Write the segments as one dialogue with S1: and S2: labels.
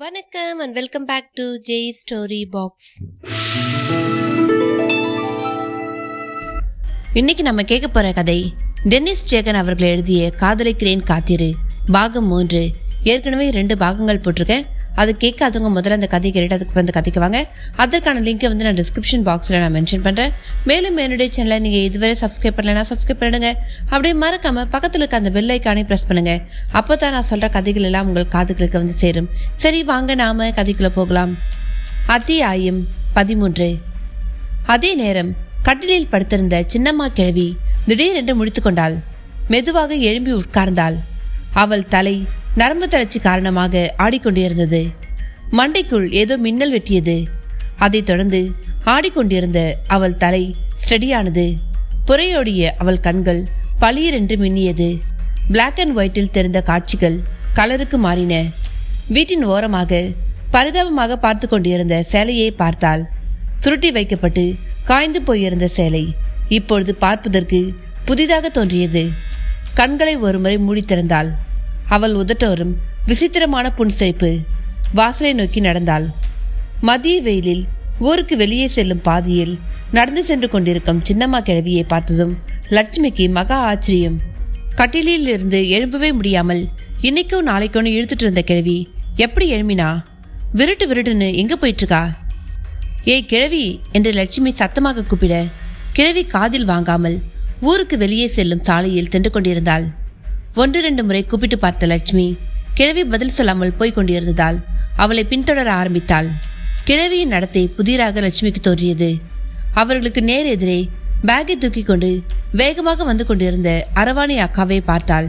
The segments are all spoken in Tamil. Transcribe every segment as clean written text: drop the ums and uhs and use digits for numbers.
S1: வணக்கம் and welcome back to J Story Box.
S2: இன்னைக்கு நம்ம கேட்க போற கதை டென்னிஸ் ஜேகன் அவர்கள் எழுதிய காதலிக்கிறேன் காத்திரு பாகம் 3. ஏற்கனவே 2 பாகங்கள் போட்டிருக்கேன். அது கேட்காதவங்க முதல்ல அந்த கதை கேட்டு அதுக்கு வந்து கதைக்கு வாங்க. அதற்கான லிங்கை வந்து நான் டிஸ்கிரிப்ஷன் பாக்ஸில் நான் மென்ஷன் பண்ணுறேன். மேலும் என்னுடைய சேனலை நீங்கள் இதுவரை சப்ஸ்கிரைப் பண்ணலைன்னா சப்ஸ்கிரைப் பண்ணிடுங்க. அப்படியே மறக்காமல் பக்கத்தில் இருக்க அந்த பெல் ஐக்கானே ப்ரெஸ் பண்ணுங்கள். அப்போ தான் நான் சொல்கிற கதைகள் எல்லாம் உங்கள் காதுகளுக்கு வந்து சேரும். சரி வாங்க நாம் கதைக்குள்ளே போகலாம். அத்தியாயம் 13. அதே நேரம் கட்டிலில் படுத்திருந்த சின்னம்மா கிழவி திடீரென்று முடித்து கொண்டாள். மெதுவாக எழும்பி உட்கார்ந்தாள். அவள் தலை நரம்பு தளர்ச்சி காரணமாக ஆடிக்கொண்டிருந்தது. மண்டைக்குள் ஏதோ மின்னல் வெட்டியது. அதைத் தொடர்ந்து ஆடிக்கொண்டிருந்த அவள் தலை ஸ்டெடியானது. புறையோடிய அவள் கண்கள் பளீரென்று மின்னியது. பிளாக் அண்ட் ஒயிட்டில் தெரிந்த காட்சிகள் கலருக்கு மாறின. வீட்டின் ஓரமாக பரிதாபமாக பார்த்து கொண்டிருந்த சேலையை பார்த்தாள். சுருட்டி வைக்கப்பட்டு காய்ந்து போயிருந்த சேலை இப்பொழுது பார்ப்பதற்கு புதிதாக தோன்றியது. கண்களை ஒருமுறை மூடி திறந்தாள். அவள் உதட்டோரும் விசித்திரமான புன்சிரிப்பு. வாசலை நோக்கி நடந்தாள். மதிய வெயிலில் ஊருக்கு வெளியே செல்லும் பாதியில் நடந்து சென்று கொண்டிருக்கும் சின்னம்மா கிழவியை பார்த்ததும் லட்சுமிக்கு மகா ஆச்சரியம். கட்டிலில் இருந்து எழும்பவே முடியாமல் இன்னைக்கோ நாளைக்கோன்னு இழுத்துட்டு இருந்த கிழவி எப்படி எழும்பினா? விருட்டு விருட்டுன்னு எங்க போயிட்டு இருக்கா? ஏய் கிழவி என்று லட்சுமி சத்தமாக கூப்பிட கிழவி காதில் வாங்காமல் ஊருக்கு வெளியே செல்லும் சாலையில் சென்று கொண்டிருந்தாள். 1-2 முறை கூப்பிட்டு பார்த்த லட்சுமி கிழவி பதில் சொல்லாமல் போய்க் கொண்டிருந்ததால் அவளை பின்தொடர ஆரம்பித்தாள். கிழவியின் நடத்தை புதிராக லட்சுமிக்கு தோன்றியது. அவர்களுக்கு நேர் எதிரே பேக்கை தூக்கி கொண்டு வேகமாக வந்து கொண்டிருந்த அரவாணி அக்காவை பார்த்தாள்.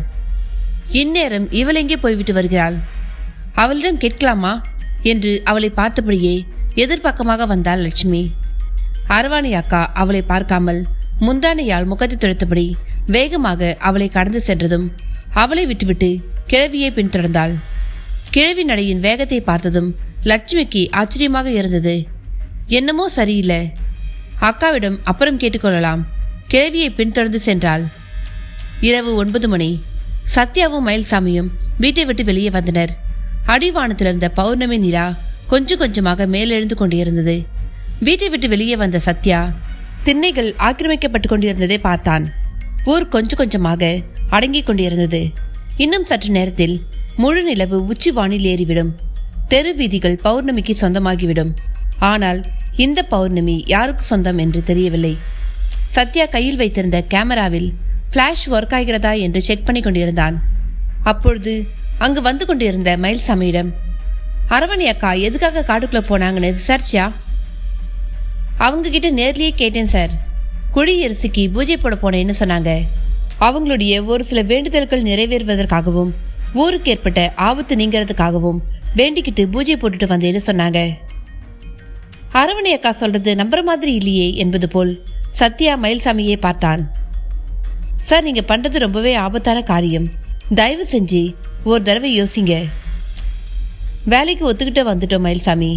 S2: இந்நேரம் இவள் எங்கே போய்விட்டு வருகிறாள்? அவளிடம் கேட்கலாமா என்று அவளை பார்த்தபடியே எதிர்பக்கமாக வந்தாள் லட்சுமி. அரவாணி அக்கா அவளை பார்க்காமல் முந்தானையால் முகத்தை துடைத்தபடி வேகமாக அவளை கடந்து சென்றதும் அவளை விட்டுவிட்டு கிழவியை பின்தொடர்ந்தாள். கிழவி நடையின் வேகத்தை பார்த்ததும் லட்சுமிக்கு ஆச்சரியமாக இருந்தது. என்னமோ சரியில்லை, அக்காவிடம் அப்புறம் கேட்டுக்கொள்ளலாம். கிழவியை பின்தொடர்ந்து சென்றாள். இரவு 9 மணி. சத்யாவும் மயில்சாமியும் வீட்டை விட்டு வெளியே வந்தனர். அடிவானத்தில் இருந்த பௌர்ணமி நிலா கொஞ்சம் கொஞ்சமாக மேலெழுந்து கொண்டிருந்தது. வீட்டை விட்டு வெளியே வந்த சத்யா திண்ணைகள் ஆக்கிரமிக்கப்பட்டு கொண்டிருந்ததை பார்த்தான். ஊர் கொஞ்சம் கொஞ்சமாக அடங்கி கொண்டிருந்தது. இன்னும் சற்று நேரத்தில் முழு நிலவு உச்சி வானில் ஏறிவிடும். தெரு வீதிகள் பௌர்ணமிக்கு சொந்தமாகிவிடும். ஆனால் இந்த பௌர்ணமி யாருக்கு சொந்தம் என்று தெரியவில்லை. சத்யா கையில் வைத்திருந்த கேமராவில் பிளாஷ் ஒர்க் ஆகிறதா என்று செக் பண்ணி கொண்டிருந்தான். அப்பொழுது அங்கு வந்து கொண்டிருந்த மயில்சாமியிடம், அரவணி அக்கா எதுக்காக காட்டுக்குள்ள போனாங்கன்னு விசாரிச்சியா? அவங்க கிட்ட நேர்லயே கேட்டேன் சார். குழியரசிக்கு பூஜை போட போனேன்னு சொன்னாங்க. அவங்களுடைய ஒரு சில வேண்டுதல்கள் நிறைவேறுவதற்காகவும் ஊருக்கு ஏற்பட்ட ஆபத்து நீங்கிறதுக்காகவும் வேண்டிக்கிட்டு பூஜை போட்டுட்டு வந்தேன்னு சொன்னாங்க. அரவணை அக்கா சொல்றது நம்புற மாதிரி இல்லையே என்பது போல் சத்யா மயில்சாமியை பார்த்தான். சார், நீங்க பண்றது ரொம்பவே ஆபத்தான காரியம். தயவு செஞ்சு ஒரு தடவை யோசிங்க. வேலைக்கு ஒத்துக்கிட்டு வந்துட்டோம் மயில்சாமி.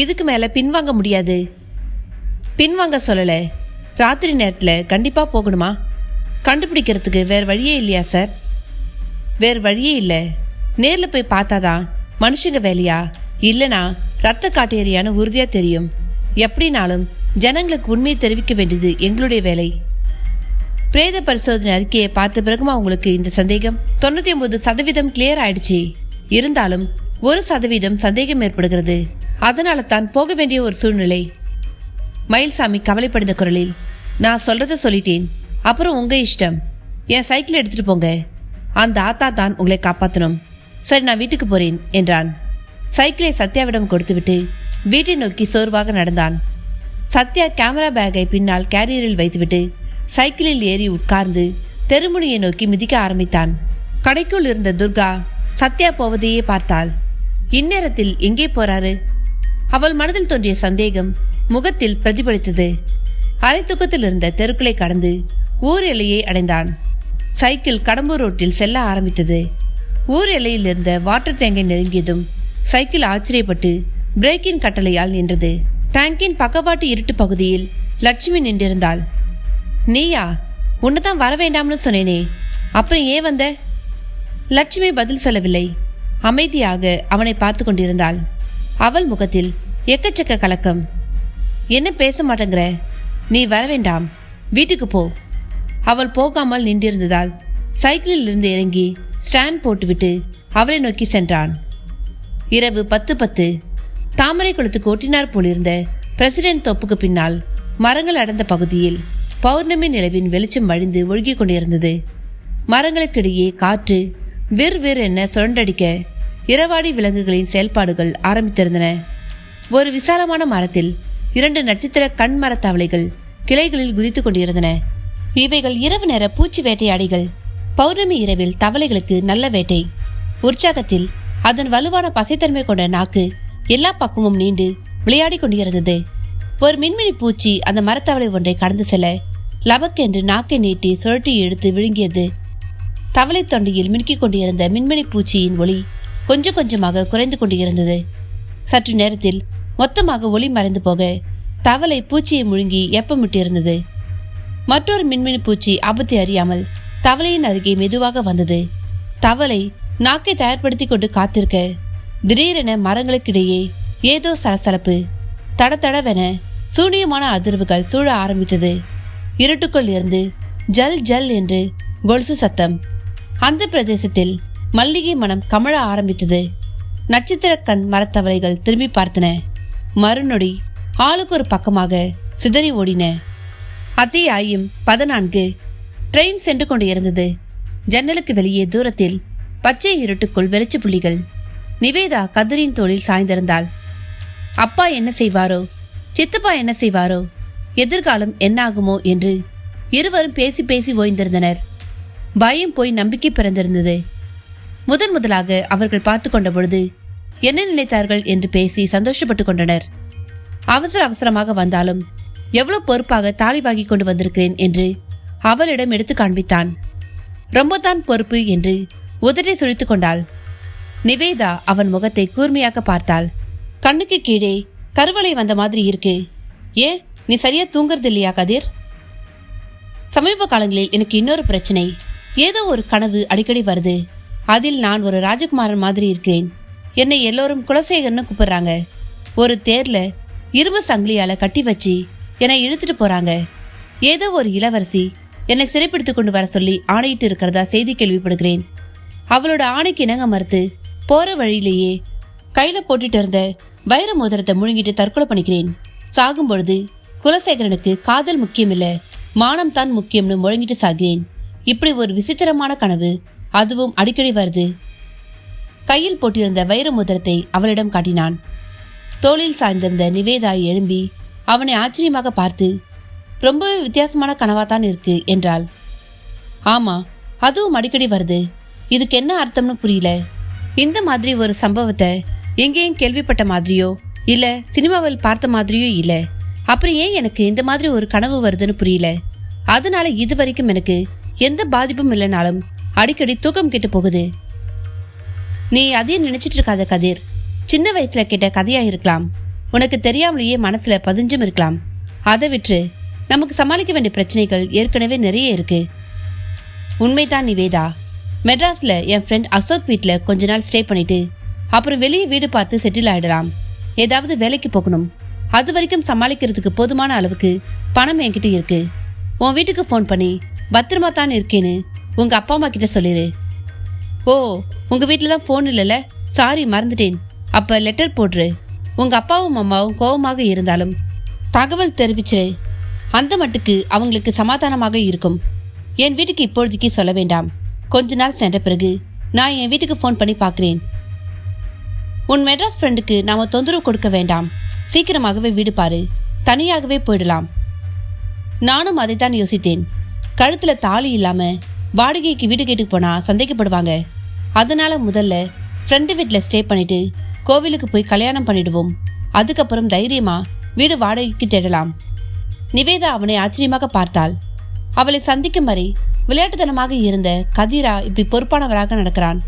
S2: இதுக்கு மேல பின்வாங்க முடியாது. பின்வாங்க சொல்லலை. ராத்திரி நேரத்தில் கண்டிப்பாக போகணுமா? கண்டுபிடிக்கிறதுக்கு வேறு வழியே இல்லையா சார்? வேறு வழியே இல்லை. நேரில் போய் பார்த்தாதான் மனுஷங்க வேலையா இல்லைனா ரத்த காட்டேரியான உறுதியாக தெரியும். எப்படினாலும் ஜனங்களுக்கு உண்மையை தெரிவிக்க வேண்டியது எங்களுடைய வேலை. பிரேத பரிசோதனை அறிக்கையை பார்த்த பிறகுமா உங்களுக்கு இந்த சந்தேகம்? 99% கிளியர் ஆயிடுச்சு. இருந்தாலும் 1% சந்தேகம் ஏற்படுகிறது. அதனால தான் போக வேண்டிய ஒரு சூழ்நிலை. மயில்சாமி கவலைப்படைந்த குரலில், நான் சொல்றத சொல்லிட்டேன், அப்புறம் உங்க இஷ்டம். என் சைக்கிள் எடுத்துட்டு போங்க. அந்த ஆத்தா தான் உங்களை காப்பாற்றணும். சரி, நான் வீட்டுக்கு போறேன் என்றான். சைக்கிளை சத்யாவிடம் கொடுத்துவிட்டு வீட்டை நோக்கி சோர்வாக நடந்தான். சத்யா கேமரா பேக்கை பின்னால் கேரியரில் வைத்துவிட்டு சைக்கிளில் ஏறி உட்கார்ந்து தெருமுனையை நோக்கி மிதிக்க ஆரம்பித்தான். கடைக்குள் இருந்த துர்கா சத்யா போவதையே பார்த்தாள். இந்நேரத்தில் எங்கே போறாரு? அவள் மனதில் தோன்றிய சந்தேகம் முகத்தில் பிரதிபலித்தது. அரை தூக்கத்தில் இருந்த தெருக்களை கடந்து ஊர் எல்லையை அடைந்தான். சைக்கிள் கடம்பூர் ரோட்டில் செல்ல ஆரம்பித்தது. ஊர் எல்லையில் இருந்த வாட்டர் டேங்கை நெருங்கியதும் சைக்கிள் ஆச்சரியப்பட்டு பிரேக்கின் கட்டளையால் நின்றது. டேங்கின் பக்கவாட்டு இருட்டு பகுதியில் லட்சுமி நின்றிருந்தாள். நீயா? உன்னைதான் வர வேண்டாம்னு சொன்னேனே, அப்புறம் ஏன் வந்த? லட்சுமி பதில் சொல்லவில்லை. அமைதியாக அவனை பார்த்து கொண்டிருந்தாள். அவள் முகத்தில் எக்கச்சக்க கலக்கம். என்ன பேச மாட்டேங்கிற? நீ வர வேண்டாம், வீட்டுக்கு போ. அவள் போகாமல் நின்றிருந்ததால் சைக்கிளில் இருந்து இறங்கி ஸ்டாண்ட் போட்டுவிட்டு அவளை நோக்கி சென்றான். இரவு 10:10. தாமரை குளத்துக்கு ஒட்டினார் போலிருந்த பிரசிடென்ட் தோப்புக்கு பின்னால் மரங்கள் அடர்ந்த பகுதியில் பௌர்ணமி நிலவின் வெளிச்சம் வழிந்து ஒழுகிக் கொண்டிருந்தது. மரங்களுக்கிடையே காற்று விர் விர் என சுரண்டடிக்க இரவாடி விலங்குகளின் செயல்பாடுகள் ஆரம்பித்திருந்தன. ஒரு விசாலமான மரத்தில் 2 நட்சத்திர கண் மரத்தவளைகள் கிளைகளில் குதித்துக் கொண்டிருந்தன. இவைகள் இரவு நேர பூச்சி வேட்டையாடிகள். பௌர்ணமி இரவில் தவளைகளுக்கு நல்ல வேட்டை. உற்சாகத்தில் அதன் வலுவான பசைத்தன்மை கொண்ட நாக்கு எல்லா பக்கமும் நீண்டு விளையாடி கொண்டிருந்தது. ஒரு மின்மினி பூச்சி அந்த மரத்தவளை ஒன்றை கடந்து செல்ல லபக்கென்று நாக்கை நீட்டி சுழட்டி எடுத்து விழுங்கியது. தவளை தொண்டையில் மினுக்கிக் கொண்டிருந்த மின்மினி பூச்சியின் ஒளி கொஞ்சம் கொஞ்சமாக குறைந்து கொண்டிருந்தது. சற்று நேரத்தில் மொத்தமாக ஒளி மறைந்து போக தவளை பூச்சியை முழுங்கி ஏப்பமிட்டிருந்தது. மற்றொரு மின்மினி பூச்சி ஆபத்தை அறியாமல் தவளையின் அருகே மெதுவாக வந்தது. தவளை நாக்கை தயார்படுத்தி கொண்டு காத்திருக்க திடீரென மரங்களுக்கிடையே ஏதோ சலசலப்பு. தடதடவென சூனியமான அதிர்வுகள் சூழ ஆரம்பித்தது. இருட்டுக்குள் இருந்து ஜல் ஜல் என்று கொலுசு சத்தம். அந்த பிரதேசத்தில் மல்லிகை மனம் கமழ ஆரம்பித்தது. நட்சத்திர கண் மரத்தவளைகள் திரும்பி பார்த்தன. மறுநொடி ஆளுக்கு ஒரு பக்கமாக சிதறி ஓடின. அத்தியாயம் 14. ட்ரெயின் சென்று கொண்டு இருந்தது. ஜன்னலுக்கு வெளியே தூரத்தில் பச்சை இருட்டுக்குள் வெளிச்ச புள்ளிகள். நிவேதா கதிரின் தோளில் சாய்ந்திருந்தாள். அப்பா என்ன செய்வாரோ, சித்தப்பா என்ன செய்வாரோ, எதிர்காலம் என்னாகுமோ என்று இருவரும் பேசி பேசி ஓய்ந்திருந்தனர். பயம் போய் நம்பிக்கை பிறந்திருந்தது. முதலாக அவர்கள் பார்த்து கொண்ட பொழுது என்ன நினைத்தார்கள் என்று பேசி சந்தோஷப்பட்டு கொண்டனர். அவசரமாக வந்தாலும் எவ்வளவு பொறுப்பாக தாலி வாங்கி கொண்டு வந்திருக்கிறேன் என்று அவளிடம் எடுத்து காண்பித்தான். ரொம்பதான் பொறுப்பு என்று உதட்டை சுழித்து கொண்டாள். நிவேதா அவன் முகத்தை கூர்மையாக பார்த்தாள். கண்ணுக்கு கீழே கருவளை வந்த மாதிரி இருக்கு. ஏன் நீ சரியா தூங்குறது இல்லையா கதிர்? சமீப காலங்களில் எனக்கு இன்னொரு பிரச்சனை. ஏதோ ஒரு கனவு அடிக்கடி வருது. அதில் நான் ஒரு ராஜகுமாரன் மாதிரி இருக்கிறேன். என்னை எல்லோரும் குலசேகர்னு கூப்பிடுறாங்க. ஒரு தேர்ல இரும்பு சங்கிலியால கட்டி வச்சு என்னை இழுத்துட்டு போறாங்க. ஏதோ ஒரு இளவரசி என்னை சிறைப்பிடித்து கொண்டு வர சொல்லி ஆணையிட்டு இருக்கிறதா செய்தி கேள்விப்படுகிறேன். அவளோட ஆணைக்கு இணங்க மறுத்து போற வழியிலேயே கையில போட்டுட்டு இருந்த வைர மோதிரத்தை முழுங்கிட்டு தற்கொலை பண்ணிக்கிறேன். சாகும் பொழுது குலசேகரனுக்கு காதல் முக்கியம் இல்ல, மானம் தான் முக்கியம்னு முழங்கிட்டு சாகிறேன். இப்படி ஒரு விசித்திரமான கனவு, அதுவும் அடிக்கடி வருது. கையில் போட்டிருந்த வைர மோதிரத்தை அவளிடம் காட்டினான். தோளில் சாய்ந்திருந்த நிவேதா எழும்பி அவனை ஆச்சரியமாக பார்த்து, ரொம்பவே வித்தியாசமான கனவாதான் இருக்கு என்றாள். ஆமா, அதுவும் அடிக்கடி வருது. இதுக்கு என்ன அர்த்தம்னு புரியல. இந்த மாதிரி ஒரு சம்பவத்தை எங்கேயும் கேள்விப்பட்ட மாதிரியோ இல்ல சினிமாவில் பார்த்த மாதிரியோ இல்ல. அப்புறம் ஏன் எனக்கு இந்த மாதிரி ஒரு கனவு வருதுன்னு புரியல. அதனால இது வரைக்கும் எனக்கு எந்த பாதிப்பும் இல்லைனாலும் அடிக்கடி தூக்கம் கெட்டு போகுது. நீ அதையும் நினைச்சிட்டு இருக்காத கதிர். சின்ன வயசுல கேட்ட கதையா இருக்கலாம். உனக்கு தெரியாமலேயே மனசுல பதிஞ்சும் இருக்கலாம். அதை விட்டு நமக்கு சமாளிக்க வேண்டிய பிரச்சனைகள் ஏற்கனவே நிறைய இருக்கு. உண்மைதான் நிவேதா. மெட்ராஸ்ல என் ஃப்ரெண்ட் அசோக் வீட்டுல கொஞ்ச நாள் ஸ்டே பண்ணிட்டு அப்புறம் வெளியே வீடு பார்த்து செட்டில் ஆயிடலாம். ஏதாவது வேலைக்கு போகணும். அது வரைக்கும் சமாளிக்கிறதுக்கு போதுமான அளவுக்கு பணம் என்கிட்ட இருக்கு. உன் வீட்டுக்கு ஃபோன் பண்ணி பத்திரமா தான் இருக்கேன்னு உங்க அப்பா அம்மா கிட்ட சொல்லிரு. ஓ, உங்க வீட்டுல தான் ஃபோன் இல்லைல்ல? சாரி, மறந்துட்டேன். அப்ப லெட்டர் போடுறு. உங்க அப்பாவும் அம்மாவும் கோபமாக இருந்தாலும் தகவல் தெரிவிச்சிரு. அந்த மட்டுக்கு அவங்களுக்கு சமாதானமாக இருக்கும். என் வீட்டுக்கு இப்பொழுதைக்கு சொல்ல வேண்டாம். கொஞ்ச நாள் சென்ற பிறகு நான் என் வீட்டுக்கு ஃபோன் பண்ணி பார்க்கிறேன். உன் மெட்ராஸ் ஃப்ரெண்டுக்கு நாம தொந்தரவு கொடுக்க வேண்டாம். சீக்கிரமாகவே வீடு பாரு. தனியாகவே போயிடலாம். நானும் அதைத்தான் யோசித்தேன். கழுத்துல தாலி இல்லாம வாடகைக்கு வீடு கேட்டு போனா சந்தேகப்படுவாங்க. அதனால முதல்ல ஃப்ரெண்டு வீட்டில் ஸ்டே பண்ணிட்டு கோவிலுக்கு போய் கல்யாணம் பண்ணிடுவோம். அதுக்கப்புறம் தைரியமா வீடு வாடகைக்கு தேடலாம். நிவேதா அவனை ஆச்சரியமாக பார்த்தாள். அவளை சந்திக்கும் வரை விளையாட்டுத்தனமாக இருந்த கதிரா இப்படி பொறுப்பானவராக நடக்கிறான்.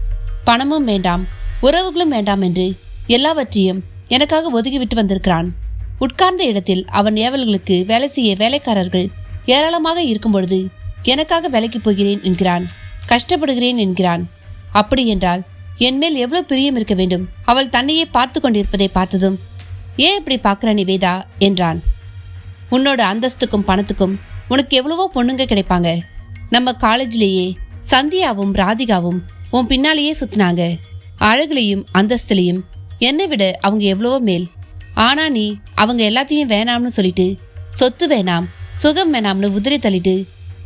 S2: பணமும் வேண்டாம், உறவுகளும் வேண்டாம் என்று எல்லாவற்றையும் எனக்காக ஒதுக்கிவிட்டு வந்திருக்கிறான். உட்கார்ந்த இடத்தில் அவன் ஏவல்களுக்கு வேலை செய்ய வேலைக்காரர்கள் ஏராளமாக இருக்கும் பொழுது எனக்காக வேலைக்கு போகிறேன் என்கிறான், கஷ்டப்படுகிறேன் என்கிறான். அப்படி என்றால் என் மேல் எவ்வளவு பிரியம் இருக்க வேண்டும். அவள் தன்னையே பார்த்து கொண்டிருப்பதை பார்த்ததும், ஏன் இப்படி பார்க்கிற நிவேதா என்றான். உன்னோட அந்தஸ்துக்கும் பணத்துக்கும் உனக்கு எவ்வளவோ பொண்ணுங்க கிடைப்பாங்க. நம்ம காலேஜ்லேயே சந்தியாவும் ராதிகாவும் உன் பின்னாலேயே சுத்தினாங்க. அழகுலையும் அந்தஸ்துலையும் என்னை விட அவங்க எவ்வளவோ மேல். ஆனா நீ அவங்க எல்லாத்தையும் வேணாம்னு சொல்லிட்டு, சொத்து வேணாம் சுகம் வேணாம்னு உதிரை தள்ளிட்டு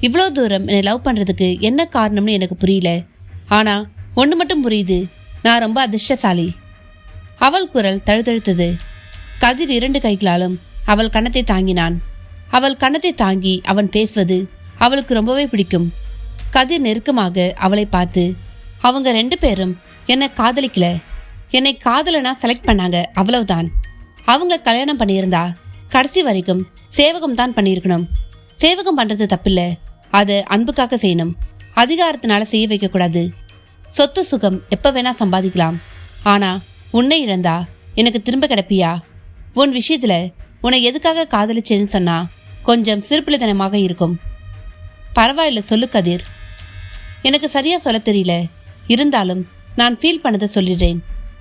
S2: இவ்வளோ தூரம் என்னை லவ் பண்றதுக்கு என்ன காரணம்னு எனக்கு புரியல. ஆனா ஒன்று மட்டும் புரியுது, நான் ரொம்ப அதிர்ஷ்டசாலி. அவள் குரல் தழுதழுத்தது. கதிர் 2 கைகளாலும் அவள் கன்னத்தை தாங்கினான். அவள் கன்னத்தை தாங்கி அவன் பேசுவது அவளுக்கு ரொம்பவே பிடிக்கும். கதிர் நெருக்கமாக அவளை பார்த்து, அவங்க 2 பேரும் என்னை காதலிக்கல, என்னை காதலனா செலக்ட் பண்ணாங்க, அவ்வளவுதான். அவங்கள கல்யாணம் பண்ணியிருந்தா கடைசி வரைக்கும் சேவகம் தான் பண்ணியிருக்கணும். சேவகம் பண்றது தப்பில்ல, அதை அன்புக்காக செய்யணும். அதிகாரத்தினால செய்ய வைக்க கூடாது. சொத்து சுகம் எப்ப வேணா சம்பாதிக்கலாம். ஆனா உன்னை இழந்தா எனக்கு திரும்ப கிடைப்பியா? உன் விஷயத்துல உன்னை எதுக்காக காதலிச்சேன்னு சொன்னா கொஞ்சம் சிறுபிள்ளைத்தனமாக இருக்கும். பரவாயில்ல சொல்லு கதிர். எனக்கு சரியா சொல்ல தெரியல, இருந்தாலும் நான் ஃபீல் பண்ணதை சொல்லிடுறேன்.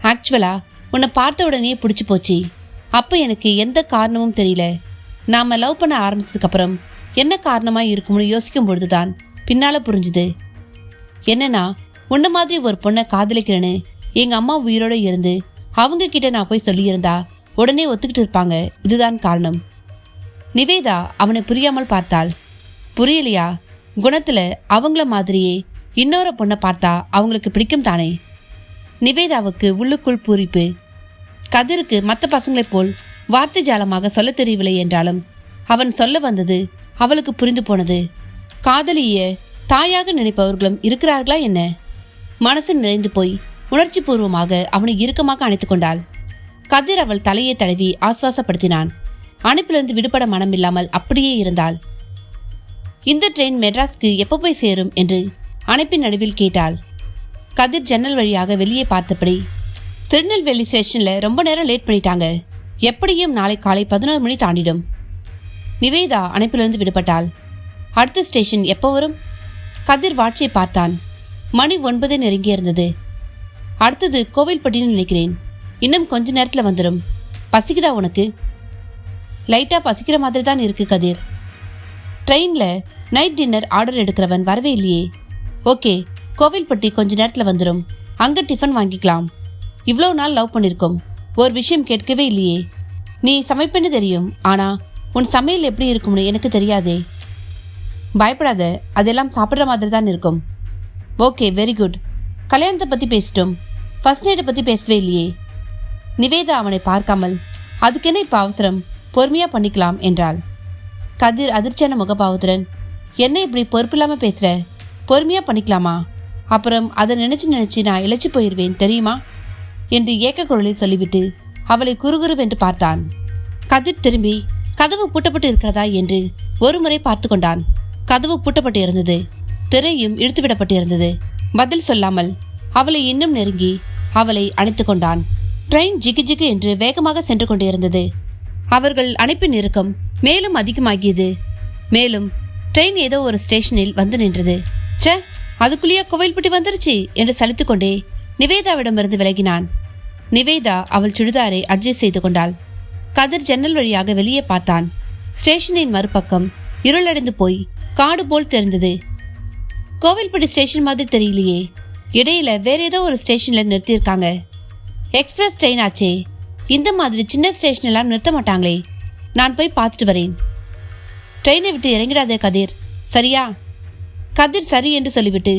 S2: ஆக்சுவலா உன்னை பார்த்த உடனே பிடிச்சி போச்சு. அப்போ எனக்கு எந்த காரணமும் தெரியல. நாம லவ் பண்ண ஆரம்பிச்சதுக்கு அப்புறம் என்ன காரணமா இருக்கும்னு யோசிக்கும் பொழுதுதான் பின்னால புரிஞ்சுது. என்னன்னா, உன்ன மாதிரி ஒரு பொண்ணை காதலிக்கிறேன்னு எங்க அம்மா உயிரோட இருந்து அவங்க கிட்ட நான் போய் சொல்லியிருந்தா உடனே ஒத்துக்கிட்டு இருப்பாங்க. இதுதான் காரணம். நிவேதா அவனை புரியாமல் பார்த்தாள். புரியலையா? குணத்துல அவங்கள மாதிரியே இன்னொரு பொண்ணை பார்த்தா அவங்களுக்கு பிடிக்கும் தானே? நிவேதாவுக்கு உள்ளுக்குள் பூரிப்பு. கதிருக்கு மற்ற பசங்களைப் போல் வார்த்தை ஜாலமாக சொல்ல தெரியவில்லை என்றாலும் அவன் சொல்ல வந்தது அவளுக்கு புரிந்து போனது. காதலிய தாயாக நினைப்பவர்களும் இருக்கிறார்களா என்ன? மனசு நிறைந்து போய் உணர்ச்சி பூர்வமாக அவனை இறுக்கமாக அணைத்துக் கொண்டாள். கதிர் அவள் தலையை தடவி ஆசுவாசப்படுத்தினான். அணைப்பிலிருந்து விடுபட மனம் இல்லாமல் அப்படியே இருந்தாள். இந்த ட்ரெயின் மெட்ராஸ்க்கு எப்போ போய் சேரும் என்று அணைப்பின் நடுவில் கேட்டாள். கதிர் ஜன்னல் வழியாக வெளியே பார்த்தபடி, திருநெல்வேலி ஸ்டேஷன்ல ரொம்ப நேரம் லேட் பண்ணிட்டாங்க, எப்படியும் நாளை காலை 11 மணி தாண்டிடும். நிவேதா அணைப்பிலிருந்து விடுபட்டாள். அடுத்த ஸ்டேஷன் எப்போ வரும்? கதிர் வாட்சியை பார்த்தான். மணி 9 நெருங்கி இருந்தது. அடுத்தது கோவில்பட்டின்னு நினைக்கிறேன். இன்னும் கொஞ்ச நேரத்துல வந்துடும். பசிக்குதா உனக்கு? லைட்டா பசிக்கிற மாதிரி தான் இருக்கு கதிர். ட்ரெயின்ல நைட் டின்னர் ஆர்டர் எடுக்கிறவன் வரவே இல்லையே. ஓகே, கோவில்பட்டி கொஞ்ச நேரத்துல வந்துடும். அங்க டிஃபன் வாங்கிக்கலாம். இவ்வளோ நாள் லவ் பண்ணிருக்கோம், ஒரு விஷயம் கேட்கவே இல்லையே. நீ சமைப்பேன்னு தெரியும், ஆனா உன் சமையல் எப்படி இருக்கும்னு எனக்கு தெரியாதே. பயப்படாத, அதெல்லாம் சாப்பிட்ற மாதிரி தான் இருக்கும். Okay, very good. கல்யாணத்தை பத்தி பேசிட்டோம், ஃபர்ஸ்ட் நைட்டை பத்தி பேசவே இல்லையே. நிவேதா அவனை பார்க்காமல், அதுக்கு என்ன இப்ப அவசரம், பொறுமையா பண்ணிக்கலாம் என்றாள். கதிர் அதிர்ச்சியான முகபாவத்துடன், என்ன இப்படி பொறுப்பில்லாம பேசுற? பொறுமையா பண்ணிக்கலாமா? அப்புறம் அதை நினைச்சு நான் இழைச்சி போயிடுவேன் தெரியுமா என்று ஏக்க குரலில் சொல்லிவிட்டு அவளை குறுகுறுவென்று பார்த்தான். கதிர் திரும்பி கதவு பூட்டப்பட்டு இருக்கிறதா என்று ஒரு முறை பார்த்து கொண்டான். கதவு பூட்டப்பட்டு இருந்தது. திரையும் இழுத்துவிடப்பட்டு இருந்தது. பதில் சொல்லாமல் அவளை இன்னும் நெருங்கி அவளை அணைத்து கொண்டான். ட்ரெயின் ஜிகு ஜிகு என்று வேகமாக சென்று கொண்டிருந்தது. அவர்கள் அணைப்பின் இறுக்கம் மேலும் அதிகமாகியது. மேலும் ட்ரெயின் ஏதோ ஒரு ஸ்டேஷனில் வந்து நின்றது. சே, அதுக்குள்ளேயே கோவில்பட்டி வந்துருச்சு என்று சலித்துக்கொண்டே நிவேதாவிடமிருந்து விலகினான். நிவேதா அவள் சுடிதாரை அட்ஜஸ்ட் செய்து கொண்டாள். கதிர் ஜன்னல் வழியாக வெளியே பார்த்தான். ஸ்டேஷனின் மறுபக்கம் இருளடைந்து போய் காடு போல் தெரிந்தது. கோவில்பட்டி ஸ்டேஷன் மாதிரி தெரியலையே. இடையில வேற ஏதோ ஒரு ஸ்டேஷன்ல நிறுத்தியிருக்காங்க. எக்ஸ்பிரஸ் ட்ரெயின் ஆச்சே, இந்த மாதிரி சின்ன ஸ்டேஷன் எல்லாம் நிறுத்த மாட்டாங்களே. நான் போய் பார்த்துட்டு வரேன். ட்ரெயினை விட்டு இறங்கிடாதே கதிர், சரியா? கதிர் சரி என்று சொல்லிவிட்டு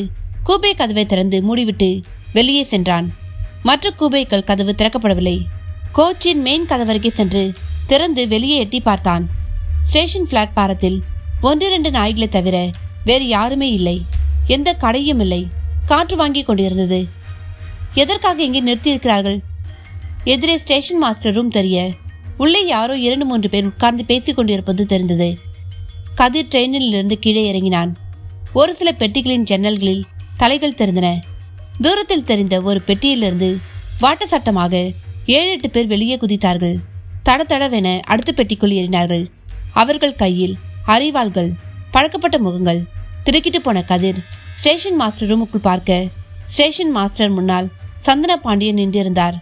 S2: கூபே கதவை திறந்து மூடிவிட்டு வெளியே சென்றான். மற்ற கூபேக்கள் கதவு திறக்கப்படவில்லை. கோச்சின் மெயின் கதவருகே சென்று திறந்து வெளியே எட்டி பார்த்தான். ஸ்டேஷன் பிளாட்பாரத்தில் 1-2 நாய்களை தவிர வேறு யாருமே இல்லை. எந்த கடையும் இல்லை. காற்று வாங்கி கொண்டிருந்தது. எதற்காக இங்கே நிறுத்தியிருக்கிறார்கள்? எதிரே ஸ்டேஷன் மாஸ்டர் ரூம் தெரிய உள்ளே யாரோ 2-3 பேர் உட்கார்ந்து பேசிக் கொண்டிருப்பது தெரிந்தது. கதிர் ட்ரெயினில் இருந்து கீழே இறங்கினான். ஒரு சில பெட்டிகளின் ஜன்னல்களில் தலைகள் தெரிந்தன. தூரத்தில் தெரிந்த ஒரு பெட்டியிலிருந்து வாட்ட சட்டமாக 7-8 பேர் வெளியே குதித்தார்கள். தட தடவென அடுத்த பெட்டிக்குள் ஏறினார்கள். அவர்கள் கையில் அரிவாள்கள், பழக்கப்பட்ட முகங்கள். திடுக்கிட்டு போன கதிர் ஸ்டேஷன் மாஸ்டர் ரூமுக்குள் பார்க்க, ஸ்டேஷன் மாஸ்டர் முன்னால் சந்தன பாண்டியன் நின்றிருந்தார்.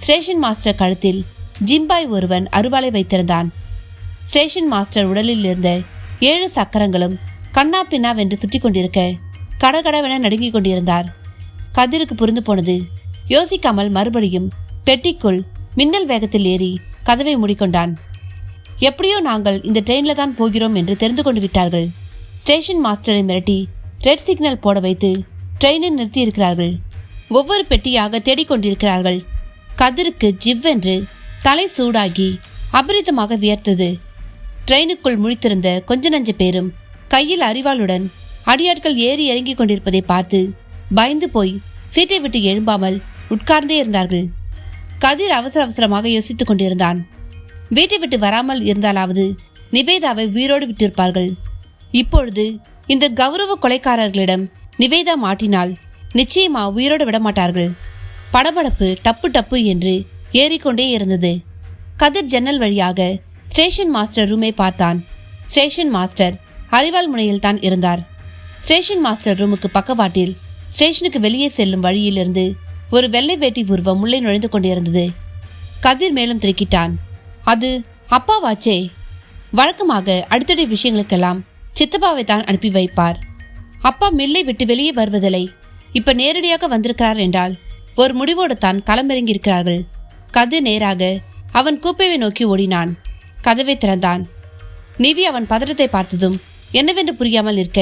S2: ஸ்டேஷன் மாஸ்டர் கழுத்தில் ஜிம்பாய் ஒருவன் அருவாளை வைத்திருந்தான். ஸ்டேஷன் மாஸ்டர் உடலில் இருந்த 7 சக்கரங்களும் கண்ணா பின்னா வென்று சுற்றி கொண்டிருக்க கடகடவென நடுங்கிக் கொண்டிருந்தார். கதிருக்கு புரிந்து போனது. யோசிக்காமல் மறுபடியும் பெட்டிக்குள் மின்னல் வேகத்தில் ஏறி கதவை மூடிக்கொண்டான். எப்படியோ நாங்கள் இந்த ட்ரெயின்ல தான் போகிறோம் என்று தெரிந்து கொண்டு விட்டார்கள். ஸ்டேஷன் மாஸ்டரை மிரட்டி ரெட் சிக்னல் போட வைத்து ட்ரெயினை நிறுத்தி இருக்கிறார்கள். ஒவ்வொரு பெட்டியாக தேடிக்கொண்டிருக்கிறார்கள். கதிருக்கு ஜிவ்வென்று தலை சூடாகி அபரிதமாக வியர்த்தது. ட்ரெயினுக்குள் முழித்திருந்த கொஞ்ச நஞ்ச பேரும் கையில் அரிவாளுடன் அடியாட்கள் ஏறி இறங்கி கொண்டிருப்பதை பார்த்து பயந்து போய் சீட்டை விட்டு எழும்பாமல் உட்கார்ந்தே இருந்தார்கள். கதிர் அவசர அவசரமாக யோசித்துக் கொண்டிருந்தான். வீட்டை விட்டு வராமல் இருந்தாலாவது நிவேதாவை உயிரோடு விட்டிருப்பார்கள். இப்பொழுது இந்த கௌரவ கொலைக்காரர்களிடம் நிவேதா மாட்டினால் நிச்சயமா உயிரோடு விடமாட்டார்கள். படபடப்பு டப்பு டப்பு என்று ஏறிக்கொண்டே இருந்தது. கதிர் ஜன்னல் வழியாக ஸ்டேஷன் மாஸ்டர் ரூமை பார்த்தான். ஸ்டேஷன் மாஸ்டர் அரிவாள் முனையில் தான் இருந்தார். ஸ்டேஷன் மாஸ்டர் ரூமுக்கு பக்கவாட்டில் ஸ்டேஷனுக்கு வெளியே செல்லும் வழியிலிருந்து ஒரு வெள்ளை வேட்டி உருவம் உள்ளே நுழைந்து கொண்டிருந்தது. கதிர் மேலும் திடுக்கிட்டான். அது அப்பாவாச்சே. வழக்கமாக அடித்தடி விஷயங்களுக்கெல்லாம் சித்தப்பாவை தான் அனுப்பி வைப்பார். அப்பா மில்லை விட்டு வெளியே வருவதில்லை. இப்ப நேரடியாக வந்திருக்கிறார் என்றால் ஒரு முடிவோடு தான் களமிறங்கி இருக்கிறார்கள். கதிர் நேராக அவன் கூப்பையை நோக்கி ஓடினான். கதவை திறந்தான். நிவி அவன் பதட்டத்தை பார்த்ததும் என்னவென்று புரியாமல் இருக்க,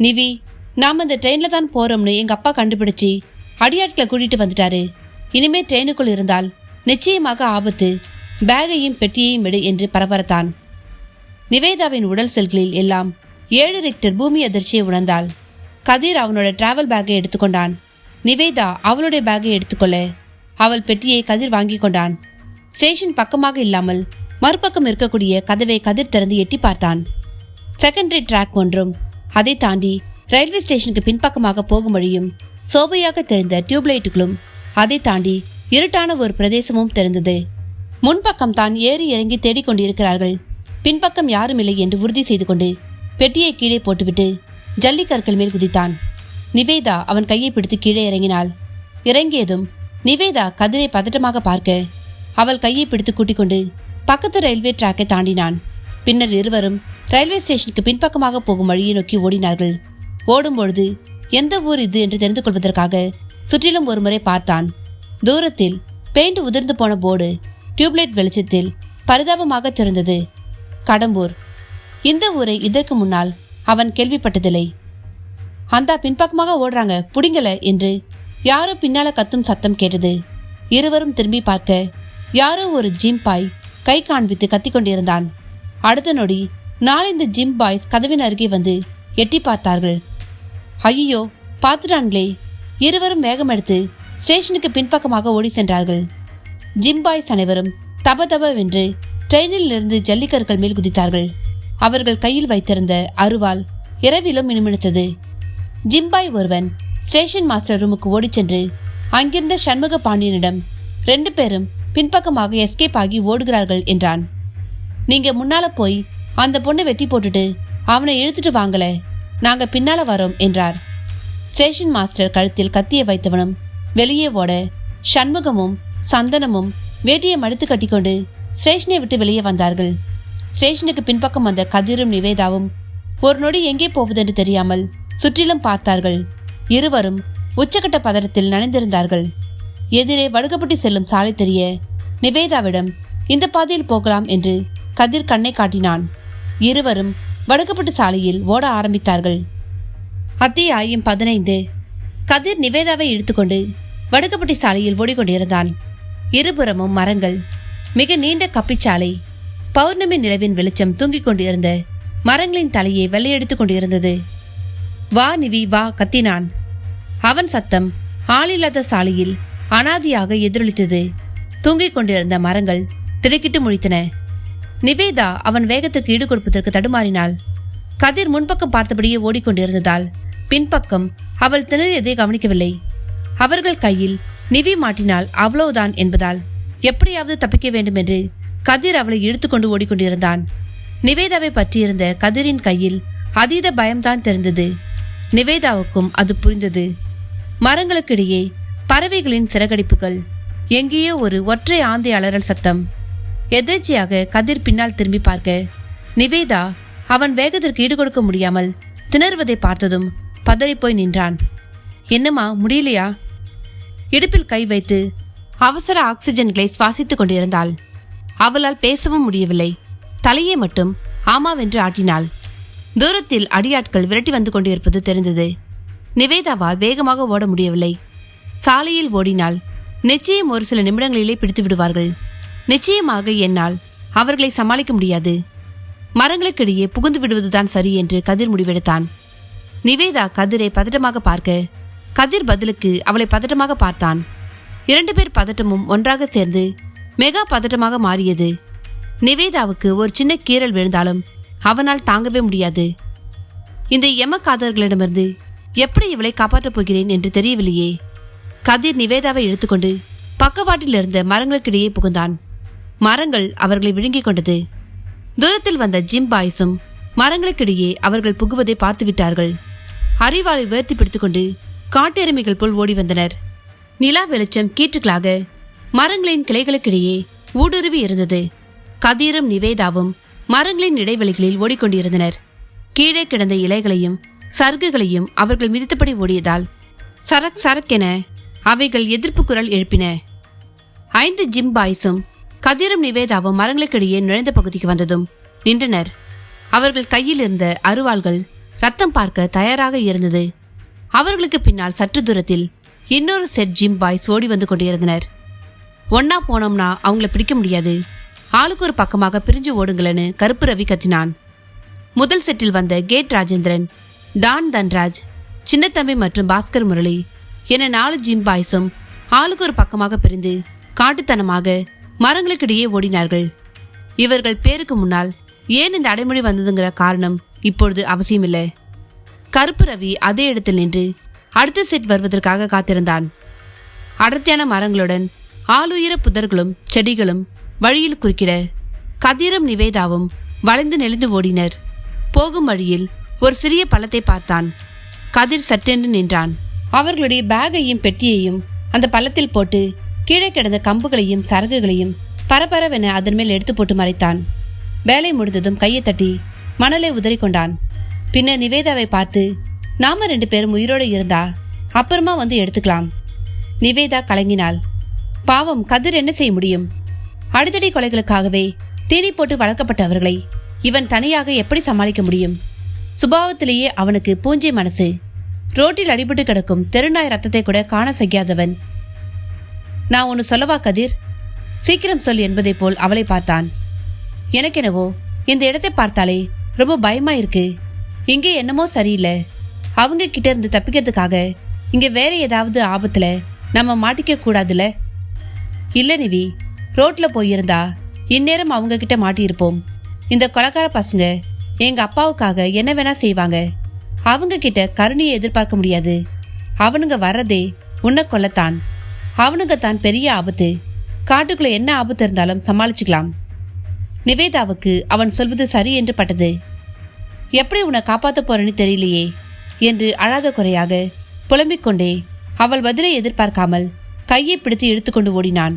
S2: நிவி, நாம் அந்த ட்ரெயின்ல தான் போறோம்னு எங்க அப்பா கண்டுபிடிச்சி அடியாட்களை கூட்டிட்டு வந்துட்டாரு. இனிமே ட்ரெயினுக்குள் இருந்தால் நிச்சயமாக ஆபத்து. பேகையும் பெட்டியையும் விடு என்று பரபரத்தான். நிவேதாவின் உடல் செல்களில் எல்லாம் 7 ரிக்டர் பூமி அதிர்ச்சியை உணர்ந்தாள். கதிர் அவனோட டிராவல் பேக்கை எடுத்துக்கொண்டான். நிவேதா அவளுடைய பேக்கை எடுத்துக்கொள்ள அவள் பெட்டியை கதிர் வாங்கி கொண்டான். ஸ்டேஷன் பக்கமாக இல்லாமல் மறுபக்கம் இருக்கக்கூடிய கதவை கதிர் திறந்து எட்டி பார்த்தான். செகண்டரி ட்ராக் ஒன்றும் அதை தாண்டி ரயில்வே ஸ்டேஷனுக்கு பின்பக்கமாக போகும் வழியும் சோபையாக தெரிந்த டியூப்லைட்டுகளும் அதை தாண்டி இருட்டான ஒரு பிரதேசமும் தெரிந்தது. முன்பக்கம் தான் ஏறி இறங்கி தேடிக்கொண்டிருக்கிறார்கள். பின்பக்கம் யாரும் இல்லை என்று உறுதி செய்து கொண்டு பெட்டியை கீழே போட்டுவிட்டு ஜல்லிக்கற்கள் மேல் குதித்தான். நிவேதா அவன் கையை பிடித்து கீழே இறங்கினாள். இறங்கியதும் நிவேதா கதிரை பதட்டமாக பார்க்க அவள் கையை பிடித்து கூட்டிக் கொண்டு பக்கத்து ரயில்வே டிராக்கை தாண்டினான். பின்னர் இருவரும் ரயில்வே ஸ்டேஷனுக்கு பின்பக்கமாக போகும் வழியை நோக்கி ஓடினார்கள். ஓடும்பொழுது எந்த ஊர் இது என்று தெரிந்து கொள்வதற்காக சுற்றிலும் ஒரு முறை பார்த்தான். தூரத்தில் பெயிண்ட் உதிர்ந்து போன போர்டு டியூப்லைட் வெளிச்சத்தில் பரிதாபமாக தெரிந்தது. கடம்பூர். இந்த ஊரை இதற்கு முன்னால் அவன் கேள்விப்பட்டதில்லை. அந்த பின்பக்கமாக ஓடுறாங்க, புடிங்கல என்று யாரோ பின்னால கத்தும் சத்தம் கேட்டது. இருவரும் திரும்பி பார்க்க யாரோ ஒரு ஜிம் பாய் கை காண்பித்து கத்திக்கொண்டிருந்தான். அடுத்த நொடி 4 ஜிம் பாய்ஸ் கதவின் அருகே வந்து எட்டி பார்த்தார்கள். ஐயோ, பார்த்துட்டான்களே! இருவரும் வேகம் எடுத்து ஸ்டேஷனுக்கு பின்பக்கமாக ஓடி சென்றார்கள். ஜிம் பாய்ஸ் அனைவரும் தப தபவென்று ட்ரெயினில் இருந்து ஜல்லிக்கற்கள் மேல் குதித்தார்கள். அவர்கள் கையில் வைத்திருந்த அருவாள் இரவிலும் மினுமினுத்தது. ஜிம்பாய் ஒருவன் ஸ்டேஷன் மாஸ்டர் ரூமுக்கு ஓடிச் சென்று அங்கிருந்த சண்முக பாண்டியனிடம் 2 பேரும் பின்பக்கமாக எஸ்கேப் ஆகி ஓடுகிறார்கள் என்றான். நீங்க முன்னால போய் அந்த பொண்ணை வெட்டி போட்டுட்டு அவனை இழுத்துட்டு வாங்கல, நாங்க பின்னால வரோம் என்றார். ஸ்டேஷன் மாஸ்டர் கழுத்தில் கத்தியை வைத்தவனும் வெளியே ஓட சண்முகமும் சந்தனமும் வேட்டியை மடித்து கட்டிக்கொண்டு ஸ்டேஷனை விட்டு வெளியே வந்தார்கள். ஸ்டேஷனுக்கு பின்பக்கம் வந்த கதிரும் நிவேதாவும் ஒரு நொடி எங்கே போவதென்று தெரியாமல் சுற்றிலும் பார்த்தார்கள். இருவரும் உச்சக்கட்ட பதறத்தில் நனைந்திருந்தார்கள். எதிரே வடுகப்பட்டி செல்லும் சாலை தெரிய நிவேதாவிடம் இந்த பாதையில் போகலாம் என்று கதிர் கண்ணை காட்டினான். இருவரும் வடுகப்பட்டு சாலையில் ஓட ஆரம்பித்தார்கள். அத்தியாயம் 15. கதிர் நிவேதாவை இழுத்துக்கொண்டு வடுகப்பட்டி சாலையில் ஓடிக்கொண்டிருந்தான். இருபுறமும் மரங்கள். மிக நீண்ட கப்பிச்சாலை. பௌர்ணமி நிலவின் வெளிச்சம் தூங்கிக் கொண்டிருந்த மரங்களின் தலையை வெள்ளையடித்துக் கொண்டிருந்தது. வா நிவி வா, கத்தினான். அவன் சத்தம் ஆளில்லாத சாலையில் அனாதியாக எதிரொலித்தது. தூங்கிக் கொண்டிருந்த மரங்கள் திடுக்கிட்டு முழித்தன. நிவேதா அவன் வேகத்திற்கு ஈடு கொடுப்பதற்கு தடுமாறினாள். கதிர் முன்பக்கம் பார்த்தபடியே ஓடிக்கொண்டிருந்ததால் பின்பக்கம் அவள் திணறியதை கவனிக்கவில்லை. அவர்கள் கையில் நிவி மாட்டினால் அவ்வளவுதான் என்பதால் எப்படியாவது தப்பிக்க வேண்டும் என்று கதிர் அவளை இழுத்துக்கொண்டு ஓடிக்கொண்டிருந்தான். நிவேதாவை பற்றியிருந்த கதிரின் கையில் அதீத பயம்தான் தெரிந்தது. நிவேதாவுக்கும் அது புரிந்தது. மரங்களுக்கிடையே பறவைகளின் சிறகடிப்புகள், எங்கேயோ ஒரு ஒற்றை ஆந்தை அலறல் சத்தம். எதேச்சையாக கதிர் பின்னால் திரும்பி பார்க்க நிவேதா அவன் வேகத்திற்கு ஈடுகொடுக்க முடியாமல் திணறுவதை பார்த்ததும் பதறிப்போய் நின்றான். என்னம்மா, முடியலையா? இடுப்பில் கை வைத்து அவசர ஆக்சிஜன்களை சுவாசித்துக் கொண்டிருந்தாள். அவளால் பேசவும் முடியவில்லை. தலையை மட்டும் ஆமாவென்று ஆட்டினாள். தூரத்தில் அடியாட்கள் விரட்டி வந்து கொண்டிருப்பது தெரிந்தது. நிவேதாவால் வேகமாக ஓட முடியவில்லை. சாலையில் ஓடினால் நிச்சயம் ஒரு சில நிமிடங்களிலே பிடித்து விடுவார்கள். நிச்சயமாக என்னால் அவர்களை சமாளிக்க முடியாது. மரங்களுக்கிடையே புகுந்து விடுவதுதான் சரி என்று கதிர் முடிவெடுத்தான். நிவேதா கதிரை பதட்டமாக பார்க்க கதிர் பதிலுக்கு அவளை பதட்டமாக பார்த்தான். 2 பேர் பதட்டமும் ஒன்றாக சேர்ந்து மெகா பதட்டமாக மாறியது. நிவேதாவுக்கு ஒரு சின்ன கீறல் விழுந்தாலும் அவனால் தாங்கவே முடியாது. இந்த எமக்காதர்களிடமிருந்து எப்படி இவளை காப்பாற்றப் போகிறேன் என்று தெரியவில்லையே. கதிர் நிவேதாவை இழுத்துக்கொண்டு பக்கவாட்டில் இருந்த மரங்களுக்கிடையே புகுந்தான். மரங்கள் அவர்களை விழுங்கிக் கொண்டது. தூரத்தில் வந்த ஜிம் பாய்ஸும் மரங்களுக்கிடையே அவர்கள் புகுவதை பார்த்து விட்டார்கள். அறிவாளை உயர்த்தி பிடித்துக்கொண்டு காட்டெருமைகள் போல் ஓடி வந்தனர். நிலா வெளிச்சம் கீற்றுகளாக மரங்களின் கிளைகளுக்கிடையே ஊடுருவி இருந்தது. கதிரும் நிவேதாவும் மரங்களின் இடைவெளிகளில் ஓடிக்கொண்டிருந்தனர். கீழே கிடந்த இலைகளையும் சருகுகளையும் அவர்கள் மிதித்தபடி ஓடியதால் சரக் சரக்கென அவைகள் எதிர்ப்பு குரல் எழுப்பின. 5 ஜிம் பாய்ஸும் கதிரும் நிவேதாவும் மரங்களுக்கிடையே நுழைந்த பகுதிக்கு வந்ததும் நின்றனர். அவர்கள் கையில் இருந்த அருவாள்கள் ரத்தம் பார்க்க தயாராக இருந்தது. அவர்களுக்கு பின்னால் சற்று தூரத்தில் இன்னொரு செட் ஜிம் பாய்ஸ் ஓடி வந்து கொண்டிருந்தனர். ஒன்னா போனோம்னா அவங்கள பிடிக்க முடியாது, ஆளுக்கு ஒரு பக்கமாக பிரிஞ்சு ஓடுங்களன்னு கருப்பு ரவி கத்தினான். முதல் செட்டில் வந்த கேட் ராஜேந்திரன், டான் தன்ராஜ், சின்னத்தம்பி மற்றும் பாஸ்கர் முரளி என 4 ஜிம் பாய்ஸும் ஆளுக்கு ஒரு பக்கமாக பிரிந்து காட்டுத்தனமாக மரங்களுக்கிடையே ஓடினார்கள். இவர்கள் பேருக்கு முன்னால் ஏன் இந்த அடைமொழி வந்ததுங்கிற காரணம் இப்பொழுது அவசியமில்லை. கருப்பு ரவி அதே இடத்தில் நின்று அடுத்த செட் வருவதற்காக காத்திருந்தான். அடர்த்தியான மரங்களுடன் ஆளுயர புதர்களும் செடிகளும் வழியில் குறுக்கிட கதிரும் நிவேதாவும் வளைந்து நெளிந்து ஓடினர். போகும் வழியில் ஒரு சிறிய பள்ளத்தை பார்த்தான். கதிர் சட்டென்று நின்றான். அவர்களுடைய பேகையும் பெட்டியையும் அந்த பள்ளத்தில் போட்டு கீழே கிடந்த கம்புகளையும் சரகுகளையும் பரபரவென அதன் மேல் எடுத்து போட்டு மறைத்தான். வேலை முடிந்ததும் கையை தட்டி மணலை உதறி கொண்டான். பின்னர் நிவேதாவை பார்த்து, நாம 2 பேரும் உயிரோடு இருந்தா அப்புறமா வந்து எடுத்துக்கலாம். நிவேதா கலங்கினாள். பாவம், கதிர் என்ன செய்ய முடியும்? அடித்தடி கொலைகளுக்காகவே தீனி போட்டு வளர்க்கப்பட்டவர்களை இவன் தனியாக எப்படி சமாளிக்க முடியும்? சுபாவத்திலேயே அவனுக்கு பூஞ்சை மனசு. ரோட்டில் அடிபட்டு கிடக்கும் தெருநாய் ரத்தத்தை கூட காண செய்யாதவன். நான் ஒன்று சொல்லவா கதிர்? சீக்கிரம் சொல் என்பதை போல் அவளை பார்த்தான். எனக்கெனவோ இந்த இடத்தை பார்த்தாலே ரொம்ப பயமா இருக்கு. இங்கே என்னமோ சரியில்லை. அவங்க கிட்ட இருந்து தப்பிக்கிறதுக்காக இங்க வேற ஏதாவது ஆபத்துல நம்ம மாட்டிக்க கூடாதுல? இல்ல நிவி, ரோட்ல போயிருந்தா இந்நேரம் அவங்க கிட்ட மாட்டியிருப்போம். இந்த கொலைக்கார பசங்க எங்க அப்பாவுக்காக என்ன வேணா செய்வாங்க. அவங்க கிட்ட கருணையை எதிர்பார்க்க முடியாது. அவனுங்க வர்றதே உன்னை கொல்லத்தான். அவனுங்க தான் பெரிய ஆபத்து. காட்டுக்குள்ள என்ன ஆபத்து இருந்தாலும் சமாளிச்சுக்கலாம். நிவேதாவுக்கு அவன் சொல்வது சரி என்று பட்டது. எப்படி உன்னை காப்பாற்ற போறேன்னு தெரியலையே என்று அழாத குறையாக புலம்பிக் கொண்டே அவள் பதிலை எதிர்பார்க்காமல் கையை பிடித்து இழுத்துக்கொண்டு ஓடினான்.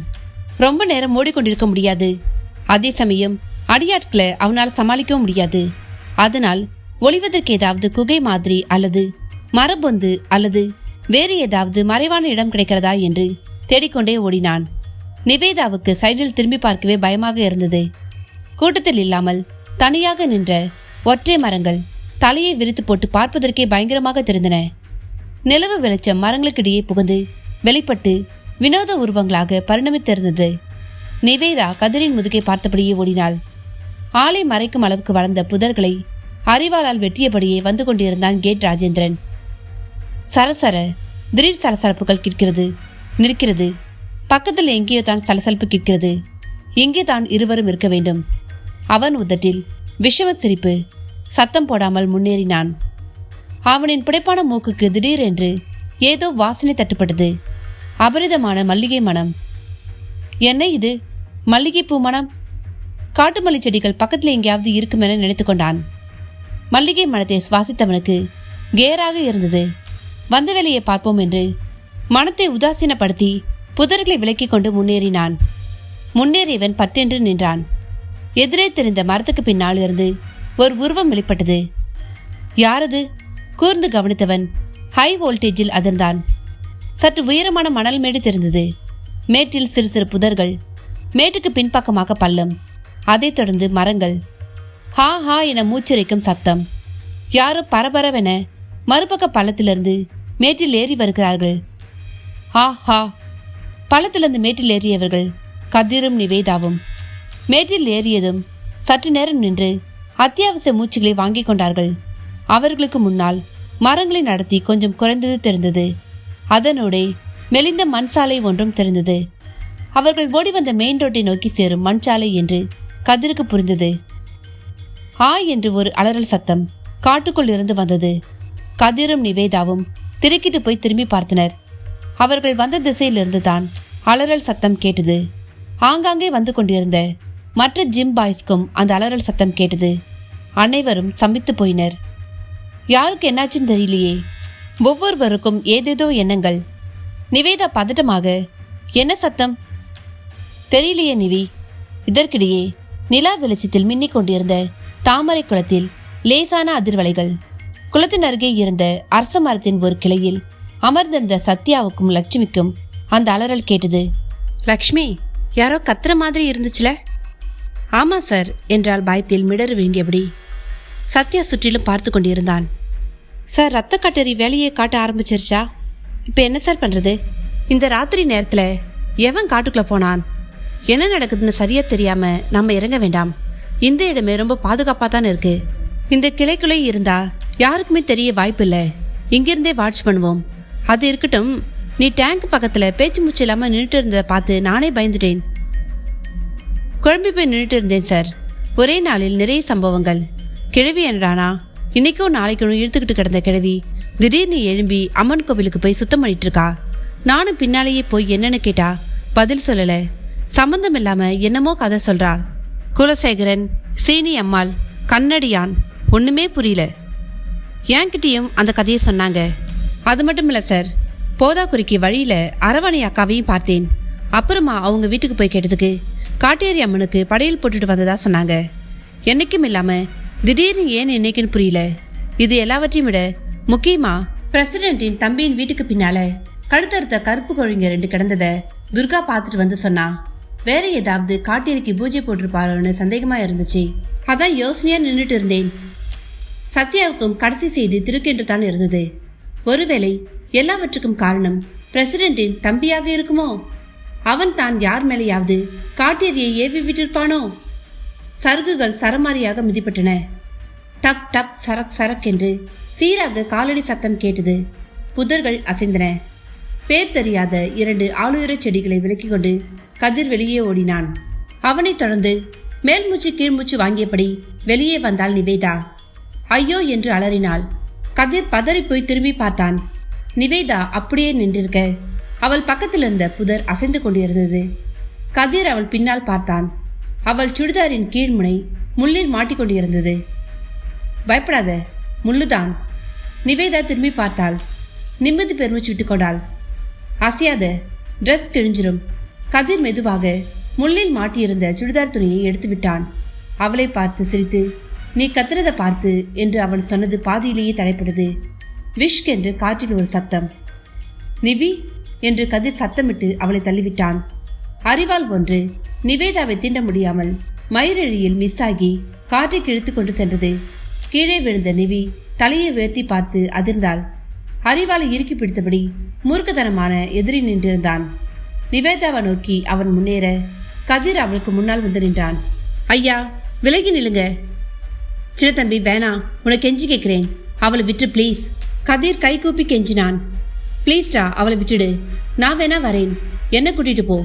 S2: ரொம்ப நேரம் ஓடிக்கொண்டிருக்க முடியாது. அதே சமயம் அடியாட்களை அவனால் சமாளிக்கவும் முடியாது. அதனால் ஒளிவதற்கு ஏதாவது குகை மாதிரி அல்லது மரபொந்து அல்லது வேறு ஏதாவது மறைவான இடம் கிடைக்கிறதா என்று தேடிக்கொண்டே ஓடினான். நிவேதாவுக்கு சைடில் திரும்பி பார்க்கவே பயமாக இருந்தது. கூட்டத்தில் இல்லாமல் தனியாக நின்ற ஒற்றை மரங்கள் தலையை விரித்து போட்டு பார்ப்பதற்கே பயங்கரமாக தெரிந்தன. நிலவு வெளிச்சம் மரங்களுக்கிடையே புகுந்து வெளிப்பட்டு வினோத உருவங்களாக பரிணமித்திருந்தது. நிவேதா கதிரின் முதுகை பார்த்தபடியே ஓடினாள். ஆளை மறைக்கும் அளவுக்கு வளர்ந்த புதர்களை அறிவாளால் வெட்டியபடியே வந்து கொண்டிருந்தான் கேட் ராஜேந்திரன். சரசர திடீர் சலசலப்புகள் கேட்கிறது, நிற்கிறது. பக்கத்தில் எங்கேயோ தான் சலசலப்பு கேட்கிறது. எங்கே தான் இருவரும் இருக்க வேண்டும். அவன் உதட்டில் விஷம சிரிப்பு. சத்தம் போடாமல் முன்னேறினான். அவனின் புடைப்பான மூக்குக்கு திடீரென்று ஏதோ வாசனை தட்டுப்பட்டது. அபரிதமான மல்லிகை மனம். என்ன இது? மல்லிகைப்பூ மனம்? காட்டு மல்லி செடிகள் பக்கத்தில் எங்கேயாவது இருக்கும் என நினைத்து கொண்டான். மல்லிகை மனத்தை சுவாசித்தவனுக்கு கேராக இருந்தது. வந்த வேலையை பார்ப்போம் என்று மனத்தை உதாசீனப்படுத்தி புதர்களை விலக்கிக் கொண்டு முன்னேறினான். முன்னேறியவன் பட்டென்று நின்றான். எதிரே தெரிந்த மரத்துக்கு பின்னால் இருந்து ஒரு உருவம் வெளிப்பட்டது. யாரது? கூர்ந்து கவனித்தவன் ஹை வோல்டேஜில் அதிர்ந்தான். சற்று உயரமான மணல் மேடு தெரிந்தது. மேட்டில் சிறு சிறு புதர்கள், மேட்டுக்கு பின்பக்கமாக பள்ளம், அதைத் தொடர்ந்து மரங்கள். ஹா ஹா என மூச்சிறைக்கும் சத்தம். யாரோ பரபரவென மறுபக்க பள்ளத்திலிருந்து மேட்டில் ஏறி வருகிறார்கள். ஹா ஹா. பள்ளத்திலிருந்து மேட்டில் ஏறியவர்கள் கதிரும் நிவேதாவும். மேட்டில் ஏறியதும் சற்று நேரம் நின்று அத்தியாவசிய மூச்சுகளை வாங்கி கொண்டார்கள். அவர்களுக்கு முன்னால் மரங்களை நடத்தி கொஞ்சம் குறைந்தது தெரிந்தது. அதனோடே மெலிந்த மண் சாலை ஒன்றும் தெரிந்தது. அவர்கள் ஓடி வந்த மெயின் ரோட்டை நோக்கி சேரும் மண் சாலை என்று கதிருக்கு புரிந்தது. ஆ என்று ஒரு அலறல் சத்தம் காட்டுக்குள் இருந்து வந்தது. கதிரும் நிவேதாவும் திடுக்கிட்டு போய் திரும்பி பார்த்தனர். அவர்கள் வந்த திசையிலிருந்து தான் அலறல் சத்தம் கேட்டது. ஆங்காங்கே வந்து கொண்டிருந்த மற்ற ஜிம் பாய்ஸ்க்கும் அந்த அலறல் சத்தம் கேட்டது. அனைவரும் சம்பித்து போயினர். யாருக்கு என்னாச்சுன்னு தெரியலையே. ஒவ்வொருவருக்கும் ஏதேதோ எண்ணங்கள். நிவேதா பதட்டமாக, என்ன சத்தம்? தெரியலையே நிவி. இதற்கிடையே நிலா வெளிச்சத்தில் மின்னிக் கொண்டிருந்த தாமரை குளத்தில் லேசான அதிர்வலைகள். குளத்தின் அருகே இருந்த அரச மரத்தின் ஒரு கிளையில் அமர்ந்திருந்த சத்யாவுக்கும் லட்சுமிக்கும் அந்த அலறல் கேட்டது. லக்ஷ்மி, யாரோ கத்துற மாதிரி இருந்துச்சுல? ஆமா சார் என்றால் பயத்தில் மிடறு விழுங்கியபடி. சத்யா சுற்றிலும் பார்த்து கொண்டிருந்தான். சார், ரத்த கட்டறி வேலையை காட்ட ஆரம்பிச்சிருச்சா? இப்போ என்ன சார் பண்ணுறது? இந்த ராத்திரி நேரத்தில் எவன் காட்டுக்குள்ளே போனான்? என்ன நடக்குதுன்னு சரியா தெரியாம நம்ம இறங்க வேண்டாம். இந்த இடமே ரொம்ப பாதுகாப்பாக தானே இருக்கு. இந்த கிளைக்குள்ளே இருந்தா யாருக்குமே தெரிய வாய்ப்பு இல்லை. இங்கிருந்தே வாட்ச் பண்ணுவோம். அது இருக்கட்டும், நீ டேங்க் பக்கத்தில் பேச்சு மூச்சு இல்லாமல் நின்றுட்டு இருந்ததை பார்த்து நானே பயந்துட்டேன். குழம்பி போய் நின்றுட்டு இருந்தேன் சார். ஒரே நாளில் நிறைய சம்பவங்கள். கிழவி என்னடானா, இன்னைக்கும் நாளைக்கும் இழுத்துக்கிட்டு கிடந்த கிழவி திடீர்னு எழும்பி அம்மன் கோவிலுக்கு போய் சுத்தம் பண்ணிட்டு இருக்கா. நானும் பின்னாலேயே போய் என்னன்னு கேட்டா பதில் சொல்லல. சம்பந்தம் இல்லாம என்னமோ கதை சொல்றா. குலசேகரன், சீனி அம்மாள், கண்ணடியான், ஒண்ணுமே புரியல. என்கிட்டயும் அந்த கதையை சொன்னாங்க. அது மட்டும் இல்ல சார், போதாக்குறிக்கு வழியில அரவணை அக்காவையும் பார்த்தேன். அப்புறமா அவங்க வீட்டுக்கு போய் கேட்டதுக்கு காட்டேரி அம்மனுக்கு படையல் போட்டுட்டு வந்ததா சொன்னாங்க. என்னைக்கும் இல்லாம திடீர்னு ஏன் என்னைக்குன்னு புரியல. இது எல்லாவற்றையும் விட முக்கியமா பிரசிடென்டின் தம்பியின் வீட்டுக்கு பின்னால கழுத்தறுத்த கருப்பு கோழிங்க 2 கிடந்ததை துர்கா பார்த்துட்டு வந்து சொன்னா. வேற ஏதாவது காட்டேரிக்கு பூஜை போட்டிருப்பாரோன்னு சந்தேகமா இருந்துச்சு. அதான் யோசனையா நின்றுட்டு இருந்தேன். சத்யாவுக்கும் கடைசி செய்தி திருக்கென்று தான் இருந்தது. ஒருவேளை எல்லாவற்றுக்கும் காரணம் பிரசிடென்டின் தம்பியாக இருக்குமோ? அவன் தான் யார் மேலேயாவது காட்டேரியை ஏவி விட்டிருப்பானோ? சருகுகள் சரமாரியாக மிதிப்பட்டன. டப் டப் சரக் சரக் என்று சீராக காலடி சத்தம் கேட்டது. புதர்கள் அசைந்தன. பேர் தெரியாத 2 ஆளுயர செடிகளை விலக்கிக் கொண்டு கதிர் வெளியே ஓடினான். அவனைத் தொடர்ந்து மேல் மூச்சு கீழ்மூச்சு வாங்கியபடி வெளியே வந்தாள் நிவேதா. ஐயோ என்று அலறினாள். கதிர் பதறி போய் திரும்பி பார்த்தான். நிவேதா அப்படியே நின்றிருக்க அவள் பக்கத்தில் இருந்த புதர் அசைந்து கொண்டிருந்தது. கதிர் அவள் பின்னால் பார்த்தான். அவள் சுடிதாரின் கீழ்முனை முள்ளில் மாட்டிக்கொண்டிருந்தது. பயப்படாத, முள்ளுதான். நிவேதா திரும்பி பார்த்தாள். நிம்மதி பெருமிச்சு விட்டு கொண்டாள். அசையாத, ட்ரெஸ் கிழிஞ்சிரும். கதிர் மெதுவாக முள்ளில் மாட்டியிருந்த சுடிதார் துணியை எடுத்து விட்டான். அவளை பார்த்து சிரித்து, நீ கத்துனதை பார்த்து என்று அவள் சொன்னது பாதியிலேயே தடைப்பட்டது. விஷ் என்று காற்றில் ஒரு சத்தம். நிவி என்று கதிர் சத்தமிட்டு அவளை தள்ளிவிட்டான். அறிவால் ஒன்று நிவேதாவை தீண்ட முடியாமல் மயிரிழியில் மிஸ் ஆகி காற்றை கிழித்து கொண்டு சென்றது. கீழே விழுந்த நிவி தலையை உயர்த்தி பார்த்து அதிர்ந்தாள். அறிவாலை இறுக்கி பிடித்தபடி மூர்க்கத்தனமான எதிரி நின்றிருந்தான். நிவேதாவை நோக்கி அவன் முன்னேற கதிர் அவளுக்கு முன்னால் வந்து நின்றான். ஐயா, விலகி நில்லுங்க. சின்ன தம்பி, வேணாம், உனக்கு கெஞ்சி கேட்கிறேன், அவளை விட்டு ப்ளீஸ். கதிர் கை கூப்பி கெஞ்சினான். ப்ளீஸ்டா, அவளை விட்டுடு. நான் வேணா வரேன், என்ன கூட்டிட்டு போ.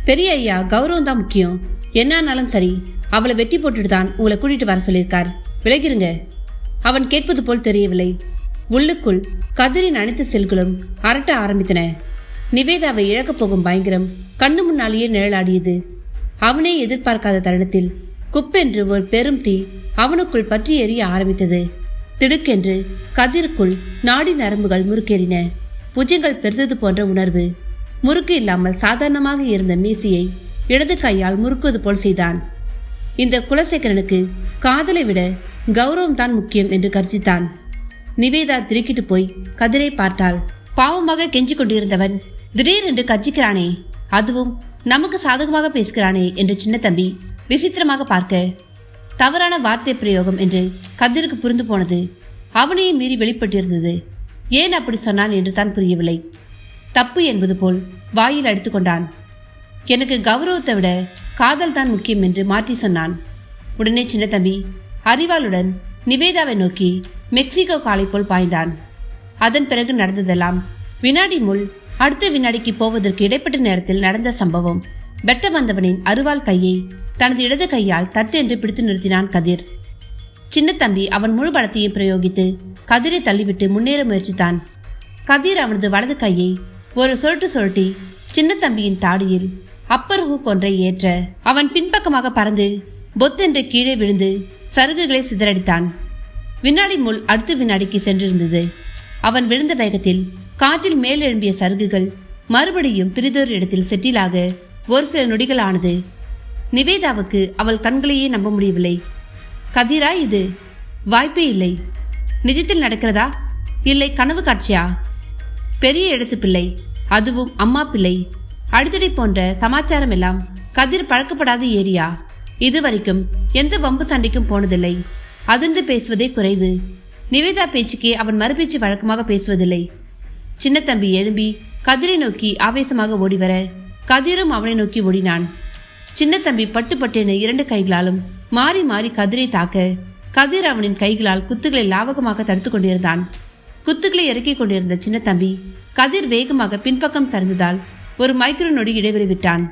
S2: பெரிய ஐயா, கௌரவம் தான் முக்கியம். என்னானாலும் சரி, அவளை வெட்டி போட்டுட்டு தான் உங்களை கூட்டிட்டு வர சொல்லியிருக்கார். விலகிருங்க. அவன் கேட்பது போல் தெரியவில்லை. உள்ளுக்குள் கதிரின் அனைத்து செல்களும் அரட்ட ஆரம்பித்தன. நிவேதாவை இழக்கப் போகும் பயங்கரம் கண்ணு முன்னாலேயே நிழலாடியது. அவனே எதிர்பார்க்காத தருணத்தில் குப்பென்று ஒரு பெரும் தீ அவனுக்குள் பற்றி எரிய ஆரம்பித்தது. திடுக்கென்று கதிருக்குள் நாடி நரம்புகள் முறுக்கேறின. புஜங்கள் பெருந்தது போன்ற உணர்வு. முறுக்கு இல்லாமல் சாதாரணமாக இருந்த மீசையை இடது கையால் முறுக்குவது போல் செய்தான். இந்த குலசேகரனுக்கு காதலை விட கௌரவம் தான் முக்கியம் என்று கர்ஜித்தான். நிவேதா திடுக்கிட்டு போய் கதிரை பார்த்தாள். பாவமாக கெஞ்சி கொண்டிருந்தவன் திடீரென்று கர்ஜிக்கிறானே, அதுவும் நமக்கு சாதகமாக பேசுகிறானே என்று சின்ன தம்பி விசித்திரமாக பார்க்க, தவறான வார்த்தை பிரயோகம் என்று கதிருக்கு புரிந்து போனது. அவனையே மீறி வெளிப்பட்டிருந்தது. ஏன் அப்படி சொன்னான் என்று தான் புரியவில்லை. தப்பு என்பது போல் வாயில் அடித்து கொண்டான். எனக்கு கௌரவத்தை விட காதல் தான் முக்கியம் என்று மாற்றி சொன்னான். உடனே சின்ன தம்பி அறிவாளுடன் நிவேதாவை நோக்கி மெக்சிகோ காளை போல் பாய்ந்தான். அதன் பிறகு நடந்ததெல்லாம் வினாடி முள் அடுத்த வினாடிக்கு போவதற்கு இடைப்பட்ட நேரத்தில் நடந்த சம்பவம். வெட்ட வந்தவனின் அருவாள் கையை தனது இடது கையால் தட்டு என்று பிடித்து நிறுத்தினான் கதிர். சின்ன தம்பி அவன் முழு பலத்தையும் பிரயோகித்து கதிரை தள்ளிவிட்டு முன்னேற முயற்சித்தான். கதிர் அவனது வலது கையை ஒரு சுருட்டி சின்ன தம்பியின் தாடியில் அப்பர் ஹூக் ஒன்றை ஏற்ற அவன் பின்பக்கமாக பறந்து பொத்தென்று கீழே விழுந்து சருகுகளை சிதறடித்தான். வினாடி முள் அடுத்த வினாடிக்கு சென்றிருந்தது. அவன் விழுந்த வேகத்தில் காற்றில் மேலெழும்பிய சருகுகள் மறுபடியும் பிரிதொரு இடத்தில் செட்டிலாக ஒரு சில நொடிகள் ஆனது. நிவேதாவுக்கு அவள் கண்களையே நம்ப முடியவில்லை. கதிரா இது? வாய்ப்பே இல்லை. நிஜத்தில் நடக்கிறதா இல்லை கனவு காட்சியா? பெரிய இடத்து பிள்ளை, அதுவும் அம்மா பிள்ளை, அடித்தடி போன்ற சமாச்சாரம் எல்லாம் கதிர் பழக்கப்படாத ஏரியா. இதுவரைக்கும் எந்த வம்பு சண்டைக்கும் போனதில்லை. அதிர்ந்து பேசுவதே குறைவு. நிவேதா பேச்சுக்கே அவன் மறுபேச்சு வழக்கமாக பேசுவதில்லை. சின்ன தம்பி எழும்பி கதிரை நோக்கி ஆவேசமாக ஓடிவர கதிரும் அவனை நோக்கி ஓடினான். சின்ன தம்பி பட்டு பட்டென இரண்டு கைகளாலும் மாறி மாறி கதிரை தாக்க கதிர் அவனின் கைகளால் குத்துக்களை லாவகமாக தடுத்து கொண்டிருந்தான். குத்துக்களை இறக்கிக் கொண்டிருந்த சின்ன தம்பி கதிர் வேகமாக பின்பக்கம் சரிந்ததால் ஒரு மைக்ரோ நொடி இடைவெளி விட்டான்.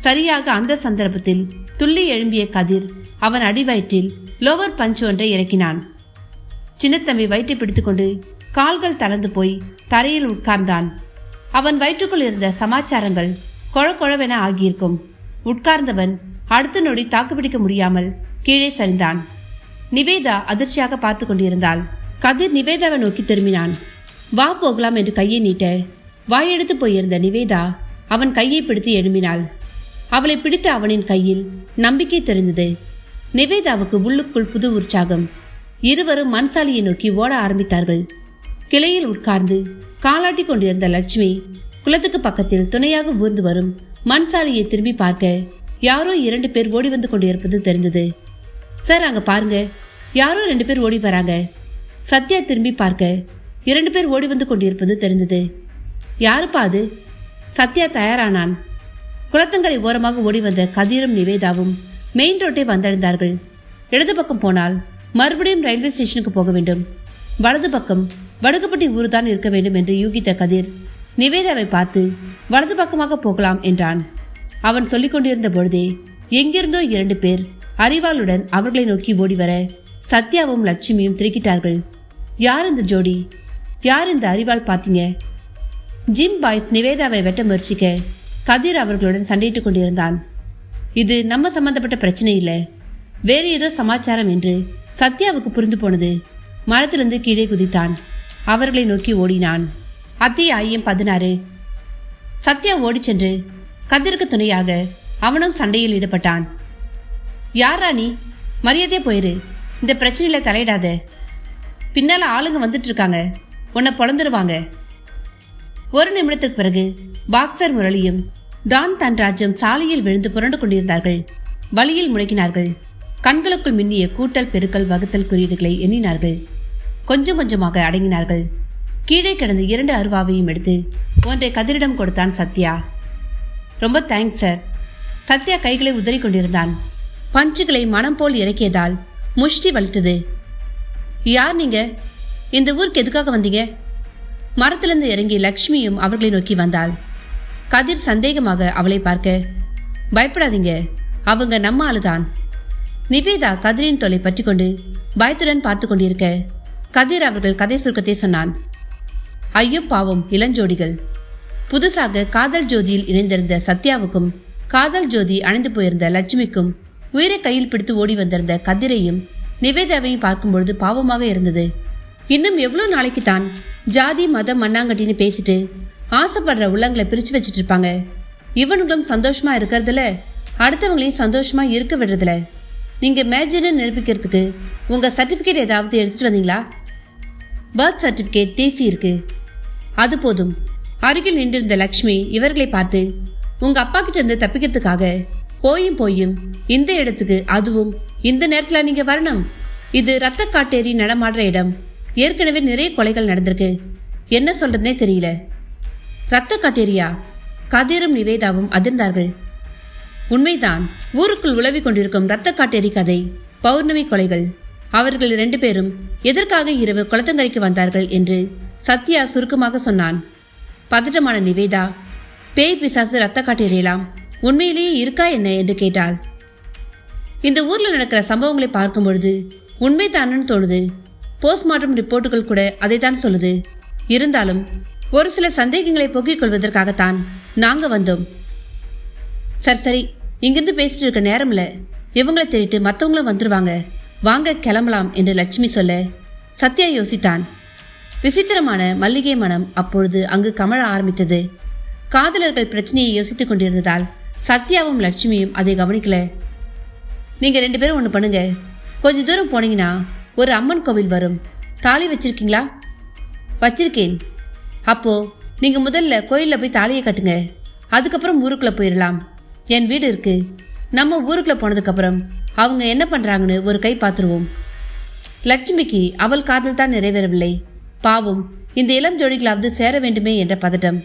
S2: சரியாக அந்த சந்தர்ப்பத்தில் துள்ளி எழும்பிய கதிர் அவன் அடிவயிற்றில் லோவர் பஞ்ச் ஒன்றை இறக்கினான். சின்னத்தம்பி வயிற்றை பிடித்துக்கொண்டு கால்கள் தளர்ந்து போய் தரையில் உட்கார்ந்தான். அவன் வயிற்றுக்குள் இருந்த சமாச்சாரங்கள் கொழவென ஆகியிருக்கும். உட்கார்ந்தவன் அடுத்த நொடி தாக்குப்பிடிக்க முடியாமல் கீழே சரிந்தான். நிவேதா அதிர்ச்சியாக பார்த்து கொண்டிருந்தாள். கதிர் நிவேதாவை நோக்கி திரும்பினான். வா போகலாம் என்று கையை நீட்ட வாயெடுத்து போயிருந்த நிவேதா அவன் கையை பிடித்து எழும்பினாள். அவளை பிடித்த அவனின் கையில் நம்பிக்கை தெரிந்தது. நிவேதாவுக்கு உள்ளுக்குள் புது உற்சாகம். இருவரும் மண்சாலியை நோக்கி ஓட ஆரம்பித்தார்கள். கிளையில் உட்கார்ந்து காலாட்டி கொண்டிருந்த லட்சுமி குளத்துக்கு பக்கத்தில் துணையாக ஊர்ந்து வரும் மண்சாலியை திரும்பி பார்க்க யாரோ 2 பேர் ஓடி வந்து கொண்டிருப்பது தெரிந்தது. சார் அங்க பாருங்க, யாரோ 2 பேர் ஓடி வராங்க. சத்யா திரும்பி பார்க்க 2 பேர் ஓடி வந்து கொண்டிருப்பது தெரிந்தது. யாருப்பா அது? சத்யா தயாரானான். குளத்தங்கரை ஓரமாக ஓடி வந்த கதிரும் நிவேதாவும் மெயின் ரோட்டை வந்தடைந்தார்கள். இடது பக்கம் போனால் மறுபடியும் ரயில்வே ஸ்டேஷனுக்கு போக வேண்டும். வலது பக்கம் வடுகப்பட்டி ஊருதான் இருக்க வேண்டும் என்று யூகித்த கதிர் நிவேதாவை பார்த்து வலது பக்கமாக போகலாம் என்றான். அவன் சொல்லிக் கொண்டிருந்த பொழுதே எங்கிருந்தோ 2 பேர் அறிவாளுடன் அவர்களை நோக்கி ஓடி வர சத்யாவும் லட்சுமியும் திரிக்கிட்டார்கள். யார் இந்த ஜோடி? யார் இந்த அறிவாள் பார்த்தீங்க? ஜிம் பாய்ஸ் நிவேதாவை வெட்ட முயற்சிக்க கதிர் அவர்களுடன் சண்டையிட்டுக் கொண்டிருந்தான். இது நம்ம சம்பந்தப்பட்ட பிரச்சனை இல்லை, வேறு ஏதோ சமாச்சாரம் என்று சத்யாவுக்கு புரிந்து போனது. மரத்திலிருந்து கீழே குதித்தான். அவர்களை நோக்கி ஓடினான். அத்தியாயம் 16. சத்யா ஓடிச் சென்று கதிருக்கு துணையாக அவனும் சண்டையில் ஈடுபட்டான். யாரா நீ? மரியாதையா போயிரு, இந்த பிரச்சனையில தலையிடாத. பின்னால ஆளுங்க வந்துட்டு இருக்காங்க, உன்னை பொழந்துருவாங்க. ஒரு நிமிடத்துக்கு பிறகு பாக்ஸர் முரளியும் டான் தன்ராஜும் சாலையில் விழுந்து புரண்டு கொண்டிருந்தார்கள். வழியில் முழக்கினார்கள். கண்களுக்குள் மின்னிய கூட்டல் பெருக்கல் வகுத்தல் குறியீடுகளை எண்ணினார்கள். கொஞ்சம் கொஞ்சமாக அடங்கினார்கள். கீழே கிடந்த 2 அருவாவையும் எடுத்து ஒன்றை கதிரிடம் கொடுத்தான் சத்யா. ரொம்ப தேங்க்ஸ் சார். சத்யா கைகளை உதறி கொண்டிருந்தான். பஞ்சுகளை மனம் போல் இறக்கியதால் முஷ்டி வலித்தது. யார் நீங்க? இந்த ஊருக்கு எதுக்காக வந்தீங்க? மரத்திலிருந்து இறங்கி லக்ஷ்மியும் அவர்களை நோக்கி வந்தாள். கதிர் சந்தேகமாக அவளை பார்க்க, பயப்படாதீங்க, அவங்க நம்ம ஆளுதான். நிவேதா கதிரின் தொலை பற்றி கொண்டு பயத்துடன் பார்த்து கொண்டிருக்க கதிர் அவர்கள் கதை சுருக்கத்தை சொன்னான். ஐயோ பாவம், இளஞ்சோடிகள். புதுசாக காதல் ஜோதியில் இணைந்திருந்த சத்யாவுக்கும் காதல் ஜோதி அணைந்து போயிருந்த லட்சுமிக்கும் உயிரை கையில் பிடித்து ஓடி வந்திருந்த கதிரையும் நிவேதாவையும் பார்க்கும்பொழுது பாவமாக இருந்தது. இன்னும் எவ்வளோ நாளைக்கு தான் ஜாதி மதம் மண்ணாங்கட்டின்னு பேசிட்டு ஆசைப்படுற உள்ளங்களை பிரிச்சு வச்சுட்டு இருப்பாங்க. இவனுங்களும் சந்தோஷமா இருக்கிறதுல அடுத்தவங்களையும் சந்தோஷமா இருக்க விடுறதுல. நீங்க மேஜர்னு நிரூபிக்கிறதுக்கு உங்க சர்டிபிகேட் ஏதாவது எடுத்துட்டு வந்தீங்களா? பர்த் சர்டிபிகேட் டிசி இருக்கு, அது போதும். அருகில் நின்றிருந்த லக்ஷ்மி இவர்களை பார்த்து, உங்க அப்பா கிட்ட இருந்து தப்பிக்கிறதுக்காக போயும் இந்த இடத்துக்கு, அதுவும் இந்த நேரத்துல நீங்க வரணும். இது ரத்த காட்டேரி நடமாடுற இடம். ஏற்கனவே நிறைய கொலைகள் நடந்திருக்கு. என்ன சொல்றதுனே தெரியல. ரத்த காட்டேரியா? கதிரும் நிவேதாவும் அதிர்ந்தார்கள். உண்மைதான். ஊருக்குள் உலவி கொண்டிருக்கும் ரத்த காட்டேரி கதை பௌர்ணமி கொலைகள். அவர்கள் 2 பேரும் எதற்காக இரவு குளத்தங்கரைக்கு வந்தார்கள் என்று சத்யா சுருக்கமாக சொன்னான். பதட்டமான நிவேதா, பேய் பிசாசு ரத்த காட்டேரியலாம் உண்மையிலேயே இருக்கா என்ன என்று கேட்டாள். இந்த ஊர்ல நடக்கிற சம்பவங்களை பார்க்கும் பொழுது உண்மைதானு தோணுது. போஸ்ட்மார்ட்டம் ரிப்போர்ட்டுகள் கூட அதைத்தான் சொல்லுது. இருந்தாலும் ஒரு சில சந்தேகங்களை போக்கிக் கொள்வதற்காகத்தான் நாங்க வந்தோம். சரி, இங்கிருந்து பேசிட்டு இருக்க நேரம்ல. இவங்களை தேடிட்டு மற்றவங்களும் வந்துருவாங்க, வாங்க கிளம்பலாம் என்று லட்சுமி சொல்ல சத்யா யோசித்தான். விசித்திரமான மல்லிகை மனம் அப்பொழுது அங்கு கமழ ஆரம்பித்தது. காதலர்கள் பிரச்சனையை யோசித்துக் கொண்டிருந்ததால் சத்யாவும் லட்சுமியும் அதை கவனிக்கல. நீங்க 2 பேரும் ஒன்று பண்ணுங்க. கொஞ்ச தூரம் போனீங்கன்னா ஒரு அம்மன் கோவில் வரும். தாலி வச்சிருக்கீங்களா? வச்சிருக்கேன். அப்போ நீங்க முதல்ல கோயில்ல போய் தாலியை கட்டுங்க. அதுக்கப்புறம் ஊருக்குள்ள போயிடலாம். என் வீடு இருக்கு. நம்ம ஊருக்குள்ள போனதுக்கப்புறம் அவங்க என்ன பண்றாங்கன்னு ஒரு கை பார்த்துருவோம். லட்சுமிக்கு அவள் காதல் தான் நிறைவேறவில்லை. பாவம், இந்த இளம் ஜோடிகளாவது சேர வேண்டுமே என்ற பதட்டம்.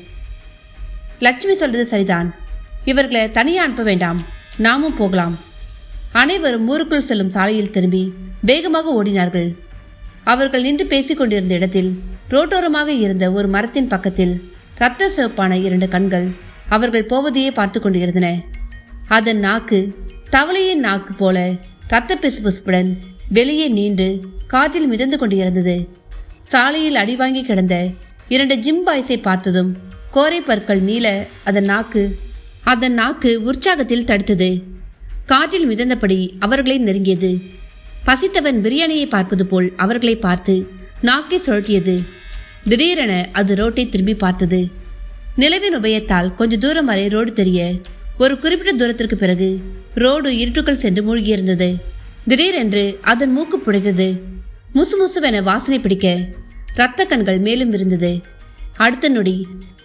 S2: லட்சுமி சொல்றது சரிதான். இவர்களை தனியா அனுப்ப வேண்டாம், நாமும் போகலாம். அனைவரும் ஊருக்குள் செல்லும் சாலையில் திரும்பி வேகமாக ஓடினார்கள். அவர்கள் நின்று பேசிக் கொண்டிருந்த இடத்தில் ரோட்டோரமாக இருந்த ஒரு மரத்தின் பக்கத்தில் இரத்த சிவப்பான 2 கண்கள் அவர்கள் போவதையே பார்த்து கொண்டிருந்தன. அதன் நாக்கு தவளையின் நாக்கு போல இரத்த பிசுபிசுப்புடன் வெளியே நீண்டு காற்றில் மிதந்து கொண்டிருந்தது. சாலையில் அடிவாங்கி கிடந்த 2 ஜிம் பாய்ஸை பார்த்ததும் கோரை பற்கள் நீள அதன் நாக்கு உற்சாகத்தில் தடுத்தது. காற்றில் மிதந்தபடி அவர்களை நெருங்கியது. பசித்தவன் பிரியாணியை பார்ப்பது போல் அவர்களை பார்த்து நாக்கை சுழட்டியது. திடீரென அது ரோட்டை திரும்பி பார்த்தது. நிலவின் உபயத்தால் கொஞ்ச தூரம் வரை ரோடு தெரிய, ஒரு குறிப்பிட்ட தூரத்திற்கு பிறகு ரோடு இருட்டுக்குள் சென்று மூழ்கியிருந்தது. திடீரென்று அதன் மூக்கு புடைத்தது. முசுமுசுவென வாசனை பிடிக்க இரத்த கண்கள் மேலும் இருந்தது. அடுத்த நொடி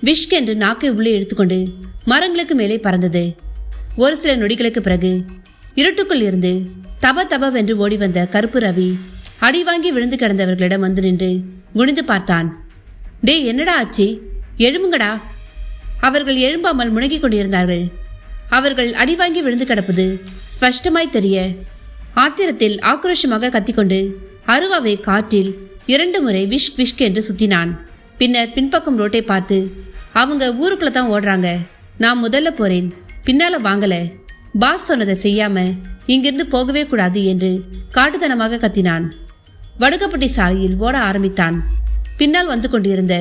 S2: விஷ்கென்று நாக்கை உள்ளே எடுத்துக்கொண்டு மரங்களுக்கு மேலே பறந்தது. ஒரு சில நொடிகளுக்கு பிறகு இருட்டுக்குள் இருந்து தப தபவென்று ஓடி வந்த கருப்பு ரவி அடிவாங்கி விழுந்து கிடந்தவர்களிடம் வந்து நின்று குனிந்து பார்த்தான். டே, என்னடா ஆச்சு? எழும்புங்கடா. அவர்கள் எழும்பாமல் முழங்கிக் கொண்டிருந்தார்கள். அவர்கள் அடிவாங்கி விழுந்து கிடப்பது ஸ்பஷ்டமாய் தெரிய ஆத்திரத்தில் ஆக்ரோஷமாக கத்திக்கொண்டு அருவாவை காற்றில் 2 முறை விஷ் விஷ் என்று சுத்தினான். பின்னர் பின்பக்கம் ரோட்டை பார்த்து, அவங்க ஊருக்குள்ள தான் ஓடுறாங்க, நான் முதல்ல போறேன், பின்னால வாங்கல. பாஸ் சொன்னதை செய்யாம இங்கிருந்து போகவே கூடாது என்று காட்டுத்தனமாக கத்தினான். வடுகப்பட்டி சாலையில் ஓட ஆரம்பித்தான். பின்னால் வந்து கொண்டிருந்த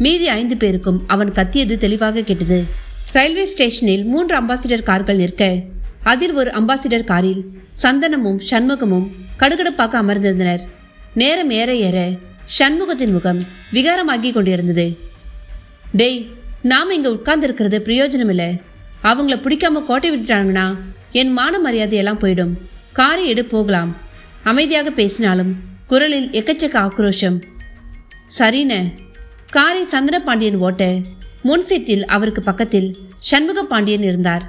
S2: மீதி 5 பேருக்கும் அவன் கத்தியது தெளிவாக கேட்டது. ரயில்வே ஸ்டேஷனில் 3 அம்பாசிடர் கார்கள் நிற்க, அதில் ஒரு அம்பாசிடர் காரில் சந்தனமும் சண்முகமும் கடுகடுப்பாக அமர்ந்திருந்தனர். நேரம் ஏற ஏற சண்முகத்தின் முகம் விகாரமாகி கொண்டிருந்தது. டேய், நாம இங்க உட்கார்ந்து இருக்கிறது பிரயோஜனம் இல்லை. அவங்கள பிடிக்காம கோட்டை விட்டுட்டாங்கன்னா என் மான மரியாதையெல்லாம் போயிடும். காரை எடு, போகலாம். அமைதியாக பேசினாலும் குரலில் எக்கச்சக்க ஆக்ரோஷம். சரின. காரை சந்தன பாண்டியன் ஓட்ட முன் சீட்டில் அவருக்கு பக்கத்தில் சண்முக பாண்டியன் இருந்தார்.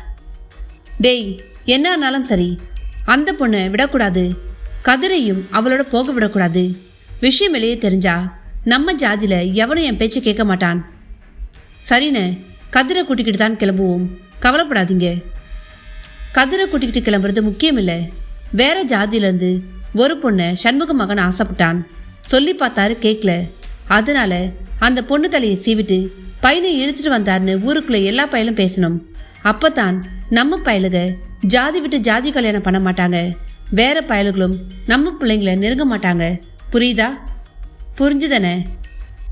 S2: டேய், என்ன ஆனாலும் சரி, அந்த பொண்ணை விடக்கூடாது. கதிரையும் அவளோட போக விடக்கூடாது. விஷயம் வெளியே தெரிஞ்சா நம்ம ஜாதியில எவனும் என் பேச்சை கேட்க மாட்டான். சரின, கதிரை கூட்டிக்கிட்டு தான் கிளம்புவோம், கவலைப்படாதீங்க. கதிரை கூட்டிக்கிட்டு கிளம்புறது முக்கியம் இல்லை. வேற ஜாதியிலேருந்து ஒரு பொண்ணை சண்முக மகன் ஆசைப்பட்டான். சொல்லி பார்த்தாரு, கேட்கல. அதனால அந்த பொண்ணு தலையை சீவிட்டு பையனை இழுத்துட்டு வந்தாருன்னு ஊருக்குள்ள எல்லா பயலும் பேசணும். அப்பதான் நம்ம பயலுக ஜாதி விட்டு ஜாதி கல்யாணம் பண்ண மாட்டாங்க. வேற பயலுகளும் நம்ம பிள்ளைங்களை நெருங்க மாட்டாங்க. புரியுதா? புரிஞ்சுதானே?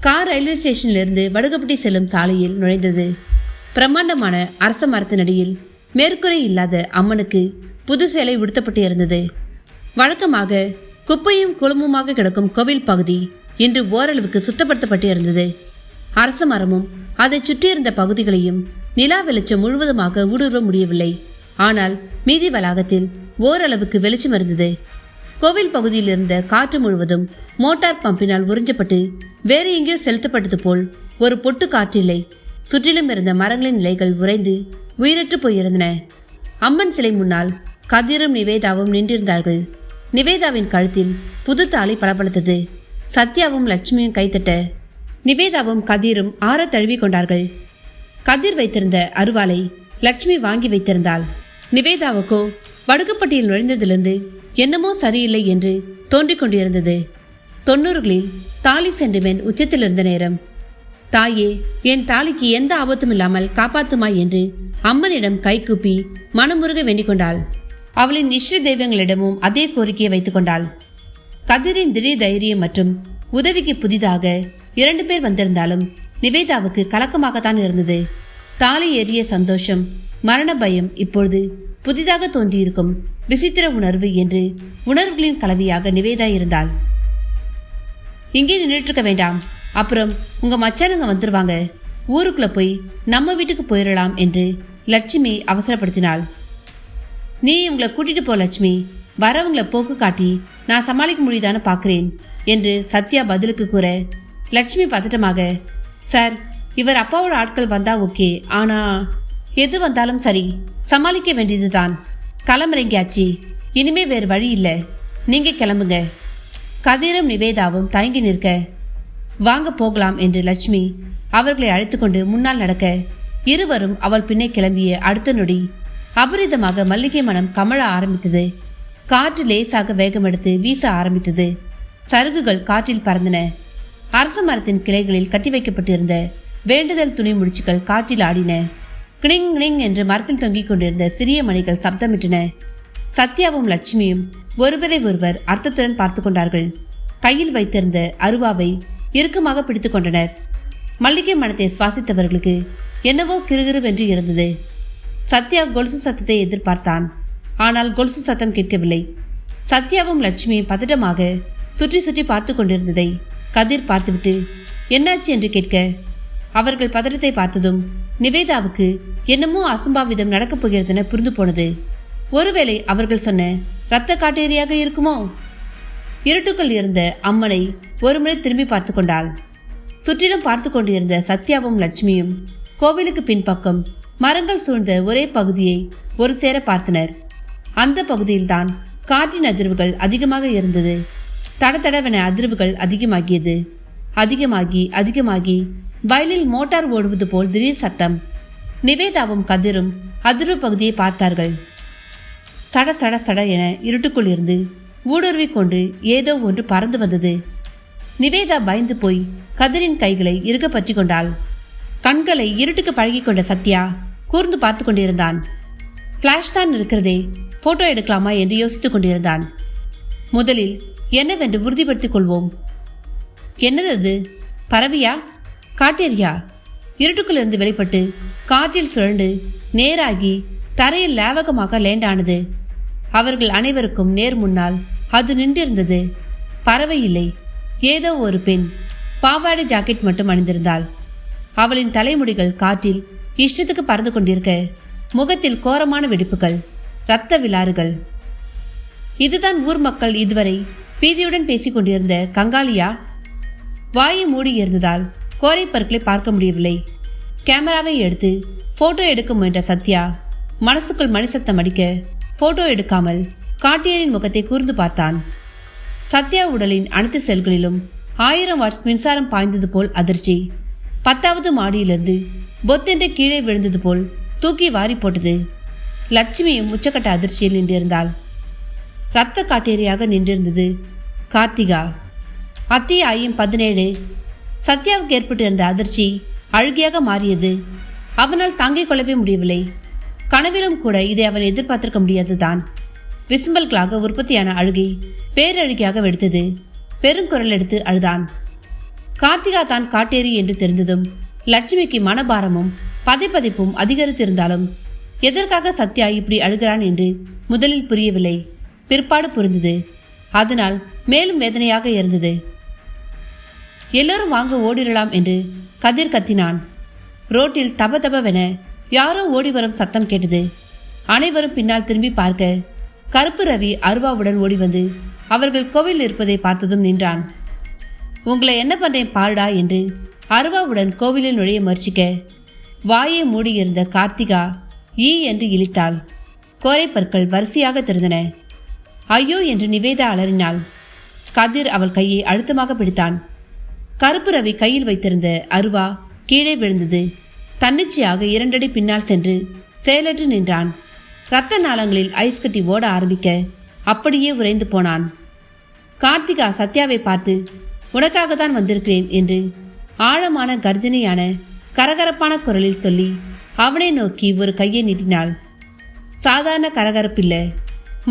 S2: கார் ரயில்வே ஸ்டேஷன்ல இருந்து வடுகப்பட்டி செல்லும் சாலையில் நுழைந்தது. பிரம்மாண்டமான அரச மரத்தினடியில் மேற்கூரை இல்லாத அம்மனுக்கு புது சேலை உடுத்தப்பட்டு இருந்தது. வழக்கமாக குப்பையும் குளமுமாக கிடக்கும் கோவில் பகுதி இன்று ஓரளவுக்கு சுத்தப்படுத்தப்பட்டு இருந்தது. அரச மரமும் அதை சுற்றியிருந்த பகுதிகளையும் நிலா வெளிச்சம் முழுவதுமாக ஊடுருவ முடியவில்லை. ஆனால் மீதி வளாகத்தில் ஓரளவுக்கு வெளிச்சம் இருந்தது. கோவில் பகுதியில் இருந்த காற்று முழுவதும் மோட்டார் பம்பினால் உறிஞ்சப்பட்டு வேறு எங்கேயோ செலுத்தப்பட்டது போல் ஒரு பொட்டு காற்றில்லை. சுற்றிலும் இருந்த மரங்களின் இலைகள் உறைந்து உயிரற்று போயிருந்தன. அம்மன் சிலை முன்னால் கதிரும் நிவேதாவும் நின்றிருந்தார்கள். நிவேதாவின் கழுத்தில் புது தாலி பளபளத்தது. சத்யாவும் லட்சுமியும் கைத்தட்ட நிவேதாவும் கதிரும் ஆற தழுவி கொண்டார்கள். கதிர் வைத்திருந்த அருவாளை லட்சுமி வாங்கி வைத்திருந்தாள். நிவேதாவுக்கோ வடுகுப்பட்டியில் நுழைந்ததிலிருந்து என்னமோ சரியில்லை என்று தோன்றிக் கொண்டிருந்தது. 90களில் தாலி சென்டிமெண்ட் உச்சத்தில் இருந்த நேரம். தாயே, என் தாலிக்கு எந்த ஆபத்தும் இல்லாமல் காப்பாத்துமா என்று அம்மனிடம் கைகூப்பி மனமுருக வேண்டிக் கொண்டாள். அவளின் இஷ்ட தெய்வங்களிடமும் அதே கோரிக்கையை வைத்துக் கொண்டாள். கதிரின் திடீர் தைரியம் மற்றும் உதவிக்கு புதிதாக 2 பேர் வந்திருந்தாலும் நிவேதாவுக்கு கலக்கமாகத்தான் இருந்தது. தாலி ஏறிய சந்தோஷம், மரண பயம், இப்பொழுது புதிதாக தோன்றியிருக்கும் விசித்திர உணர்வு என்று உணர்வுகளின் கலவையாக நிவேதா இருந்தாள். இங்கே நின்றுட்டு இருக்க வேண்டாம், அப்புறம் உங்க மச்சானுங்க வந்துருவாங்க, ஊருக்குள்ள போய் நம்ம வீட்டுக்கு போயிடலாம் என்று லட்சுமி அவசரப்படுத்தினாள். நீ இவங்களை கூட்டிட்டு போ லட்சுமி, வரவங்களை போக்கு காட்டி நான் சமாளிக்க முடியுதான்னு பார்க்கிறேன் என்று சத்யா பதிலுக்கு கூற, லட்சுமி பதட்டமாக, சார், இவர் அப்பாவோட ஆட்கள் வந்தா ஓகே, ஆனா எது வந்தாலும் சரி சமாளிக்க வேண்டியதுதான். கிளம்புறீங்காச்சு, இனிமே வேறு வழி இல்லை, நீங்க கிளம்புங்க. கதிரும் நிவேதாவும் தயங்கி நிற்க, வாங்க போகலாம் என்று லட்சுமி அவர்களை அழைத்து கொண்டு முன்னால் நடக்க, இருவரும் அவள் பின்னே கிளம்பிய அடுத்த நொடி அபரிதமாக மல்லிகை மனம் கமழ ஆரம்பித்தது. காற்று லேசாக வேகமெடுத்து வீச ஆரம்பித்தது. சருகுகள் காற்றில் பறந்தன. அரச மரத்தின் கிளைகளில் கட்டி வைக்கப்பட்டிருந்த வேண்டுதல் துணி முடிச்சுகள் காற்றில் ஆடின. கிணிங் கிணிங் என்று மரத்தில் தொங்கிக் கொண்டிருந்த சிறிய மணிகள் சப்தமிட்டன. சத்யாவும் லட்சுமியும் ஒருவரை ஒருவர் அர்த்தத்துடன் பார்த்து கொண்டார்கள். கையில் வைத்திருந்த அருவாவை இறுக்கமாக பிடித்து கொண்டனர். மல்லிகை மனத்தை சுவாசித்தவர்களுக்கு என்னவோ கிறுகிறுவென்று இருந்தது. சத்யா கொலுசு சத்தத்தை எதிர்பார்த்தான். ஆனால் கொலுசு சத்தம் கேட்கவில்லை. சத்யாவும் லட்சுமியும் பதட்டமாக சுற்றி சுற்றி பார்த்து கொண்டிருந்ததை கதிர் பார்த்துவிட்டு என்னாச்சு என்று கேட்க, அவர்கள் பதட்டத்தை பார்த்ததும் நிவேதாவுக்கு என்னமோ அசம்பாவிதம் நடக்கப் போகிறதென புரிந்து போனது. ஒருவேளை அவர்கள் சொன்ன இரத்த காட்டேரியாக இருக்குமோ? இருட்டுக்குள் இருந்த அம்மனை ஒருமுறை திரும்பி பார்த்து கொண்டாள். சுற்றிலும் பார்த்து கொண்டிருந்த சத்யாவும் லட்சுமியும் கோவிலுக்கு பின்பக்கம் மரங்கள் சூழ்ந்த ஒரே பகுதியை ஒரு சேர பார்த்தனர். அந்த பகுதியில்தான் காற்றின் அதிர்வுகள் அதிகமாக இருந்தது. தடதடவென அதிர்வுகள் அதிகமாகியது. அதிகமாகி வயலில் மோட்டார் ஓடுவது போல் திடீர் சத்தம். நிவேதாவும் கதிரும் அதிர்வு பகுதியை பார்த்தார்கள். சட சட சட என இருட்டுக்குள் இருந்து ஊடுருவிக் கொண்டு ஏதோ ஒன்று பறந்து வந்தது. நிவேதா பயந்து போய் கதிரின் கைகளை இறுக பற்றி கொண்டாள். கண்களை இருட்டுக்கு பழகி கொண்ட சத்யா கூர்ந்து பார்த்து கொண்டிருந்தான். பிளாஷ் தான் இருக்கிறதே, போட்டோ எடுக்கலாமா என்று யோசித்துக் கொண்டிருந்தான். முதலில் என்னவென்று உறுதிப்படுத்திக் கொள்வோம். என்னது அது? பறவையா? காட்டேரியா? இருட்டுக்குள்ளிருந்து வெளிப்பட்டு காற்றில் சுழண்டு நேராகி தரையில் லாவகமாக லேண்ட் ஆனது. அவர்கள் அனைவருக்கும் நேர் முன்னால் அது நின்றிருந்தது. பறவை இல்லை, ஏதோ ஒரு பெண். பாவாடை ஜாக்கெட் மட்டும் அணிந்திருந்தாள். அவளின் தலைமுடிகள் காற்றில் இஷ்டத்துக்கு பறந்து கொண்டிருக்க, முகத்தில் கோரமான வெடிப்புகள், இரத்த விலாறுகள். இதுதான் ஊர் மக்கள் இதுவரை பீதியுடன் பேசிக் கொண்டிருந்த கங்காலியா? வாயை மூடி இருந்ததால் கோரை பற்களை பார்க்க முடியவில்லை. கேமராவை எடுத்து போட்டோ எடுக்க முயன்ற சத்யா மனசுக்குள் மணிசத்தம் அடிக்க போட்டோ எடுக்காமல் காட்டியரின் முகத்தை கூர்ந்து பார்த்தான். சத்யா உடலின் அனைத்து செல்களிலும் 1000 வாட்ஸ் மின்சாரம் பாய்ந்தது போல் அதிர்ச்சி. 10வது மாடியிலிருந்து பொத்தென்று கீழே விழுந்தது போல் தூக்கி வாரி போட்டது. லட்சுமியும் உச்சக்கட்ட அதிர்ச்சியில் நின்றிருந்தாள். இரத்த காட்டேரியாக நின்றிருந்தது கார்த்திகா. அத்தியாயம் 17. சத்யாவுக்கு ஏற்பட்டிருந்த அதிர்ச்சி அழுகியாக மாறியது. அவனால் தாங்கிக் கொள்ளவே முடியவில்லை. கனவிலும் கூட இதை அவன் எதிர்பார்த்திருக்க முடியாதுதான். விசும்பல்களாக உற்பத்தியான அழுகை பேரழுகியாக வெடித்தது. பெருங்குரல் எடுத்து அழுதான். கார்த்திகா தான் காட்டேரி என்று தெரிந்ததும் லட்சுமிக்கு மனபாரமும் பதைப்பதைப்பும் அதிகரித்திருந்தாலும் எதற்காக சத்யா இப்படி அழுகிறான் என்று முதலில் புரியவில்லை. பிற்பாடு புரிந்தது. அதனால் மேலும் வேதனையாக இருந்தது. எல்லோரும் வாங்க ஓடிடலாம் என்று கதிர் கத்தினான். ரோட்டில் தப தபவென யாரோ ஓடி வரும் சத்தம் கேட்டது. அனைவரும் பின்னால் திரும்பி பார்க்க கருப்பு ரவி அருவாவுடன் ஓடி வந்து அவர்கள் கோவில் இருப்பதை பார்த்ததும் நின்றான். உங்களை என்ன பண்றேன் பாருடா என்று அருவாவுடன் கோவிலில் நுழைய முயற்சிக்க வாயை மூடியிருந்த கார்த்திகா ஈ என்று இழித்தாள். கோரை பற்கள் வரிசையாக திறந்தன. ஐயோ என்று நிவேதா அலறினாள். கதிர் அவள் கையை அழுத்தமாக பிடித்தான். கருப்பு ரவி கையில் வைத்திருந்த அருவா கீழே விழுந்தது. தன்னிச்சையாக 2 அடி பின்னால் சென்று செயலற்று நின்றான். இரத்த நாளங்களில் ஐஸ் கட்டி ஓட ஆரம்பிக்க அப்படியே உறைந்து போனான். கார்த்திகா சத்யாவை பார்த்து உனக்காகத்தான் வந்திருக்கிறேன் என்று ஆழமான கர்ஜனையான கரகரப்பான குரலில் சொல்லி அவனை நோக்கி ஒரு கையை நீட்டினாள். சாதாரண கரகரப்பில்ல,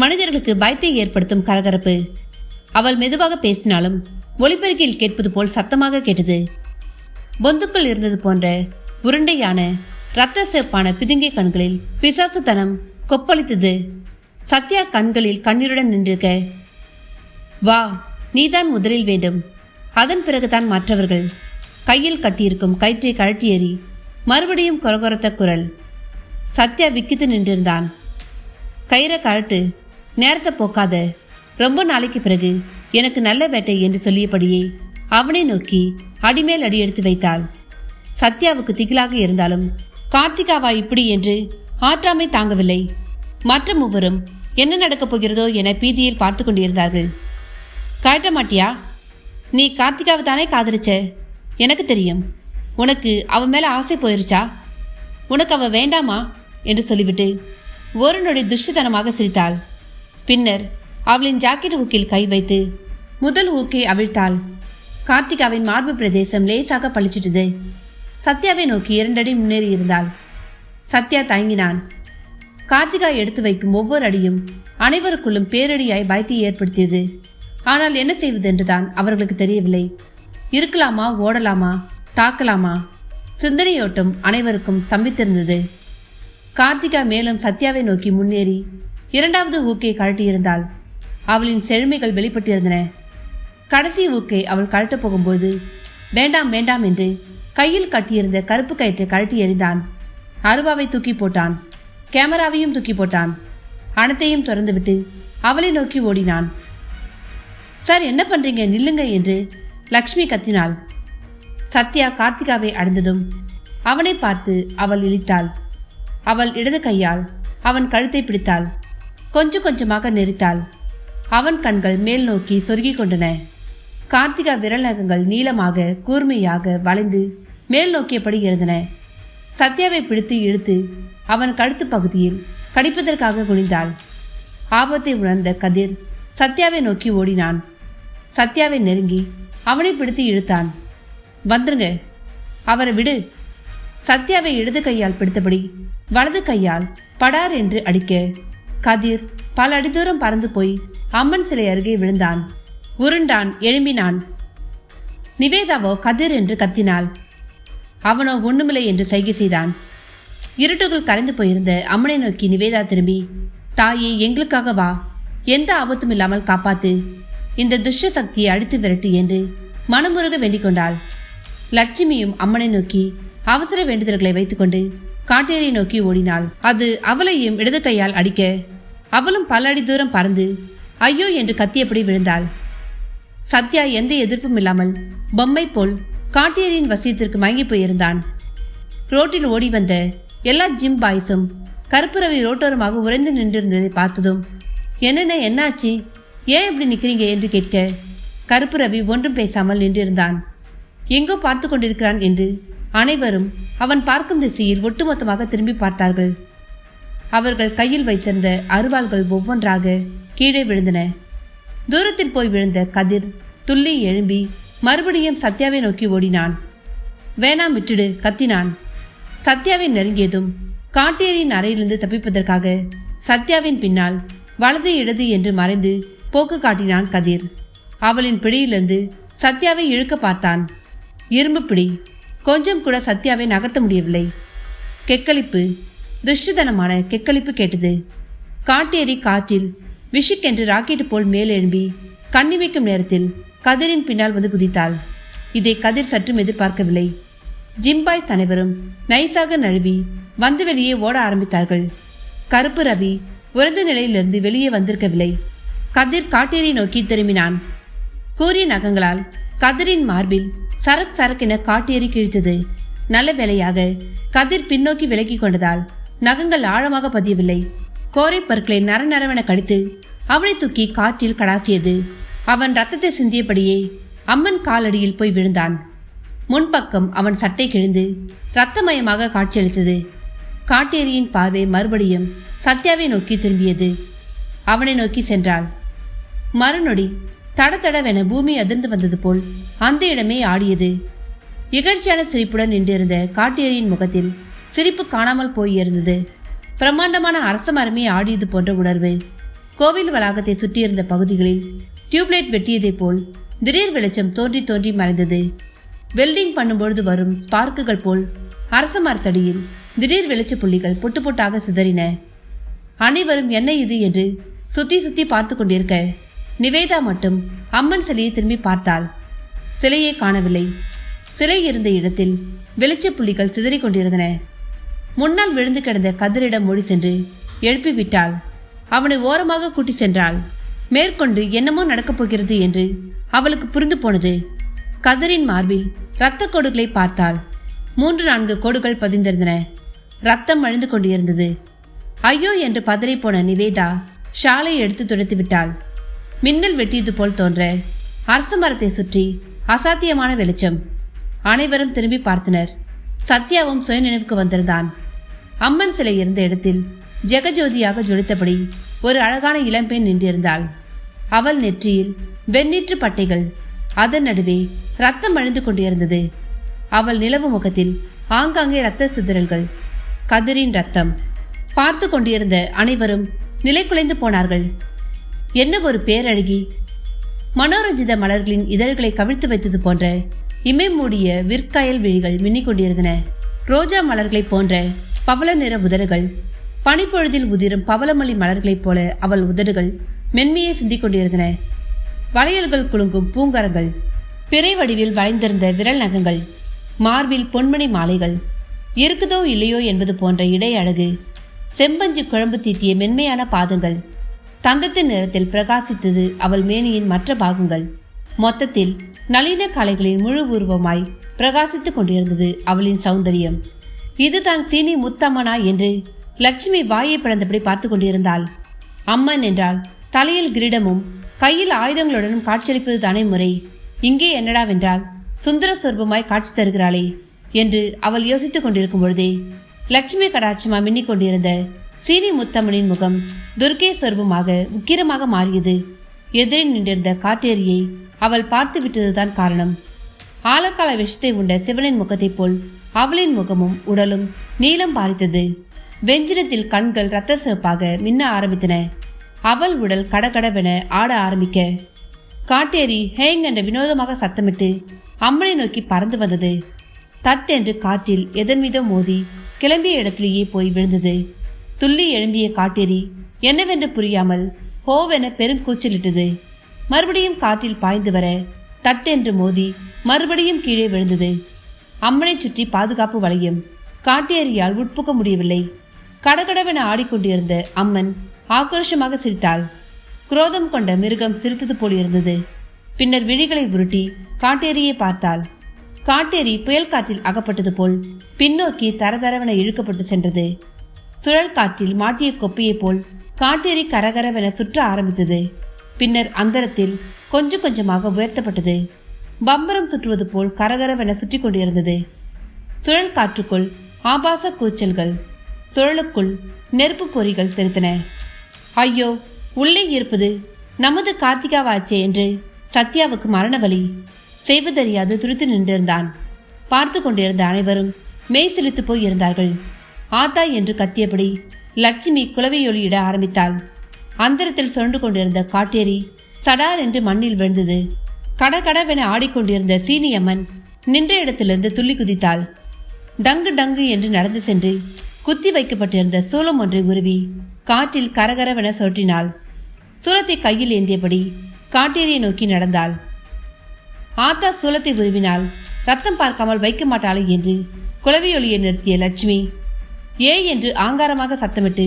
S2: மனிதர்களுக்கு பயத்தை ஏற்படுத்தும் கரகரப்பு. அவள் மெதுவாக பேசினாலும் ஒலிபெருக்கில் கேட்பது போல் சத்தமாக கேட்டது. பொந்துக்குள் இருந்தது போன்ற உருண்டையான இரத்த சிவப்பான பிதுங்கிய கண்களில் பிசாசுத்தனம் கொப்பளித்தது. சத்யா கண்களில் கண்ணீருடன் நின்றிருக்க, வா, நீதான் முதலில் வேண்டும், அதன் பிறகுதான் மற்றவர்கள். கையில் கட்டியிருக்கும் கயிற்றை கழட்டி எறி. மறுபடியும் கொரகொரத்த குரல். சத்யா விக்கித்து நின்றிருந்தான். கயிறை கழட்டு, நேரத்தை போக்காத, ரொம்ப நாளைக்கு பிறகு எனக்கு நல்ல வேட்டை என்று சொல்லியபடியே அவனை நோக்கி அடிமேல் அடி எடுத்து வைத்தாள். சத்யாவுக்கு திகிலாக இருந்தாலும் கார்த்திகாவா இப்படி என்று ஆற்றாமை தாங்கவில்லை. மற்ற மூவரும் என்ன நடக்கப் போகிறதோ என பீதியில் பார்த்து கொண்டிருந்தார்கள். கழட்ட மாட்டியா? நீ கார்த்திகாவை தானே காதலிச்ச, எனக்கு தெரியும். உனக்கு அவன் மேலே ஆசை போயிருச்சா? உனக்கு அவ வேண்டாமா என்று சொல்லிவிட்டு ஒரு நொடி துஷ்டத்தனமாக சிரித்தாள். பின்னர் அவளின் ஜாக்கெட் ஹூக்கில் கை வைத்து முதல் ஹூக்கை அவிழ்த்தாள். கார்த்திகாவின் மார்பு பிரதேசம் லேசாக பளிச்சிட்டது. சத்யாவை நோக்கி 2 அடி முன்னேறி இருந்தாள். சத்யா தயங்கினான். கார்த்திகா எடுத்து வைக்கும் ஒவ்வொரு அடியும் அனைவருக்குள்ளும் பேரடியாய் பயத்தை ஏற்படுத்தியது. ஆனால் என்ன செய்வது என்றுதான் அவர்களுக்கு தெரியவில்லை. இருக்கலாமா, ஓடலாமா, தாக்கலாமா? சிந்தனையோட்டம் அனைவருக்கும் சம்பித்திருந்தது. கார்த்திகா மேலும் சத்யாவை நோக்கி முன்னேறி 2வது ஊக்கை கழட்டியிருந்தாள். அவளின் செழுமைகள் வெளிப்பட்டிருந்தன. கடைசி ஊக்கை அவள் கழட்டப் போகும்போது வேண்டாம் வேண்டாம் என்று கையில் கட்டியிருந்த கருப்பு கயிற்றை கழட்டி எறிந்தான். அருவாவை தூக்கி போட்டான். கேமராவையும் தூக்கி போட்டான். அனைத்தையும் திறந்துவிட்டு அவளை நோக்கி ஓடினான். சார், என்ன பண்றீங்க, நில்லுங்க என்று லக்ஷ்மி கத்தினாள். சத்யா கார்த்திகாவை அடைந்ததும் அவனை பார்த்து அவள் இழித்தாள். அவள் இடது கையால் அவன் கழுத்தை பிடித்தாள். கொஞ்சம் கொஞ்சமாக நெரித்தாள். அவன் கண்கள் மேல் நோக்கி சொருகிக் கொண்டன. கார்த்திகா விரல் நகங்கள் நீளமாக கூர்மையாக வளைந்து மேல் நோக்கியபடி இருந்தன. சத்யாவை பிடித்து இழுத்து அவன் கழுத்து பகுதியில் கடிப்பதற்காக குனிந்தாள். ஆபத்தை உணர்ந்த கதிர் சத்யாவை நோக்கி ஓடினான். சத்யாவை நெருங்கி அவனை பிடித்து இழுத்தான். வந்துருங்க, அவரை விடு. சத்யாவை இடது கையால் பிடித்தபடி வலது கையால் படார் என்று அடிக்க கதிர் பல அடி தூரம் பறந்து போய் அம்மன் சிலை அருகே விழுந்தான். உருண்டான், எழும்பினான். நிவேதாவோ கதிர் என்று கத்தினாள். அவனோ ஒண்ணுமில்லை என்று சைகை செய்தான். இருட்டுகள் கரைந்து போயிருந்த அம்மனை நோக்கி நிவேதா திரும்பி, தாயே, எங்களுக்காக வா, எந்த ஆபத்தும் இல்லாமல் காப்பாத்து, இந்த துஷ்ட சக்தியை அடித்து விரட்டு என்று மனமுருக வேண்டிக் கொண்டாள். லட்சுமியும் அம்மனை நோக்கி அவசர வேண்டுதல்களை வைத்துக்கொண்டு காட்டேரியை நோக்கி ஓடினாள். அது அவளையும் இடது கையால் அடிக்க அவளும் பல அடி தூரம் பறந்து ஐயோ என்று கத்தியபடி விழுந்தாள். சத்யா எந்த எதிர்ப்பும் இல்லாமல் பொம்மை போல் காட்டேரியின் வசியத்திற்கு மயங்கி போயிருந்தான். ரோட்டில் ஓடி வந்த எல்லா ஜிம் பாய்ஸும் கருப்பு ரவி ரோட்டோரமாக உறைந்து நின்றிருந்ததை பார்த்ததும், என்னென்ன, என்னாச்சு, ஏன் இப்படி நிற்கிறீங்க என்று கேட்க கருப்பு ரவி ஒன்றும் பேசாமல் நின்றிருந்தான். எங்கோ பார்த்து கொண்டிருக்கிறான் என்று அனைவரும் அவன் பார்க்கும் திசையில் ஒட்டுமொத்தமாக திரும்பி பார்த்தார்கள். அவர்கள் கையில் வைத்திருந்த அருவாள்கள் ஒவ்வொன்றாக கீழே விழுந்தன. தூரத்தில் போய் விழுந்த கதிர் துள்ளி எழும்பி மறுபடியும் சத்யாவை நோக்கி ஓடினான். வேணாம், விட்டுடு, கத்தினான். சத்யாவை நெருங்கியதும் காட்டேரியின் அறையிலிருந்து தப்பிப்பதற்காக சத்யாவின் பின்னால் வலது இடது என்று மறைந்து போக்கு காட்டினான் கதிர். அவளின் பிடியிலிருந்து சத்யாவை இழுக்க பார்த்தான். இரும்பு பிடி. கொஞ்சம் கூட சத்யாவை நகர்த்த முடியவில்லை. கெக்களிப்பு, துஷ்டத்தனமான கெக்களிப்பு கேட்டது. காட்டேரி காற்றில் விஷுக்கென்று ராக்கெட்டு போல் மேலெழும்பி கண்ணிமைக்கும் நேரத்தில் கதிரின் பின்னால் வந்து குதித்தாள். இதை கதிர் சற்றும் எதிர்பார்க்கவில்லை. ஜிம்பாய்ஸ் அனைவரும் நைஸாக நழுவி வந்து வெளியே ஓட ஆரம்பித்தார்கள். கருப்பு ரவி உறந்த நிலையிலிருந்து வெளியே வந்திருக்கவில்லை. கதிர் காட்டேரி நோக்கி திரும்பினான். கூரிய நகங்களால் கதிரின் மார்பில் சரக் சரக்கென காட்டேரி கிழித்தது. நல்ல வேளையாக கதிர் பின்னோக்கி விலகி கொண்டதால் நகங்கள் ஆழமாக பதியவில்லை. கோரை பற்களை நரநரவென கடித்து அவனை தூக்கி காற்றில் கடாசியது. அவன் ரத்தத்தை சிந்தியபடியே அம்மன் காலடியில் போய் விழுந்தான். முன்பக்கம் அவன் சட்டை கிழிந்து இரத்தமயமாக காட்சியளித்தது. காட்டேரியின் பார்வை மறுபடியும் சத்யாவை நோக்கி திரும்பியது. அவனை நோக்கி சென்றாள். மறுநொடி தடதடவென பூமி அதிர்ந்து வந்தது போல் அந்த இடமே ஆடியது. இகழ்ச்சியான சிரிப்புடன் நின்றிருந்த காட்டேரியின் முகத்தில் சிரிப்பு காணாமல் போயிருந்தது. பிரம்மாண்டமான அரச மரமே ஆடியது போன்ற உணர்வு. கோவில் வளாகத்தை சுற்றியிருந்த பகுதிகளில் டியூப்லைட் வெட்டியதைப் போல் திடீர் வெளிச்சம் தோன்றி தோன்றி மறைந்தது. வெல்டிங் பண்ணும்பொழுது வரும் ஸ்பார்க்குகள் போல் அரச மரத்தடியில் திடீர் வெளிச்ச புள்ளிகள் பொட்டு பொட்டாக சிதறின. அனைவரும் என்ன இது என்று சுத்தி சுத்தி பார்த்து கொண்டிருக்க நிவேதா மட்டும் அம்மன் சிலையை திரும்பி பார்த்தாள். சிலையை காணவில்லை. சிலை இருந்த இடத்தில் வெளிச்ச புள்ளிகள் சிதறிக் கொண்டிருந்தன. முன்னால் விழுந்து கிடந்த கதிரிடம் மொழி சென்று எழுப்பிவிட்டாள். அவனை ஓரமாக கூட்டி சென்றாள். மேற்கொண்டு என்னமோ நடக்கப் போகிறது என்று அவளுக்கு புரிந்து போனது. கதிரின் மார்பில் இரத்த கோடுகளை பார்த்தாள். 3-4 கோடுகள் பதிந்திருந்தன. ரத்தம் அழிந்து கொண்டிருந்தது. ஐயோ என்று பதறி போன நிவேதா ஷாலை எடுத்து துடைத்து விட்டாள். மின்னல் வெட்டியது போல் தோன்ற அரச மரத்தை சுற்றி அசாத்தியமான வெளிச்சம். அனைவரும் திரும்பி பார்த்தனர். சத்யாவும் சுய நினைவுக்கு வந்திருந்தான். அம்மன் சிலை இருந்த இடத்தில் ஜெகஜோதியாக ஜொலித்தபடி ஒரு அழகான இளம்பெண் நின்றிருந்தாள். அவள் நெற்றியில் வெண்ணீற்று பட்டைகள், அதன் நடுவே ரத்தம் அழிந்து கொண்டிருந்தது. அவள் நிலவு முகத்தில் ஆங்காங்கே இரத்த சிதறல்கள். கதிரின் ரத்தம். பார்த்து கொண்டிருந்த அனைவரும் நிலை குலைந்து போனார்கள். என்ன ஒரு பேரழகி! மனோரஞ்சித மலர்களின் இதழ்களை கவிழ்த்து வைத்தது போன்ற இமை மூடிய விற்கயல் விழிகள் மின்னிக் கொண்டிருந்தன. ரோஜா மலர்களைப் போன்ற பவள நிற உதடுகள், பனிப்பொழுதில் உதிரும் பவளமல்லி மலர்களைப் போல அவள் உதடுகள் மென்மையை சிந்திக் கொண்டிருந்தன. வளையல்கள் குலுங்கும் பூங்கரங்கள், பிறை வடிவில் வளைந்திருந்த விரல் நகங்கள், மார்பில் பொன்மணி மாலைகள், இருக்குதோ இல்லையோ என்பது போன்ற இடை அழகு, செம்பஞ்சு குழம்பு தீட்டிய மென்மையான பாதங்கள், தந்தத்தின் நிறத்தில் பிரகாசித்தது அவள் மேனியின் மற்ற பாகங்கள். மொத்தத்தில் நளின கலைகளின் முழு உருவமாய் பிரகாசித்துக் கொண்டிருந்தது அவளின் சௌந்தரியம். இதுதான் சீனி முத்தம்மனா என்று லட்சுமி வாயை பிளந்தபடி பார்த்து கொண்டிருந்தாள். அம்மன் என்றால் தலையில் கிரீடமும் கையில் ஆயுதங்களுடனும் காட்சியளிப்பது தானே முறை. இங்கே என்னடாவென்றால் சுந்தர சொர்பமாய் காட்சி தருகிறாளே என்று அவள் யோசித்துக் கொண்டிருக்கும் பொழுதே லட்சுமி கடாட்சமா மின்னிக் கொண்டிருந்த சீனி முத்தம்மனின் முகம் துர்க்கே சொர்பமாக உக்கிரமாக மாறியது. எதிரில் நின்றிருந்த காட்டேரியை அவள் பார்த்து விட்டதுதான் காரணம். ஆழக்கால விஷத்தை உண்ட சிவனின் முகத்தைப் போல் அவளின் முகமும் உடலும் நீளம் பாரித்தது. வெஞ்சினத்தில் கண்கள் இரத்த சிவப்பாக மின்ன ஆரம்பித்தன. அவள் உடல் கடகடவென ஆட ஆரம்பிக்க காட்டேரி ஹேங் என்ற வினோதமாக சத்தமிட்டு அம்மனை நோக்கி பறந்து வந்தது. தட்டென்று காற்றில் எதன் மீதோ மோதி கிளம்பிய இடத்திலேயே போய் விழுந்தது. துள்ளி எழும்பிய காட்டேரி என்னவென்று புரியாமல் ஹோவென பெருங்கூச்சலிட்டது. மறுபடியும் காற்றில் பாய்ந்து வர தட்டென்று மோதி மறுபடியும் கீழே விழுந்தது. அம்மனை சுற்றி பாதுகாப்பு வளையம். காட்டேரியால் உட்புக முடியவில்லை. கடகடவென ஆடிக்கொண்டிருந்த அம்மன் ஆக்ரோஷமாக சிரித்தாள். குரோதம் கொண்ட மிருகம் சிரித்தது போல் இருந்தது. பின்னர் விழிகளை உருட்டி காட்டேரியை பார்த்தாள். காட்டேரி புயல் காற்றில் அகப்பட்டது போல் பின்னோக்கி தரதரவென இழுக்கப்பட்டு சென்றது. சுழல் காற்றில் மாட்டிய கொப்பையைப் போல் காட்டேரி கரகரவென சுற்ற ஆரம்பித்தது. பின்னர் அந்தரத்தில் கொஞ்சம் கொஞ்சமாக உயர்த்தப்பட்டது. பம்பரம் சுற்றுவது போல் கரகரவென சுற்றி கொண்டிருந்தது. சுழல் காற்றுக்குள் ஆபாச கூச்சல்கள், சுழலுக்குள் நெருப்பு பொறிகள் தெரித்தன. ஐயோ, உள்ளே இருப்பது நமது கார்த்திகாவாச்சே என்று சத்யாவுக்கு மரண வலி. செய்வதறியாது துடித்து நின்றிருந்தான். பார்த்து கொண்டிருந்த அனைவரும் மெய் சிலித்து போய் இருந்தார்கள். ஆத்தா என்று கத்தியபடி லட்சுமி குலவையொலியிட ஆரம்பித்தாள். அந்தரத்தில் சுரண்டு கொண்டிருந்த காட்டேரி சடார் என்று மண்ணில் விழுந்தது. கடகடவென ஆடிக்கொண்டிருந்த சீனியம்மன் நின்ற இடத்திலிருந்து துள்ளி குதித்தாள். டங்கு டங்கு என்று நடந்து சென்று குத்தி வைக்கப்பட்டிருந்த சூலம் ஒன்றை உருவி காற்றில் கரகரவென சொட்டினாள். சூலத்தை கையில் ஏந்தியபடி காட்டேரியை நோக்கி நடந்தாள். ஆத்தா சூலத்தை உருவினால் ரத்தம் பார்க்காமல் வைக்க மாட்டாளே என்று குலவியொலியை நிறுத்திய லட்சுமி ஏ என்று ஆங்காரமாக சத்தமிட்டு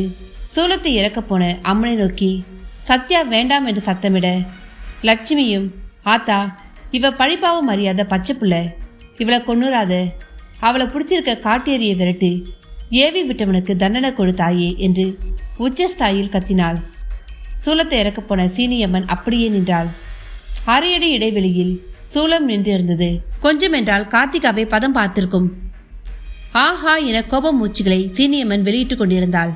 S2: சூலத்தை இறக்கப் போன அம்மனை நோக்கி சத்யா வேண்டாம் என்று சத்தமிட, லட்சுமியும் ஆத்தா இவ பழிப்பாவும் அறியாத பச்சை பிள்ளை, இவளை கொன்னுறாத, அவளை பிடிச்சிருக்க காட்டேறியை விரட்டு, ஏவி விட்டவனுக்கு தண்டனை கொடுத்தாயே என்று உச்சஸ்தாயில் கத்தினாள். சூலத்தை இறக்கப் போன சீனியம்மன் அப்படியே நின்றாள். அரையடி இடைவெளியில் சூலம் நின்றிருந்தது. கொஞ்சம் என்றால் கார்த்திகாவை பதம் பார்த்திருக்கும். ஆஹா என கோப மூச்சுகளை சீனியம்மன் வெளியிட்டுக் கொண்டிருந்தாள்.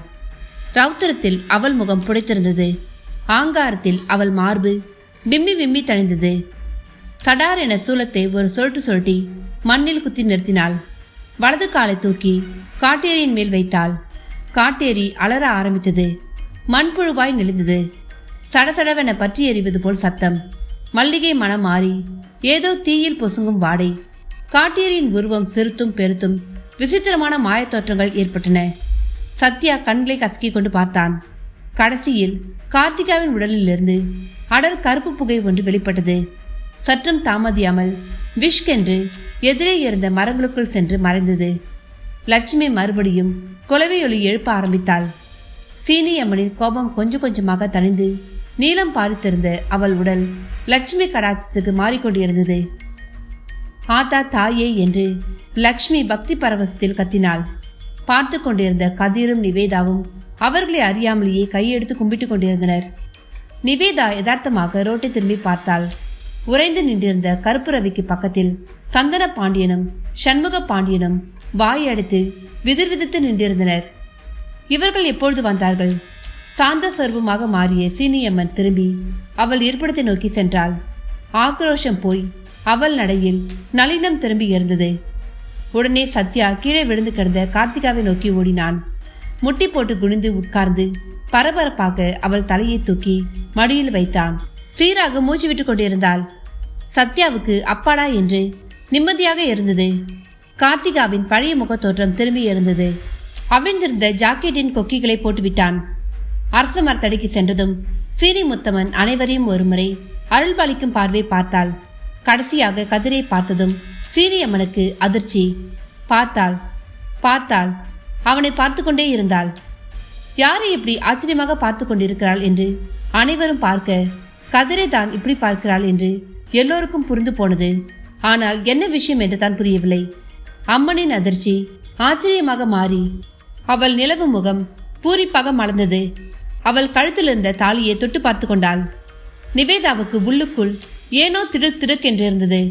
S2: ரவுத்திரத்தில் அவள் முகம் புடைத்திருந்தது. ஆங்காரத்தில் அவள் மார்பு விம்மி விம்மி தணிந்தது. சடார் என சூலத்தை ஒரு சுருட்டு சுருட்டி மண்ணில் குத்தி நிறுத்தினாள். வலது காலை தூக்கி காட்டேரியின் மேல் வைத்தாள். காட்டேரி அலற ஆரம்பித்தது. மண்புழுவாய் நெளிந்தது. சடசடவென பற்றி எறிவது போல் சத்தம். மல்லிகை மனம் மாறி ஏதோ தீயில் பொசுங்கும் வாடை. காட்டேரியின் உருவம் சிறுத்தும் பெருத்தும் விசித்திரமான மாயத்தோற்றங்கள் ஏற்பட்டன. சத்யா கண்களை கசக்கி கொண்டு பார்த்தான். கடைசியில் கார்த்திகாவின் உடலிலிருந்து அடர் கருப்பு புகை ஒன்று வெளிப்பட்டது. சற்றும் தாமதியாமல் விஷ்கென்று எதிரே இருந்த மரங்களுக்குள் சென்று மறைந்தது. லட்சுமி மறுபடியும் குலவையொலி எழுப்ப ஆரம்பித்தாள். சீனியம்மனின் கோபம் கொஞ்சம் கொஞ்சமாக தணிந்து நீளம் பாரித்திருந்த அவள் உடல் லட்சுமி கடாட்சத்துக்கு மாறிக்கொண்டிருந்தது. ஆத்தா தாயே என்று லக்ஷ்மி பக்தி பரவசத்தில் கத்தினாள். பார்த்து கொண்டிருந்த கதிரும் நிவேதாவும் அவர்களை அறியாமலேயே கையெடுத்து கும்பிட்டு கொண்டிருந்தனர். நிவேதா யதார்த்தமாக ரோட்டை திரும்பி பார்த்தாள். உறைந்து நின்றிருந்த கருப்பு ரவிக்கு பக்கத்தில் சந்தன பாண்டியனும் சண்முக பாண்டியனும் வாயடித்து விதிர்விதித்து நின்றிருந்தனர். இவர்கள் எப்பொழுது வந்தார்கள்? சாந்த சொர்வமாக மாறிய சீனியம்மன் திரும்பி அவள் இருப்பிடத்தை நோக்கி சென்றாள். ஆக்ரோஷம் போய் அவள் நடையில் நளினம் திரும்பி இருந்தது. உடனே சத்யா கீழே விழுந்து கிடந்த கார்த்திகாவை நோக்கி ஓடினான். முட்டி போட்டு குனிந்து உட்கார்ந்து பரபரப்பாக அவள் தலையை தூக்கி மடியில் வைத்தான். சீராக மூச்சு விட்டு கொண்டிருந்தாள். சத்யாவுக்கு அப்பாடா என்று நிம்மதியாக இருந்தது. கார்த்திகாவின் பழைய முகத்தோற்றம் திரும்பி இருந்தது. அவிழ்ந்திருந்த ஜாக்கெட்டின் கொக்கிகளை போட்டுவிட்டான். அரச மரத்தடிக்கு சென்றதும் சீனி முத்தமன் அனைவரையும் ஒருமுறை அருள்பாலிக்கும் பார்வை பார்த்தாள். கடைசியாக கதிரை பார்த்ததும் சீனியம்மனுக்கு அதிர்ச்சி. பார்த்தாள் பார்த்தாள் அவனை பார்த்து கொண்டே இருந்தாள். யாரை இப்படி ஆச்சரியமாக பார்த்து கொண்டிருக்கிறாள் என்று அனைவரும் பார்க்க கதிரை தான் இப்படி பார்க்கிறாள் என்று எல்லோருக்கும் புரிந்து போனது. ஆனால் என்ன விஷயம் என்று தான் புரியவில்லை. அம்மனின் அதிர்ச்சி ஆச்சரியமாக மாறி அவள் நிலவு முகம் பூரிப்பாக மலர்ந்தது. அவள் கழுத்தில் இருந்த தாலியை தொட்டு பார்த்து கொண்டாள். நிவேதாவுக்கு உள்ளுக்குள் ஏனோ திடுக் திடுக் என்றிருந்தது.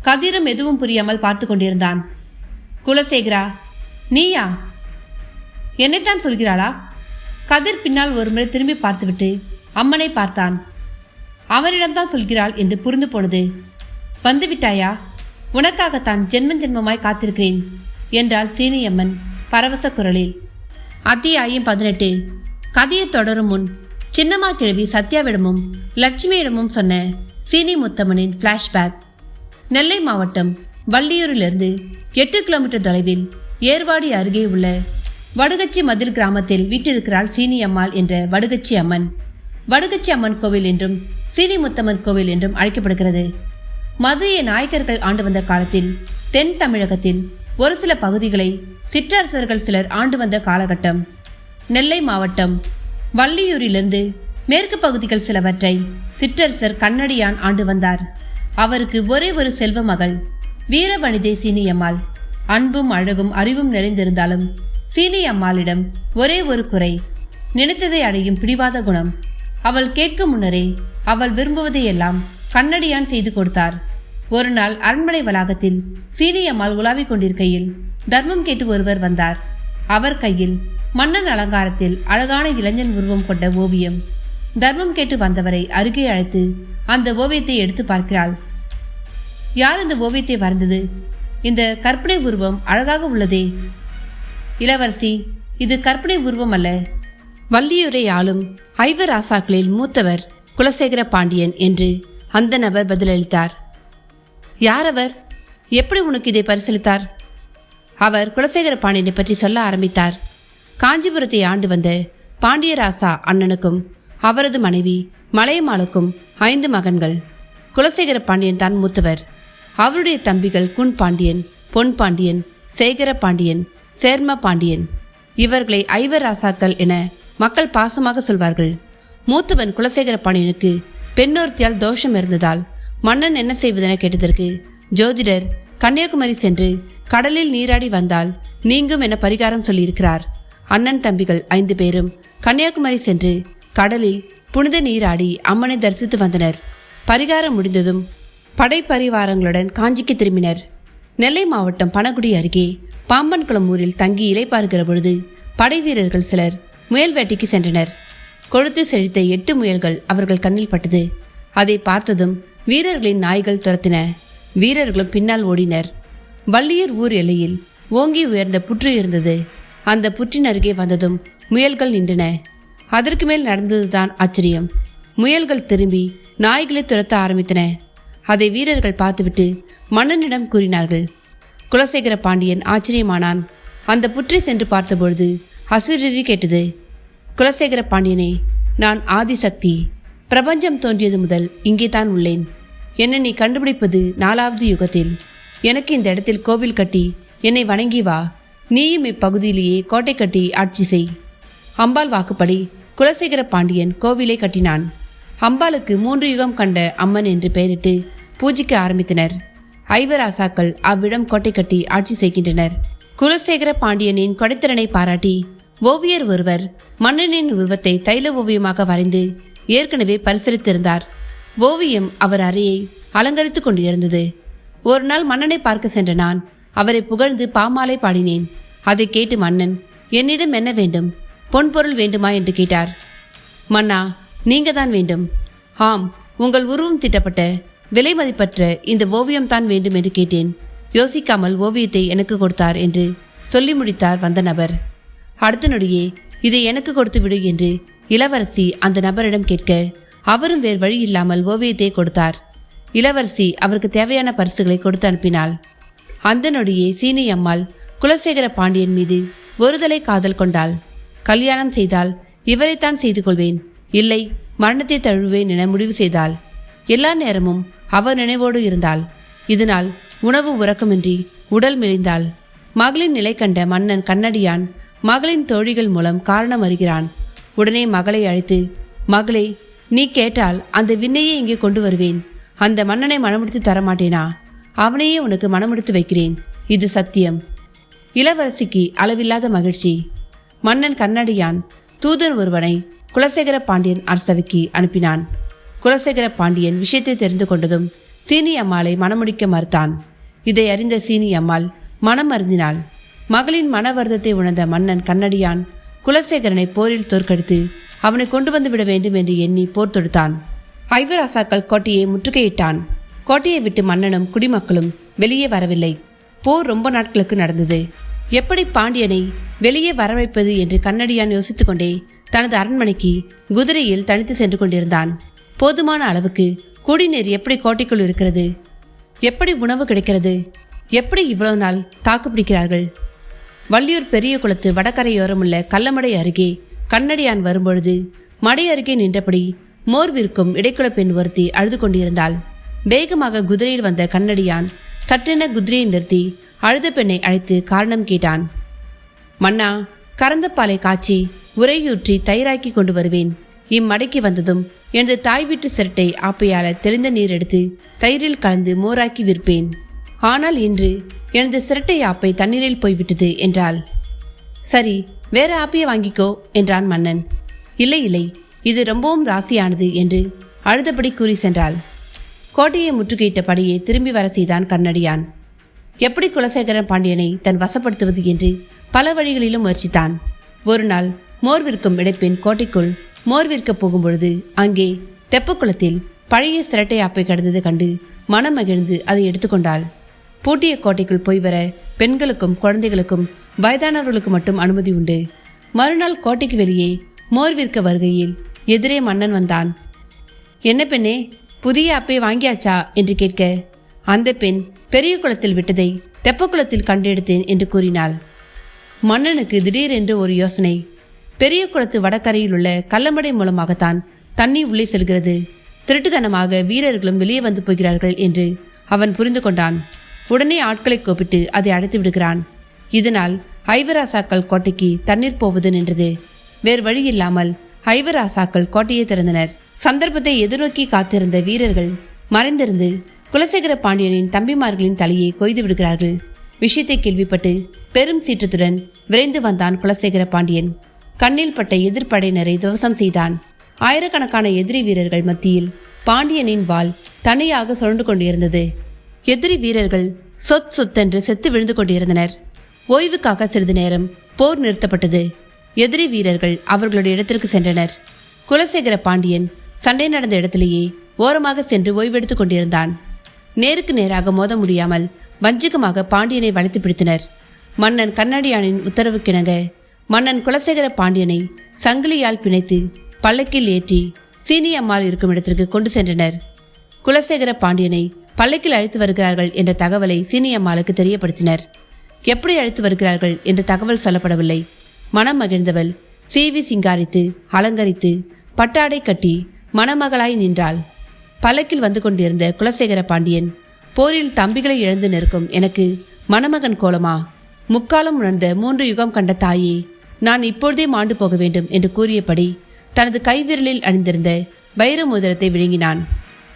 S2: கதிரும் எதுவும் புரியாமல் பார்த்து கொண்டிருந்தான். குலசேகரா, நீயா? என்னைத்தான் சொல்கிறாளா? கதிர் பின்னால் ஒருமுறை திரும்பி பார்த்துவிட்டு அம்மனை பார்த்தான். அவனிடம்தான் சொல்கிறாள் என்று புரிந்து போனது. வந்துவிட்டாயா? உனக்காகத்தான் ஜென்ம ஜென்மமாய் காத்திருக்கிறேன் என்றாள் சீனியம்மன் பரவச குரலில். அத்தியாயம் 18. கதையை தொடரும் முன் சின்னம்மா கிழவி சத்யாவிடமும் லட்சுமியிடமும் சொன்ன சீனி முத்தம்மனின் பிளாஷ்பேக். நெல்லை மாவட்டம் வள்ளியூரிலிருந்து 8 கிலோமீட்டர் தொலைவில் ஏர்வாடி அருகே உள்ள வடுகச்சி மதில் கிராமத்தில் வீட்டிருக்கிறாள் சீனி அம்மாள் என்ற வடுகச்சி அம்மன். வடுகச்சி அம்மன் கோவில் என்றும் சீனி முத்தம்மன் கோவில் என்றும் அழைக்கப்படுகிறது. மதுரையை நாயக்கர்கள் ஆண்டு வந்த காலத்தில் தென் தமிழகத்தில் ஒரு சில பகுதிகளை சிற்றரசர்கள் சிலர் ஆண்டு வந்த காலகட்டம். நெல்லை மாவட்டம் வள்ளியூரிலிருந்து மேற்கு பகுதிகள் சிலவற்றை சிற்றரசர் கண்ணடியான் ஆண்டு வந்தார். அவருக்கு ஒரே ஒரு செல்வ மகள் வீரவனிதை சீனியம்மாள். அன்பும் அழகும் அறிவும் நிறைந்திருந்தாலும் சீனியம்மாளிடம் ஒரே ஒரு குறை, நினைத்ததை அடையும் பிடிவாத குணம். அவள் கேட்கும் முன்னரே அவள் விரும்புவதையெல்லாம் கண்ணடியான் செய்து கொடுத்தார். ஒரு நாள் அரண்மனை வளாகத்தில் சீனியம்மாள் உலாவிக் கொண்டிருக்கையில் தர்மம் கேட்டு ஒருவர் வந்தார். அவர் கையில் மன்னன் அலங்காரத்தில் அழகான இளைஞன் உருவம் கொண்ட ஓவியம். தர்மம் கேட்டு வந்தவரை அருகே அழைத்து அந்த ஓவியத்தை எடுத்து பார்க்கிறாள். யார் இந்த ஓவியத்தை வரைந்தது? இந்த கற்பனை உருவம் அழகாக உள்ளதே. இளவரசி, இது கற்பனை உருவம் அல்ல. வள்ளியூரை ஆளும் ஐவர் ஆசாக்களில் மூத்தவர் குலசேகர பாண்டியன் என்று அந்த நபர் பதிலளித்தார். யார் அவர்? எப்படி உனக்கு இதை பரிசீலித்தார்? அவர் குலசேகர பாண்டியனை பற்றி சொல்ல ஆரம்பித்தார். காஞ்சிபுரத்தை ஆண்டு வந்த பாண்டியராசா அண்ணனுக்கும் அவரது மனைவி மலையம்மாளுக்கும் 5 மகன்கள். குலசேகர பாண்டியன் தான் மூத்தவர். அவருடைய தம்பிகள் குன் பாண்டியன், பொன் பாண்டியன், சேகர பாண்டியன், சேர்ம பாண்டியன். இவர்களை ஐவர் ராசாக்கள் என மக்கள் பாசமாக சொல்வார்கள். மூத்தவன் குலசேகர பாண்டியனுக்கு பெண்ணொருத்தியால் தோஷம் இருந்ததால் மன்னன் என்ன செய்வதென கேட்டதற்கு ஜோதிடர் கன்னியாகுமரி சென்று கடலில் நீராடி வந்தால் நீங்கும் என பரிகாரம் சொல்லியிருக்கிறார். அண்ணன் தம்பிகள் 5 பேரும் கன்னியாகுமரி சென்று கடலில் புனித நீராடி அம்மனை தரிசித்து வந்தனர். பரிகாரம் முடிந்ததும் படை பரிவாரங்களுடன் காஞ்சிக்கு திரும்பினர். நெல்லை மாவட்டம் பனகுடி அருகே பாம்பன்குளம் ஊரில் தங்கி இளைப்பாறுகிற பொழுது படை வீரர்கள் சிலர் முயல் வேட்டைக்கு சென்றனர். கொழுத்து செழித்த 8 முயல்கள் அவர்கள் கண்ணில் பட்டது. அதை பார்த்ததும் வீரர்களின் நாய்கள் துரத்தின. வீரர்களும் பின்னால் ஓடினர். வள்ளியூர் ஊர் எல்லையில் ஓங்கி உயர்ந்த புற்று இருந்தது. அந்த புற்றின் அருகே வந்ததும் முயல்கள் நின்றன. அதற்கு மேல் நடந்ததுதான் ஆச்சரியம். முயல்கள் திரும்பி நாய்களை துரத்த ஆரம்பித்தன. அதை வீரர்கள் பார்த்துவிட்டு மன்னனிடம் கூறினார்கள். குலசேகர பாண்டியன் ஆச்சரியமானான். அந்த புற்றை சென்று பார்த்தபொழுது அசுரறி கேட்டது. குலசேகர பாண்டியனே, நான் ஆதிசக்தி. பிரபஞ்சம் தோன்றியது முதல் இங்கே தான் உள்ளேன். என்னை நீ கண்டுபிடிப்பது 4வது யுகத்தில். எனக்கு இந்த இடத்தில் கோவில் கட்டி என்னை வணங்கி வா. நீயும் இப்பகுதியிலேயே கோட்டை கட்டி ஆட்சி செய். அம்பாள் வாக்குப்படி குலசேகர பாண்டியன் கோவிலை கட்டினான். அம்பாளுக்கு 3 யுகம் கண்ட அம்மன் என்று பெயரிட்டு பூஜிக்க ஆரம்பித்தனர். ஐவராசாக்கள் அவ்விடம் கோட்டை கட்டி ஆட்சி செய்கின்றனர். குலசேகர பாண்டியனின் கொடைத்திறனை பாராட்டி ஓவியர் ஒருவர் மன்னனின் உருவத்தை தைல ஓவியமாக வரைந்து ஏற்கனவே பரிசீலித்திருந்தார். ஓவியம் அவர் அறையை அலங்கரித்துக் கொண்டிருந்தது. ஒரு நாள் மன்னனை பார்க்க சென்ற நான் அவரை புகழ்ந்து பாமாலை பாடினேன். அதை கேட்டு மன்னன், என்னிடம் என்ன வேண்டும், பொன்பொருள் வேண்டுமா என்று கேட்டார். மன்னா, நீங்க தான் வேண்டும். ஆம், உங்கள் உருவம் திட்டப்பட்ட விலை மதிப்பற்ற இந்த ஓவியம் தான் வேண்டும் என்று கேட்டேன். யோசிக்காமல் ஓவியத்தை எனக்கு கொடுத்தார் என்று சொல்லி முடித்தார் வந்த நபர். அடுத்த நொடியே இதை எனக்கு கொடுத்து விடு என்று இளவரசி அந்த நபரிடம் கேட்க அவரும் வேறு வழி இல்லாமல் ஓவியத்தை கொடுத்தார். இளவரசி அவருக்கு தேவையான பரிசுகளை கொடுத்து அனுப்பினாள். அந்த நொடியே சீனி அம்மாள் குலசேகர பாண்டியன் மீது ஒருதலை காதல் கொண்டாள். கல்யாணம் செய்தால் இவரைத்தான் செய்து கொள்வேன், இல்லை மரணத்தை தழுவேன் என முடிவு செய்தாள். எல்லா நேரமும் அவர் நினைவோடு இருந்தாள். இதனால் உணவு உறக்கமின்றி உடல் மெலிந்தாள். மகளின் நிலை கண்ட மன்னன் கண்ணடியான் மகளின் தோழிகள் மூலம் காரணம் அறிகிறான். உடனே மகளை அழைத்து, மகளே, நீ கேட்டால் அந்த விண்ணையே இங்கே கொண்டு வருவேன். அந்த மன்னனை மனமுடித்து தரமாட்டேனா? அவனையே உனக்கு மனமுடித்து வைக்கிறேன். இது சத்தியம். இளவரசிக்கு அளவில்லாத மகிழ்ச்சி. மன்னன் கண்ணடியான் தூதன் ஒருவனை குலசேகர பாண்டியன் அரசவைக்கு அனுப்பினான். குலசேகர பாண்டியன் விஷயத்தை தெரிந்து கொண்டதும் சீனி அம்மாளை மனமுடிக்க மறுத்தான். இதை அறிந்த சீனி அம்மாள் மனம் அருந்தினாள். மகளின் மன வருத்தத்தை உணர்ந்த மன்னன் கண்ணடியான் குலசேகரனை போரில் தோற்கடித்து அவனை கொண்டு வந்து விட வேண்டும் என்று எண்ணி போர் தொடுத்தான். ஐவராசாக்கள் கோட்டையை முற்றுகையிட்டான். கோட்டையை விட்டு மன்னனும் குடிமக்களும் வெளியே வரவில்லை. போர் ரொம்ப நாட்களுக்கு நடந்தது. எப்படி பாண்டியனை வெளியே வரவைப்பது என்று கண்ணடியான் யோசித்துக் கொண்டே தனது அரண்மனைக்கு குதிரையில் தனித்து சென்று கொண்டிருந்தான். போதுமான அளவுக்கு குடிநீர் எப்படி கோட்டைக்குள் இருக்கிறது? எப்படி உணவு கிடைக்கிறது? எப்படி இவ்வளவு நாள் தாக்கு பிடிக்கிறார்கள்? வள்ளியூர் பெரிய குளத்து வடகரையோரமுள்ள கள்ளமடை அருகே கண்ணடியான் வரும்பொழுது மடை அருகே நின்றபடி மோர் விற்கும் இடைக்குல பெண் ஒருத்தி அழுது கொண்டிருந்தாள். வேகமாக குதிரையில் வந்த கண்ணடியான் சட்டென குதிரையை நிறுத்தி அழுத பெண்ணை அழைத்து காரணம் கேட்டான். மன்னா, கறந்த பாலை காய்ச்சி உரையூற்றி தயிராக்கி கொண்டு வருவேன். இம்மடைக்கு வந்ததும் எனது தாய் வீட்டு சிரட்டை ஆப்பையால தெளிந்த நீர் எடுத்து தயிரில் கலந்து மோராக்கி விற்பேன். ஆனால் இன்று எனது சிரட்டை ஆப்பை தண்ணீரில் போய்விட்டது என்றாள். சரி, வேற ஆப்பையை வாங்கிக்கோ என்றான் மன்னன். இல்லை இல்லை, இது ரொம்பவும் ராசியானது என்று அழுதபடி கூறி சென்றாள். கோட்டையை முற்றுகையிட்டபடியே திரும்பி வர செய்தான் கண்ணடியான். எப்படி குலசேகர பாண்டியனை தன் வசப்படுத்துவது என்று பல வழிகளிலும் முயற்சித்தான். ஒரு நாள் மோர் விற்கும் இடைப்பெண் கோட்டைக்குள் மோர் விற்க போகும்பொழுது அங்கே தெப்பக்குளத்தில் பழைய சிரட்டை ஆப்பை கடந்தது கண்டு மனம் மகிழ்ந்து அதை எடுத்துக்கொண்டாள். பூட்டிய கோட்டைக்குள் போய் வர பெண்களுக்கும் குழந்தைகளுக்கும் வயதானவர்களுக்கு மட்டும் அனுமதி உண்டு. மறுநாள் கோட்டைக்கு வெளியே மோர் விற்க வருகையில் எதிரே மன்னன் வந்தான். என்ன பெண்ணே, புதிய ஆப்பை வாங்கியாச்சா என்று கேட்க அந்த பெண் பெரிய குளத்தில் விட்டதை தெப்பக்குளத்தில் கண்டெடுத்தேன் என்று கூறினாள். மன்னனுக்கு திடீரென்று ஒரு யோசனை. பெரிய குளத்து வடகரையில் உள்ள கள்ளமடை மூலமாகத்தான் தண்ணி உள்ளே செல்கிறது. திருட்டுத்தனமாக வீரர்களும் வெளியே வந்து போகிறார்கள் என்று அவன் புரிந்து கொண்டான். உடனே ஆட்களை கூப்பிட்டு அதை அடைத்து விடுகிறான். இதனால் ஐவராசாக்கள் கோட்டைக்கு தண்ணீர் போவது நின்றது. வேறு வழி இல்லாமல் ஐவராசாக்கள் கோட்டையை திறந்தனர். சந்தர்ப்பத்தை எதிர்நோக்கி காத்திருந்த வீரர்கள் மறைந்திருந்து குலசேகர பாண்டியனின் தம்பிமார்களின் தலையை கொய்து விடுகிறார்கள். விஷயத்தை கேள்விப்பட்டு பெரும் சீற்றத்துடன் விரைந்து வந்தான் குலசேகர பாண்டியன். கண்ணில் பட்ட எதிர்ப்படையினரை துவசம் செய்தான். ஆயிரக்கணக்கான எதிரி வீரர்கள் மத்தியில் பாண்டியனின் வாள் தனியாக சுழண்டு கொண்டிருந்தது. எதிரி வீரர்கள் சொத்தென்று செத்து விழுந்து கொண்டிருந்தனர். ஓய்வுக்காக சிறிது நேரம் போர் நிறுத்தப்பட்டது. எதிரி வீரர்கள் அவர்களுடைய இடத்திற்கு சென்றனர். குலசேகர பாண்டியன் சண்டை நடந்த இடத்திலேயே ஓரமாக சென்று ஓய்வெடுத்துக் கொண்டிருந்தான். நேருக்கு நேராக மோத முடியாமல் வஞ்சகமாக பாண்டியனை வளைத்து பிடித்தனர். மன்னன் கண்ணடியானின் உத்தரவுக்கிணங்க மன்னன் குலசேகர பாண்டியனை சங்கிலியால் பிணைத்து பல்லக்கில் ஏற்றி சீனியம்மாள் இருக்கும் இடத்திற்கு கொண்டு சென்றனர். குலசேகர பாண்டியனை பல்லக்கில் அழைத்து வருகிறார்கள் என்ற தகவலை சீனியம்மாளுக்கு தெரியப்படுத்தினர். எப்படி அழைத்து வருகிறார்கள் என்ற தகவல் சொல்லப்படவில்லை. மனம் மகிழ்ந்தவள் சீவி சிங்காரித்து அலங்கரித்து பட்டாடை கட்டி மணமகளாய் நின்றாள். பல்லக்கில் வந்து கொண்டிருந்த குலசேகர பாண்டியன், போரில் தம்பிகளை இழந்து நிற்கும் எனக்கு மணமகன் கோலமா? முக்காலம் உணர்ந்த 3 யுகம் கண்ட தாயே, நான் இப்பொழுதே மாண்டு போக வேண்டும் என்று கூறியபடி தனது கைவிரலில் அணிந்திருந்த வைர மோதிரத்தை விழுங்கினான்.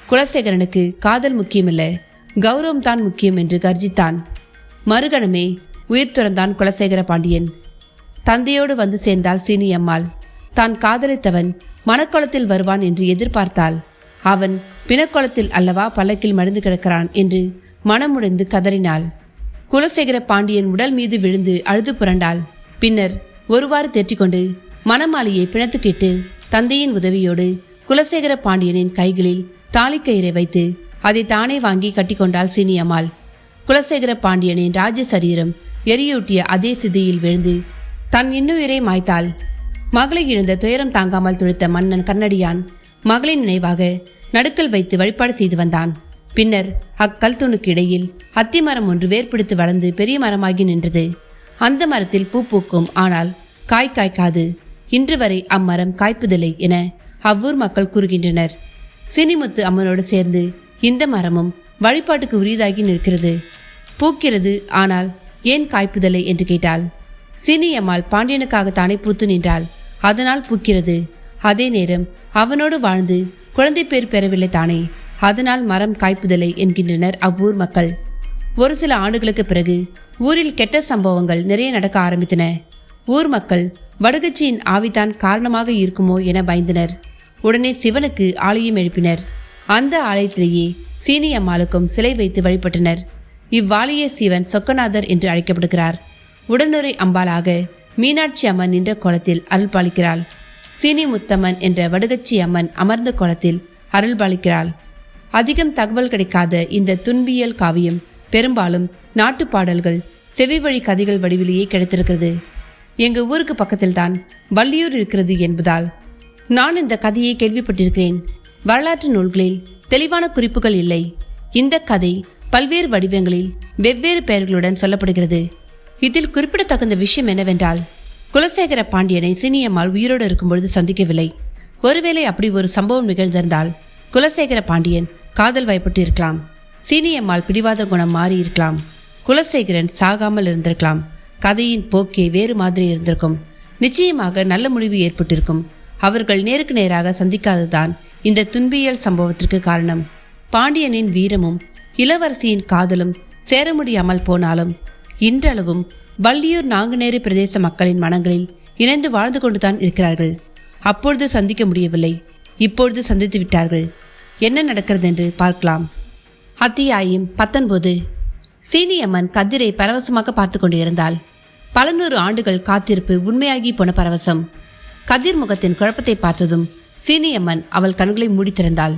S2: குலசேகரனுக்கு காதல் முக்கியமில்ல, கௌரவம் தான் முக்கியம் என்று கர்ஜித்தான். மறுகணமே உயிர் துறந்தான் குலசேகர பாண்டியன். தந்தையோடு வந்து சேர்ந்தாள் சீனியம்மாள். தான் காதலித்தவன் மணக்கோலத்தில் வருவான் என்று எதிர்பார்த்தாள். அவன் பிணக்கோலத்தில் அல்லவா பல்லக்கில் மடிந்து கிடக்கிறான் என்று மனமுடைந்து கதறினாள். குலசேகர பாண்டியன் உடல் மீது விழுந்து அழுது புரண்டாள். பின்னர் ஒருவாறு தேற்றிக்கொண்டு மணமாளியை பிணத்துக்கிட்டு தந்தையின் உதவியோடு குலசேகர பாண்டியனின் கைகளில் தாலிக்கயிறை வைத்து அதை தானே வாங்கி கட்டிக்கொண்டாள் சீனியம்மாள். குலசேகர பாண்டியனின் ராஜ சரீரம் எரியூட்டிய அதே சிதையில் விழுந்து தன் இன்னுயிரை மாய்த்தாள். மகளை இழந்த துயரம் தாங்காமல் துடித்த மன்னன் கண்ணடியான் மகளின் நினைவாக நடுக்கல் வைத்து வழிபாடு செய்து வந்தான். பின்னர் அக்கல் தூணுக்கு இடையில் அத்திமரம் ஒன்று வேர்பிடித்து வளர்ந்து பெரிய மரமாகி நின்றது. அந்த மரத்தில் பூ பூக்கும், ஆனால் காய் காய்க்காது. இன்று வரை அம்மரம் காய்ப்புதில்லை என அவ்வூர் மக்கள் கூறுகின்றனர். சினிமுத்து அம்மனோடு சேர்ந்து இந்த மரமும் வழிபாட்டுக்கு உரியதாகி நிற்கிறது. பூக்கிறது, ஆனால் ஏன் காய்ப்புதில்லை என்று கேட்டாள். சீனியம்மாள் பாண்டியனுக்காக தானே பூத்து நின்றாள். அதனால் பூக்கிறது. அதே நேரம் அவனோடு வாழ்ந்து குழந்தை பேர் பெறவில்லை தானே, அதனால் மரம் காய்ப்புதில்லை என்கின்றனர் அவ்வூர் மக்கள். ஒரு சில ஆண்டுகளுக்கு பிறகு ஊரில் கெட்ட சம்பவங்கள் நிறைய நடக்க ஆரம்பித்தன. ஊர் மக்கள் வடுகச்சியின் ஆவிதான் காரணமாக இருக்குமோ என பயந்தனர். உடனே சிவனுக்கு ஆலயம் எழுப்பினர். அந்த ஆலயத்திலேயே சீனியம்மாளுக்கும் சிலை வைத்து வழிபட்டனர். இவ்வாலய சிவன் சொக்கநாதர் என்று அழைக்கப்படுகிறார். உடனுரை அம்பாளாக மீனாட்சி அம்மன் நின்ற கோலத்தில் அருள் பாலிக்கிறாள். சீனி முத்தம்மன் என்ற வடுகச்சி அம்மன் அமர்ந்த கோலத்தில் அருள் பாலிக்கிறாள். அதிகம் தகவல் கிடைக்காத இந்த துன்பியல் காவியம் பெரும்பாலும் நாட்டு பாடல்கள், செவி வழி கதைகள் வடிவிலேயே கிடைத்திருக்கிறது. எங்க ஊருக்கு பக்கத்தில் தான் வள்ளியூர் இருக்கிறது என்பதால் நான் இந்த கதையை கேள்விப்பட்டிருக்கிறேன். வரலாற்று நூல்களில் தெளிவான குறிப்புகள் இல்லை. இந்த கதை பல்வேறு வடிவங்களில் வெவ்வேறு பெயர்களுடன் சொல்லப்படுகிறது. இதில் குறிப்பிடத்தகுந்த விஷயம் என்னவென்றால், குலசேகர பாண்டியனை சீனியம்மாள் உயிரோடு இருக்கும்பொழுது சந்திக்கவில்லை. ஒருவேளை அப்படி ஒரு சம்பவம் நிகழ்ந்திருந்தால் குலசேகர பாண்டியன் காதல் வயப்பட்டு இருக்கலாம். சீனியம்மாள் பிடிவாத குணம் மாறி இருக்கலாம். குலசேகரன் சாகாமல் இருந்திருக்கலாம். கதையின் போக்கே வேறு மாதிரி இருந்திருக்கும். நிச்சயமாக நல்ல முடிவு ஏற்பட்டிருக்கும். அவர்கள் நேருக்கு நேராக சந்திக்காததுதான் இந்த துன்பியல் சம்பவத்திற்கு காரணம். பாண்டியனின் வீரமும் இளவரசியின் காதலும் சேர முடியாமல் போனாலும் இன்றளவும் வள்ளியூர் நாங்குநேரி பிரதேச மக்களின் மனங்களில் இணைந்து வாழ்ந்து கொண்டுதான் இருக்கிறார்கள். அப்பொழுது சந்திக்க முடியவில்லை, இப்பொழுது சந்தித்து விட்டார்கள். என்ன நடக்கிறது என்று பார்க்கலாம். அத்தியாயம் 19. சீனியம்மன் கதிரை பரவசமாக பார்த்து கொண்டிருந்தாள். பல 100 ஆண்டுகள் காத்திருப்பு உண்மையாகி போன பரவசம். கதிர் முகத்தின் குழப்பத்தை பார்த்ததும் சீனியம்மன் அவள் கண்களை மூடி திறந்தாள்.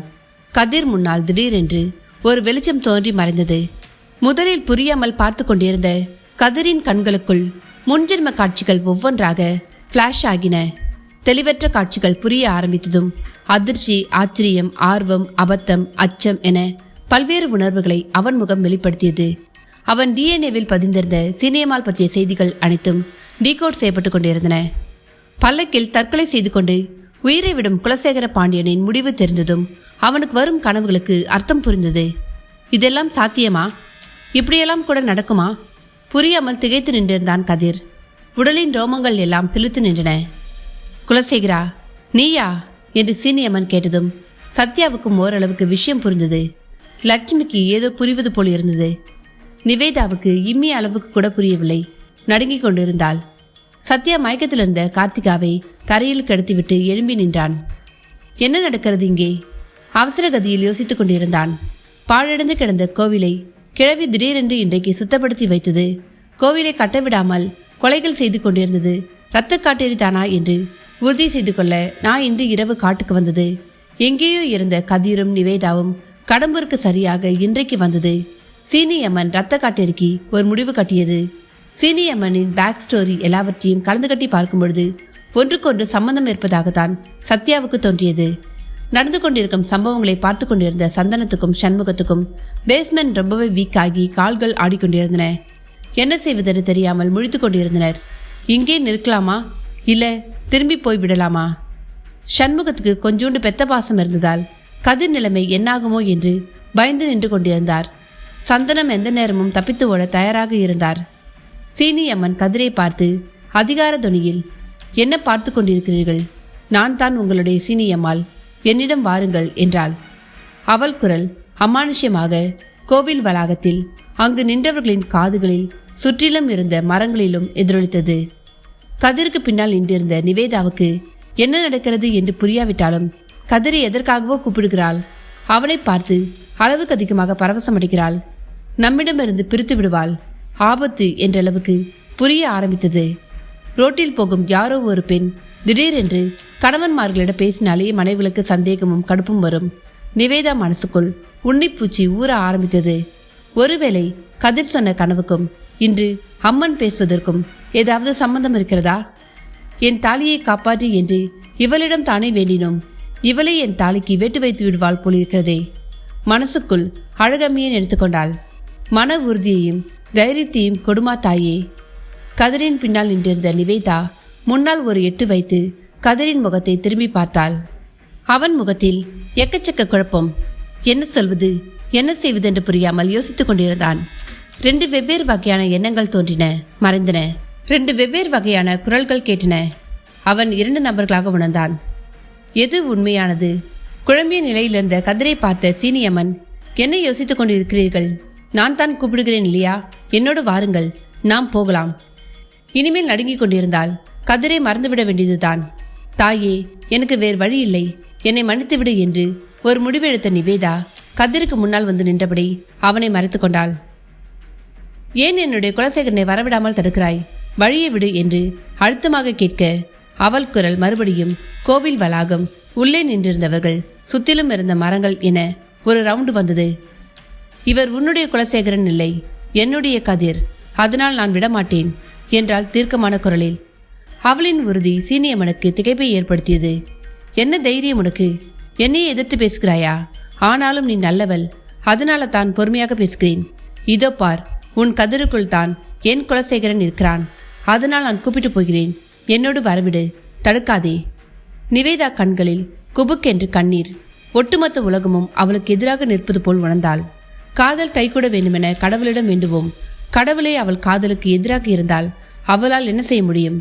S2: கதிர் முன்னால் திடீரென்று ஒரு வெளிச்சம் தோன்றி மறைந்தது. முதலில் புரியாமல் பார்த்து கொண்டிருந்த கதிரின் கண்களுக்குள் முன்ஜென்ம காட்சிகள் ஒவ்வொன்றாக பிளாஷ் ஆகின. தெளிவற்ற காட்சிகள் புரிய ஆரம்பித்ததும் அதிர்ச்சி, ஆச்சரியம், ஆர்வம், அபத்தம், அச்சம் என பல்வேறு உணர்வுகளை அவன் முகம் வெளிப்படுத்தியது. அவன் டிஎன்ஏவில் பதிந்திருந்த சீனியம்மாள் பற்றிய செய்திகள் அனைத்தும் டீகோட் செய்யப்பட்டு கொண்டிருந்தன. பல்லக்கில் தற்கொலை செய்து கொண்டு உயிரை விடும் குலசேகர பாண்டியனின் முடிவு தெரிந்ததும் அவனுக்கு வரும் கனவுகளுக்கு அர்த்தம் புரிந்தது. இதெல்லாம் சாத்தியமா? இப்படியெல்லாம் கூட நடக்குமா? புரியாமல் திகைத்து நின்றிருந்தான் கதிர். உடலின் ரோமங்கள் எல்லாம் சிலுத்து நின்றன. குலசேகரா, நீயா என்று சீனியம்மன் கேட்டதும் சத்யாவுக்கும் ஓரளவுக்கு விஷயம் புரிந்தது. லட்சுமிக்கு ஏதோ புரிவது போல் இருந்தது. நிவேதாவுக்கு இம்மிய அளவுக்கு கூட புரியவில்லை. நடுங்கிக் கொண்டிருந்தாள். சத்யா மயக்கத்தில் இருந்த கார்த்திகாவை தரையில் கிடத்திவிட்டு எழும்பி நின்றான். என்ன நடக்கிறது இங்கே? அவசர கதியில் யோசித்துக் கொண்டிருந்தான். பாழடைந்து கிடந்த கோவிலை கிழவி திடீரென்று இன்றைக்கு சுத்தப்படுத்தி வைத்தது. கோவிலை கட்டவிடாமல் கொலைகள் செய்து கொண்டிருந்தது இரத்த காட்டேரிதானா என்று உறுதி செய்து கொள்ள நான் இன்று இரவு காட்டுக்கு வந்தது. எங்கேயோ இருந்த கதிரும் நிவேதாவும் கடம்பூருக்கு சரியாக இன்றைக்கு வந்தது. சீனியம்மன் இரத்த காட்டேரிக்கு ஒரு முடிவு கட்டியது. சீனியம்மனின் பேக் ஸ்டோரி எல்லாவற்றையும் கலந்து கட்டி பார்க்கும் பொழுது ஒன்றுக்கொன்று சம்பந்தம் இருப்பதாகத்தான் சத்யாவுக்கு தோன்றியது. நடந்து கொண்டிருக்கும் சம்பவங்களை பார்த்து கொண்டிருந்த சந்தனத்துக்கும் சண்முகத்துக்கும் பேஸ்மெண்ட் ரொம்பவே வீக் ஆகி கால்கள் ஆடிக்கொண்டிருந்தன. என்ன செய்வதென்று தெரியாமல் முழித்து கொண்டிருந்தனர். இங்கே நிற்கலாமா இல்ல திரும்பி போய் விடலாமா? சண்முகத்துக்கு கொஞ்சோண்டு பெத்த பாசம் இருந்ததால் கதிர் நிலைமை என்னாகுமோ என்று பயந்து நின்று கொண்டிருந்தார். சந்தனம் எந்த நேரமும் தப்பித்து ஓட தயாராக இருந்தார். சீனியம்மன் கதிரை பார்த்து அதிகார துணியில், என்ன பார்த்து கொண்டிருக்கிறீர்கள்? நான் தான் உங்களுடைய சீனியம்மாள், என்னிடம் வாருங்கள் என்றாள். அவள் குரல் அமானுஷ்யமாக கோவில் வளாகத்தில் அங்கு நின்றவர்களின் காதுகளில் சுற்றிலும் இருந்த மரங்களிலும் எதிரொலித்தது. கதிருக்கு பின்னால் நின்றிருந்த நிவேதாவுக்கு என்ன நடக்கிறது என்று புரியாவிட்டாலும் கதிரை எதற்காகவோ கூப்பிடுகிறாள். அவனை பார்த்து அளவுக்கு அதிகமாக பரவசம் அடைகிறாள். நம்மிடமிருந்து பிரித்து விடுவாள், ஆபத்து என்றளவுக்கு புரிய ஆரம்பித்தது. ரோட்டில் போகும் யாரோ ஒரு பெண் திடீரென்று கணவன்மார்களிடம் பேசினாலே மனைவிகளுக்கு சந்தேகமும் கடுப்பும் வரும். நிவேதா மனசுக்குள் உன்னிப்பூச்சி ஊற ஆரம்பித்தது. ஒருவேளை கதிர் சொன்ன கனவுக்கும் இன்று அம்மன் பேசுவதற்கும் ஏதாவது சம்பந்தம் இருக்கிறதா? என் தாலியை காப்பாற்று என்று இவளிடம் தானே வேண்டினோம். இவளை என் தாலிக்கு வெட்டு வைத்து விடுவாள் போலிருக்கிறதே. மனசுக்குள் அழகம்மையை நினைத்துக்கொண்டாள். மன உறுதியையும் தைரியத்தையும் கொடுமா தாயே. கதிரின் பின்னால் நின்றிருந்த நிவேதா முன்னால் ஒரு எட்டு வைத்து கதிரின் முகத்தை திரும்பி பார்த்தாள். அவன் முகத்தில் எக்கச்சக்க குழப்பம். என்ன சொல்வது என்ன செய்வதென்று புரியாமல் யோசித்துக் கொண்டிருந்தான். 2 வெவ்வேறு வகையான எண்ணங்கள் தோன்றின, மறைந்தன. 2 வெவ்வேறு வகையான குரல்கள் கேட்டன. அவன் 2 நபர்களாக உணர்ந்தான். எது உண்மையானது? குழம்பிய நிலையிலிருந்த கதிரை பார்த்த சீனியம்மன், என்ன யோசித்துக் கொண்டிருக்கிறீர்கள்? நான் தான் கூப்பிடுகிறேன் இல்லையா? என்னோடு வாருங்கள், நாம் போகலாம். இனிமேல் நடுங்கிக் கொண்டிருந்தால் கதிரை மறந்துவிட வேண்டியதுதான். தாயே, எனக்கு வேறு வழி இல்லை, என்னை மன்னித்துவிடு என்று ஒரு முடிவெடுத்த நிவேதா கதிருக்கு முன்னால் வந்து நின்றபடி அவனை மறைத்து கொண்டாள். ஏன் என்னுடைய குலசேகரனை வரவிடாமல் தடுக்கிறாய்? வழியை விடு என்று அழுத்தமாக கேட்க அவள் குரல் மறுபடியும் கோவில் வளாகம், உள்ளே நின்றிருந்தவர்கள், சுத்திலும் இருந்த மரங்கள் என ஒரு ரவுண்டு வந்தது. இவர் உன்னுடைய குலசேகரன் இல்லை, என்னுடைய கதிர், அதனால் நான் விடமாட்டேன் என்றாள் தீர்க்கமான குரலில். அவளின் உறுதி சீனியம்மனுக்கு திகைப்பை ஏற்படுத்தியது. என்ன தைரியம் உனக்கு? என்னையே எதிர்த்து பேசுகிறாயா? ஆனாலும் நீ நல்லவள், அதனால தான் பொறுமையாக பேசுகிறேன். இதோ பார், உன் கதிருக்குள் தான் என் குலசேகரன் இருக்கிறான். அதனால் நான் கூப்பிட்டு போகிறேன், என்னோடு வரவிடு, தடுக்காதே. நிவேதா கண்களில் குபுக்கென்று கண்ணீர். ஒட்டுமொத்த உலகமும் அவளுக்கு எதிராக நிற்பது போல் உணர்ந்தாள். காதல் கைகூட வேண்டுமென கடவுளிடம் வேண்டுவோம். கடவுளே அவள் காதலுக்கு எதிராக இருந்தால் அவளால் என்ன செய்ய முடியும்?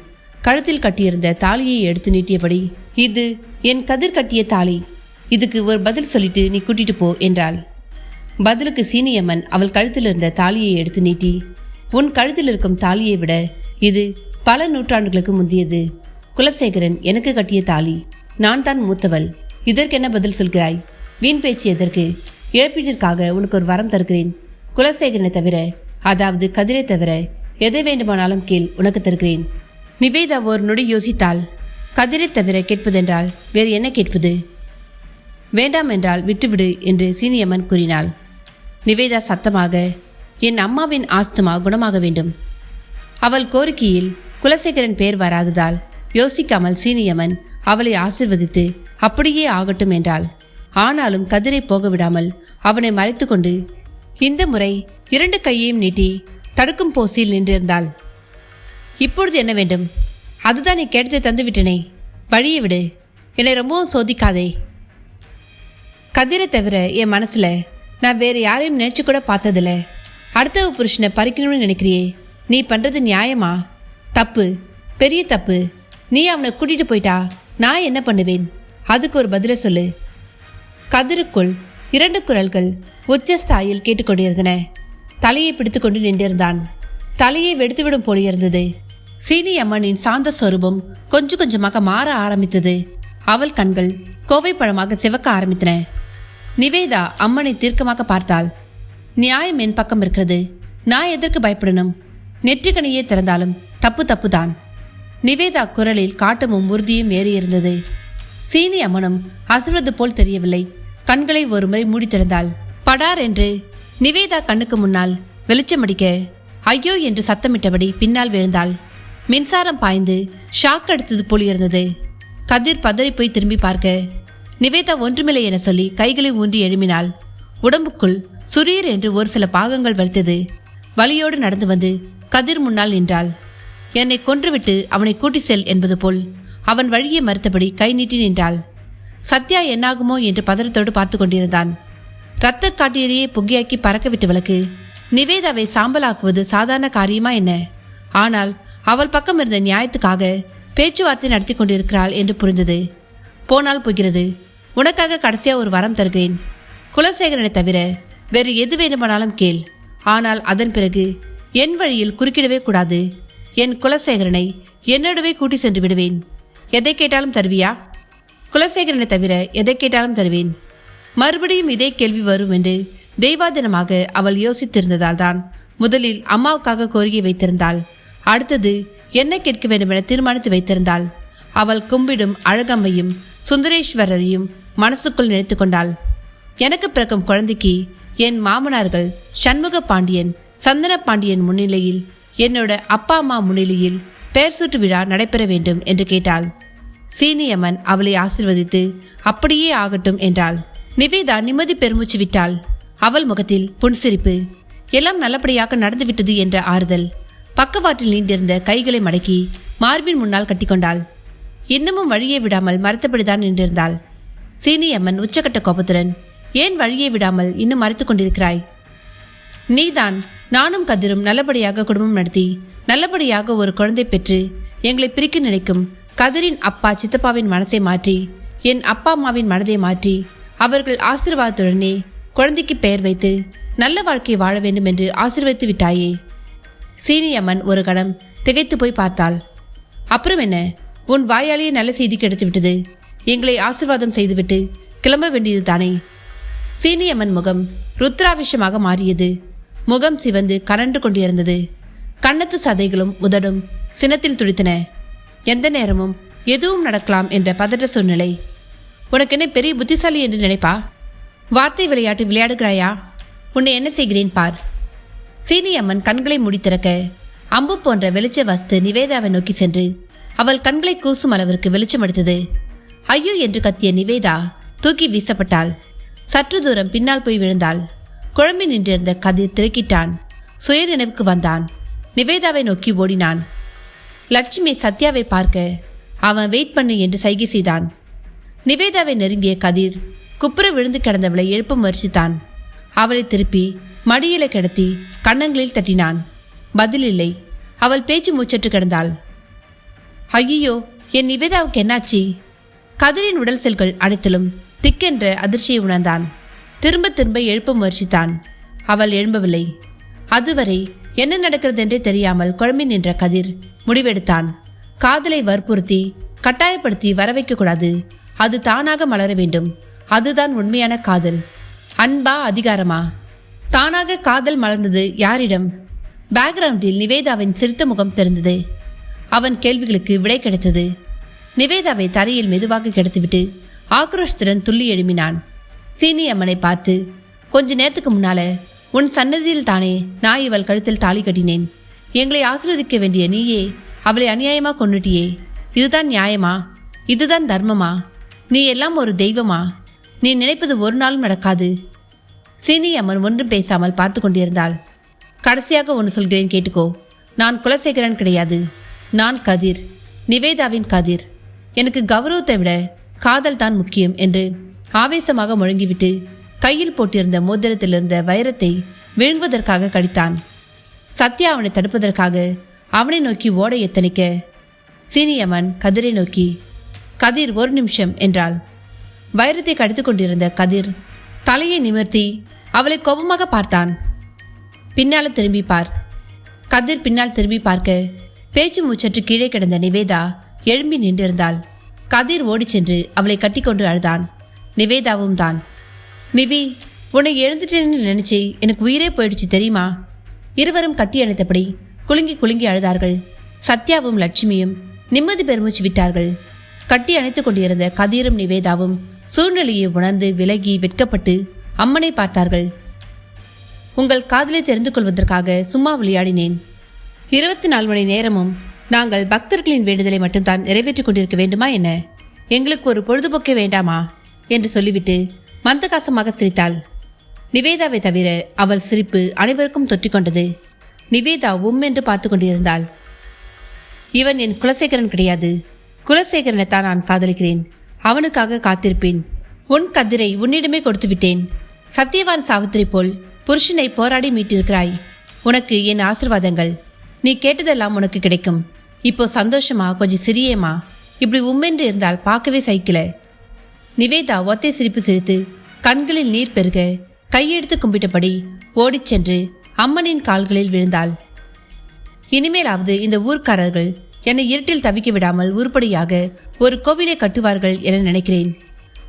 S2: கழுத்தில் கட்டியிருந்த தாலியை எடுத்து நீட்டியபடி, இது என் கதிர் கட்டிய தாலி, இதுக்கு ஒரு பதில் சொல்லிட்டு நீ கூட்டிட்டு போ என்றாள். பதிலுக்கு சீனியம்மன் அவள் கழுத்தில் இருந்த தாலியை எடுத்து நீட்டி, உன் கழுத்தில் இருக்கும் தாலியை விட இது பல நூற்றாண்டுகளுக்கு முந்தியது. குலசேகரன் எனக்கு கட்டிய தாலி, நான் தான் மூத்தவள், இதற்கென்ன பதில் சொல்கிறாய்? வீண் பேச்சு எதற்கு? இழப்பீட்டிற்காக உனக்கு ஒரு வரம் தருகிறேன். குலசேகரனை தவிர, அதாவது கதிரை தவிர எதை வேண்டுமானாலும் கேள், உனக்கு தருகிறேன். நிவேதா ஒரு நொடி யோசித்தாள். கதிரை தவிர கேட்பதென்றால் வேறு என்ன கேட்பது? வேண்டாம் என்றால் விட்டுவிடு என்று சீனியம்மன் கூறினாள். நிவேதா சத்தமாக, என் அம்மாவின் ஆஸ்துமா குணமாக வேண்டும். அவள் கோரிக்கையில் குலசேகரன் பேர் வராததால் யோசிக்காமல் சீனியம்மன் அவளை ஆசிர்வதித்து அப்படியே ஆகட்டும் என்றாள். ஆனாலும் கதிரை போக விடாமல் அவனை மறைத்து கொண்டு இந்த முறை 2 கையையும் நீட்டி தடுக்கும் போசில் நின்றிருந்தாள். இப்பொழுது என்ன வேண்டும்? அதுதான் நீ கேட்டதை தந்துவிட்டனே, வழியை விடு, என்னை ரொம்பவும் சோதிக்காதே. கதிரை தவிர என் மனசுல நான் வேற யாரையும் நினைச்சு கூட பார்த்ததில்ல. அடுத்த புருஷனை பறிக்கணும்னு நினைக்கிறியே, நீ பண்றது நியாயமா? தப்பு, பெரிய தப்பு. நீ அவனை கூட்டிட்டு போயிட்டா நான் என்ன பண்ணுவேன்? அதுக்கு ஒரு பதில சொல்லு. கதிருக்குள் 2 குரல்கள் உச்சஸ்தாயில் கேட்டுக்கொண்டிருந்தன. தலையை பிடித்து கொண்டு நின்றிருந்தான். தலையை வெடுத்துவிடும் போலிருந்தது. சீனி அம்மனின் சாந்த சொரூபம் கொஞ்சம் கொஞ்சமாக மாற ஆரம்பித்தது. அவள் கண்கள் கோவை பழமாக சிவக்க ஆரம்பித்தன. நிவேதா அம்மனை தீர்க்கமாக பார்த்தாள். நியாயம் என் பக்கம் இருக்கிறது. நான் எதற்கு பயப்படணும்? நெற்றிக்கணியே திறந்தாலும் தப்பு தப்புதான். நிவேதா குரலில் காட்டமும் உறுதியும் ஏறியிருந்தது. சீனி அம்மனும் அசல்வது போல் தெரியவில்லை. கண்களை ஒருமுறை மூடி திறந்தாள். படார் என்று நிவேதா கண்ணுக்கு முன்னால் வெளிச்சமடிக்க ஐயோ என்று சத்தமிட்டபடி பின்னால் விழுந்தாள். மின்சாரம் பாய்ந்து ஷாக் அடித்தது போல் இருந்தது. கதிர் பதறி போய் திரும்பி பார்க்க நிவேதா ஒன்றுமில்லை என சொல்லி கைகளை ஊன்றி எழுமினாள். உடம்புக்குள் சுரீர் என்று ஒரு சில பாகங்கள் வலித்தது. வலியோடு நடந்து வந்து கதிர் முன்னால் நின்றாள். என்னை கொன்றுவிட்டு அவனை கூட்டி செல் என்பது போல் அவன் வழியை மறுத்தபடி கை நீட்டி நின்றாள். சத்யா என்னாகுமோ என்று பதறத்தோடு பார்த்து கொண்டிருந்தான். இரத்த காட்டீரையே புகையாக்கி பறக்கவிட்டு விளக்கு நிவேதாவை சாம்பலாக்குவது சாதாரண காரியமா என்ன? ஆனால் அவள் பக்கம் இருந்த நியாயத்துக்காக பேச்சுவார்த்தை நடத்தி கொண்டிருக்கிறாள் என்று புரிந்தது. போனால் போகிறது. உனக்காக கடைசியா ஒரு வரம் தருகிறேன். குலசேகரனை தவிர வேறு எது வேண்டுமானாலும் கேள். ஆனால் அதன் பிறகு என் வழியில் குறுக்கிடவே கூடாது. என் குலசேகரனை என்னோடவே கூட்டி சென்று விடுவேன். எதை கேட்டாலும் தருவியா? குலசேகரனை தவிர எதை கேட்டாலும் தருவேன். மறுபடியும் இதே கேள்வி வரும் என்று தெய்வாதீனமாக அவள் யோசித்திருந்ததால் தான் முதலில் அம்மாவுக்காக கோரிக்கை வைத்திருந்தாள். அடுத்தது என்ன கேட்க வேண்டும் என தீர்மானித்து வைத்திருந்தாள். அவள் கும்பிடும் அழகம்மையும் சுந்தரேஸ்வரரையும் மனசுக்குள் நினைத்து கொண்டாள். எனக்கு பிறக்கும் குழந்தைக்கு என் மாமனார்கள் சண்முக பாண்டியன், சந்தன பாண்டியன் முன்னிலையில், என்னோட அப்பா அம்மா முன்னிலையில் பெயர் சூட்டு விழா நடைபெற வேண்டும் என்று கேட்டாள். சீனியம்மன் அவளை ஆசிர்வதித்து அப்படியே ஆகட்டும் என்றாள். நிவேதா நிம்மதி பெருமூச்சு விட்டாள். அவள் முகத்தில் புன்சிரிப்பு. எல்லாம் நல்லபடியாக நடந்துவிட்டது என்ற ஆறுதல். பக்கவாட்டில் நீண்டிருந்த கைகளை மடக்கி மார்பின் முன்னால் கட்டிக்கொண்டாள். இன்னமும் வழியை விடாமல் மறைத்தபடிதான் நின்றிருந்தாள். சீனியம்மன் உச்சக்கட்ட கோபத்துடன், ஏன் வழியை விடாமல் இன்னும் மறைத்து கொண்டிருக்கிறாய்? நீதான் நானும் கதிரும் நல்லபடியாக குடும்பம் நடத்தி நல்லபடியாக ஒரு குழந்தை பெற்று எங்களை பிரிக்க நினைக்கும் கதிரின் அப்பா சித்தப்பாவின் மனசை மாற்றி என் அப்பா அம்மாவின் மனதை மாற்றி அவர்கள் ஆசீர்வாதத்துடனே குழந்தைக்கு பெயர் வைத்து நல்ல வாழ்க்கை வாழ வேண்டும் என்று ஆசீர்வதித்து விட்டாயே. சீனியம்மன் ஒரு கணம் திகைத்து போய் பார்த்தாள். அப்புறம் என்ன, உன் வாயாலேயே நல்ல செய்தி கிடைத்து விட்டது. எங்களை ஆசீர்வாதம் செய்துவிட்டு கிளம்ப வேண்டியது தானே? சீனியம்மன் முகம் ருத்ராபிஷமாக மாறியது. முகம் சிவந்து கனன்று கொண்டிருந்தது. கன்னத்து சதைகளும் உதடும் சினத்தில் துடித்தன. எந்த நேரமும் எதுவும் நடக்கலாம் என்ற பதற்ற சூழ்நிலை. உனக்கு என்ன பெரிய புத்திசாலி என்று நினைப்பா? வார்த்தை விளையாட்டு விளையாடுகிறாயா? உன்னை என்ன செய்கிறேன் பார். சீனியம்மன் கண்களை மூடி திறக்க அம்பு போன்ற வெளிச்ச வஸ்து நிவேதாவை நோக்கி சென்று அவள் கண்களை கூசும் அளவிற்கு வெளிச்சம் அடித்தது. ஐயோ என்று கத்திய நிவேதா தூக்கி வீசப்பட்டாள். சற்று தூரம் பின்னால் போய் விழுந்தாள். குழம்பி நின்றிருந்த கதிர் திடுக்கிட்டான். சுய நினைவுக்கு வந்தான். நிவேதாவை நோக்கி ஓடினான். லட்சுமி சத்யாவை பார்க்க அவன் வெயிட் பண்ணு என்று சைகை செய்தான். நிவேதாவை நெருங்கிய கதிர் குப்புற விழுந்து கிடந்தவளை எழுப்ப முயற்சித்தான். அவளை திருப்பி மடியில கிடத்தி கன்னங்களில் தட்டினான். பதில் இல்லை. அவள் பேச்சு மூச்சற்று கிடந்தாள். ஐயோ, என் நிவேதாவுக்கு என்னாச்சு? கதிரின் உடல் செல்கள் அனைத்திலும் திக்கென்ற அதிர்ச்சியை உணர்ந்தான். திரும்ப திரும்ப எழுப்ப முயற்சித்தான். அவள் எழும்பவில்லை. அதுவரை என்ன நடக்கிறது என்றே தெரியாமல் குழம்பி நின்ற கதிர் முடிவெடுத்தான். காதலை வற்புறுத்தி கட்டாயப்படுத்தி வரவைக்க கூடாது. அது தானாக மலர வேண்டும். அதுதான் உண்மையான காதல். அன்பா அதிகாரமா? தானாக காதல் மலர்ந்தது யாரிடம்? பேக்ரவுண்டில் நிவேதாவின் சிரித்த முகம் தெரிந்தது. அவன் கேள்விகளுக்கு விடை கிடைத்தது. நிவேதாவை தரையில் மெதுவாக கிடத்திவிட்டு ஆக்ரோஷத்துடன் துள்ளி எழுப்பினான். சீனி அம்மனை பார்த்து, கொஞ்ச நேரத்துக்கு முன்னால உன் சன்னதியில் தானே நான் இவள் கழுத்தில் தாலி கட்டினேன். எங்களை ஆசீர்வதிக்க வேண்டிய நீயே அவளை அநியாயமா கொன்னுட்டியே. இதுதான் நியாயமா? இதுதான் தர்மமா? நீ எல்லாம் ஒரு தெய்வமா? நீ நினைப்பது ஒரு நாளும் நடக்காது. சீனி அம்மன் ஒன்றும் பேசாமல் பார்த்து கொண்டிருந்தாள். கடைசியாக ஒன்று சொல்கிறேன், கேட்டுக்கோ. நான் குலசேகரன் கிடையாது. நான் கதிர், நிவேதாவின் கதிர். எனக்கு கௌரவத்தை விட காதல் தான் முக்கியம் என்று ஆவேசமாக முழங்கிவிட்டு கையில் போட்டிருந்த மோதிரத்திலிருந்த வைரத்தை விழுங்குவதற்காக கடித்தான். சத்யா அவனை தடுப்பதற்காக அவனை நோக்கி ஓட எத்தனிக்க சீனியம்மன் கதிரை நோக்கி, கதிர் 1 நிமிஷம் என்றாள். வைரத்தை கடித்து கொண்டிருந்த கதிர் தலையை நிமிர்த்தி அவளை கோபமாக பார்த்தான். பின்னால திரும்பி பார். கதிர் பின்னால் திரும்பி பார்க்க பேச்சு மூச்சற்று கீழே கிடந்த நிவேதா எழும்பி நின்றிருந்தாள். கதிர் ஓடிச் சென்று அவளை கட்டிக்கொண்டு அழுதான். நிவேதாவும் தான். நிவி, உன்னை எழுந்துட்டேன்னு நினைச்சு எனக்கு உயிரே போயிடுச்சு தெரியுமா? இருவரும் கட்டி அணைத்தபடி குலுங்கி குலுங்கி அழுதார்கள். சத்யாவும் லட்சுமியும் நிம்மதி பெருமூச்சு விட்டார்கள். கட்டி அணைத்துக் கொண்டிருந்த கதிரும் நிவேதாவும் சூழ்நிலையை உணர்ந்து விலகி வெட்கப்பட்டு அம்மனை பார்த்தார்கள். உங்கள் காதலை தெரிந்து கொள்வதற்காக சும்மா விளையாடினேன். 24 மணி நேரமும் நாங்கள் பக்தர்களின் வேண்டுதலை மட்டும்தான் நிறைவேற்றிக் கொண்டிருக்க வேண்டுமா என்ன? எங்களுக்கு ஒரு பொழுதுபோக்கே வேண்டாமா என்று சொல்லிவிட்டு மந்தகாசமாக சிரித்தாள். நிவேதாவை தவிர அவள் சிரிப்பு அனைவருக்கும் தொற்றிக்கொண்டது. நிவேதா என்று பார்த்து கொண்டிருந்தாள். இவன் என் குலசேகரன் கிடையாது. குலசேகரனைத்தான் நான் காதலிக்கிறேன். அவனுக்காக காத்திருப்பேன். உன் கதிரை உன்னிடமே கொடுத்து விட்டேன். சத்தியவான் சாவித்திரி போல் புருஷனை போராடி மீட்டிருக்கிறாய். உனக்கு என் ஆசிர்வாதங்கள். நீ கேட்டதெல்லாம் உனக்கு கிடைக்கும். இப்போ சந்தோஷமா, கொஞ்சம் சிரியேமா. இப்படி உம்மென்று இருந்தால் பார்க்கவே சகிக்கல. நிவேதா ஒத்தை சிரிப்பு சிரித்து கண்களில் நீர் பெருக கையெடுத்து கும்பிட்டபடி ஓடிச் சென்று அம்மனின் கால்களில் விழுந்தாள். இனிமேலாவது இந்த ஊர்க்காரர்கள் என்னை இருட்டில் தவிக்க விடாமல் உருப்படியாக ஒரு கோவிலை கட்டுவார்கள் என நினைக்கிறேன்.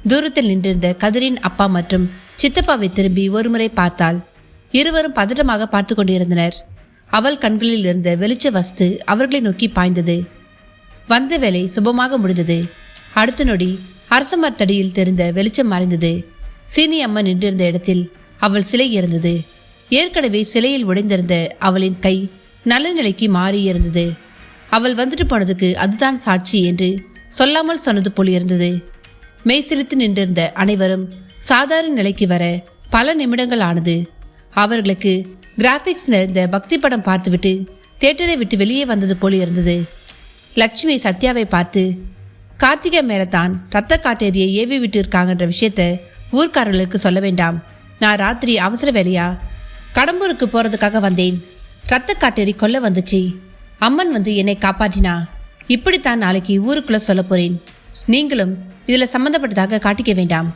S2: தூரத்தில் நின்றிருந்த கதிரின் அப்பா மற்றும் சித்தப்பாவை திரும்பி ஒருமுறை பார்த்தாள். இருவரும் பதட்டமாக பார்த்து கொண்டிருந்தனர். அவள் கண்களில் இருந்த வெளிச்ச வஸ்து அவர்களை நோக்கி பாய்ந்தது. வந்த வேலை சுபமாக முடிந்தது. அடுத்த நொடி அரசமரத்தடியில் தெரிந்த வெளிச்சம் மறைந்தது. சீனி அம்மன் நின்றிருந்த இடத்தில் அவள் சிலை இருந்தது. ஏற்கனவே சிலையில் உடைந்திருந்த அவளின் கை நல்ல நிலைக்கு மாறி இருந்தது. அவள் வந்துட்டு போனதுக்கு அதுதான் சாட்சி என்று சொல்லாமல் சொன்னது போல் இருந்தது. மெய்சிலித்து நின்றிருந்த அனைவரும் சாதாரண நிலைக்கு வர பல நிமிடங்கள் ஆனது. அவர்களுக்கு கிராபிக்ஸ் நிறைந்த பக்தி படம் பார்த்துவிட்டு தியேட்டரை விட்டு வெளியே வந்தது போல் இருந்தது. லட்சுமி சத்யாவை பார்த்து, கார்த்திகை மேலத்தான் ரத்த காட்டேரியை ஏவி விட்டு இருக்காங்கன்ற விஷயத்த ஊர்க்காரர்களுக்கு சொல்ல வேண்டாம். நான் ராத்திரி அவசர வேலையா கடம்பூருக்கு போறதுக்காக வந்தேன். ரத்த காட்டேரி கொல்ல வந்துச்சு. அம்மன் வந்து என்னை காப்பாற்றினா. இப்படித்தான் நாளைக்கு ஊருக்குள்ள சொல்ல போறேன். நீங்களும் இதுல சம்பந்தப்பட்டதாக காட்டிக்க வேண்டாம்.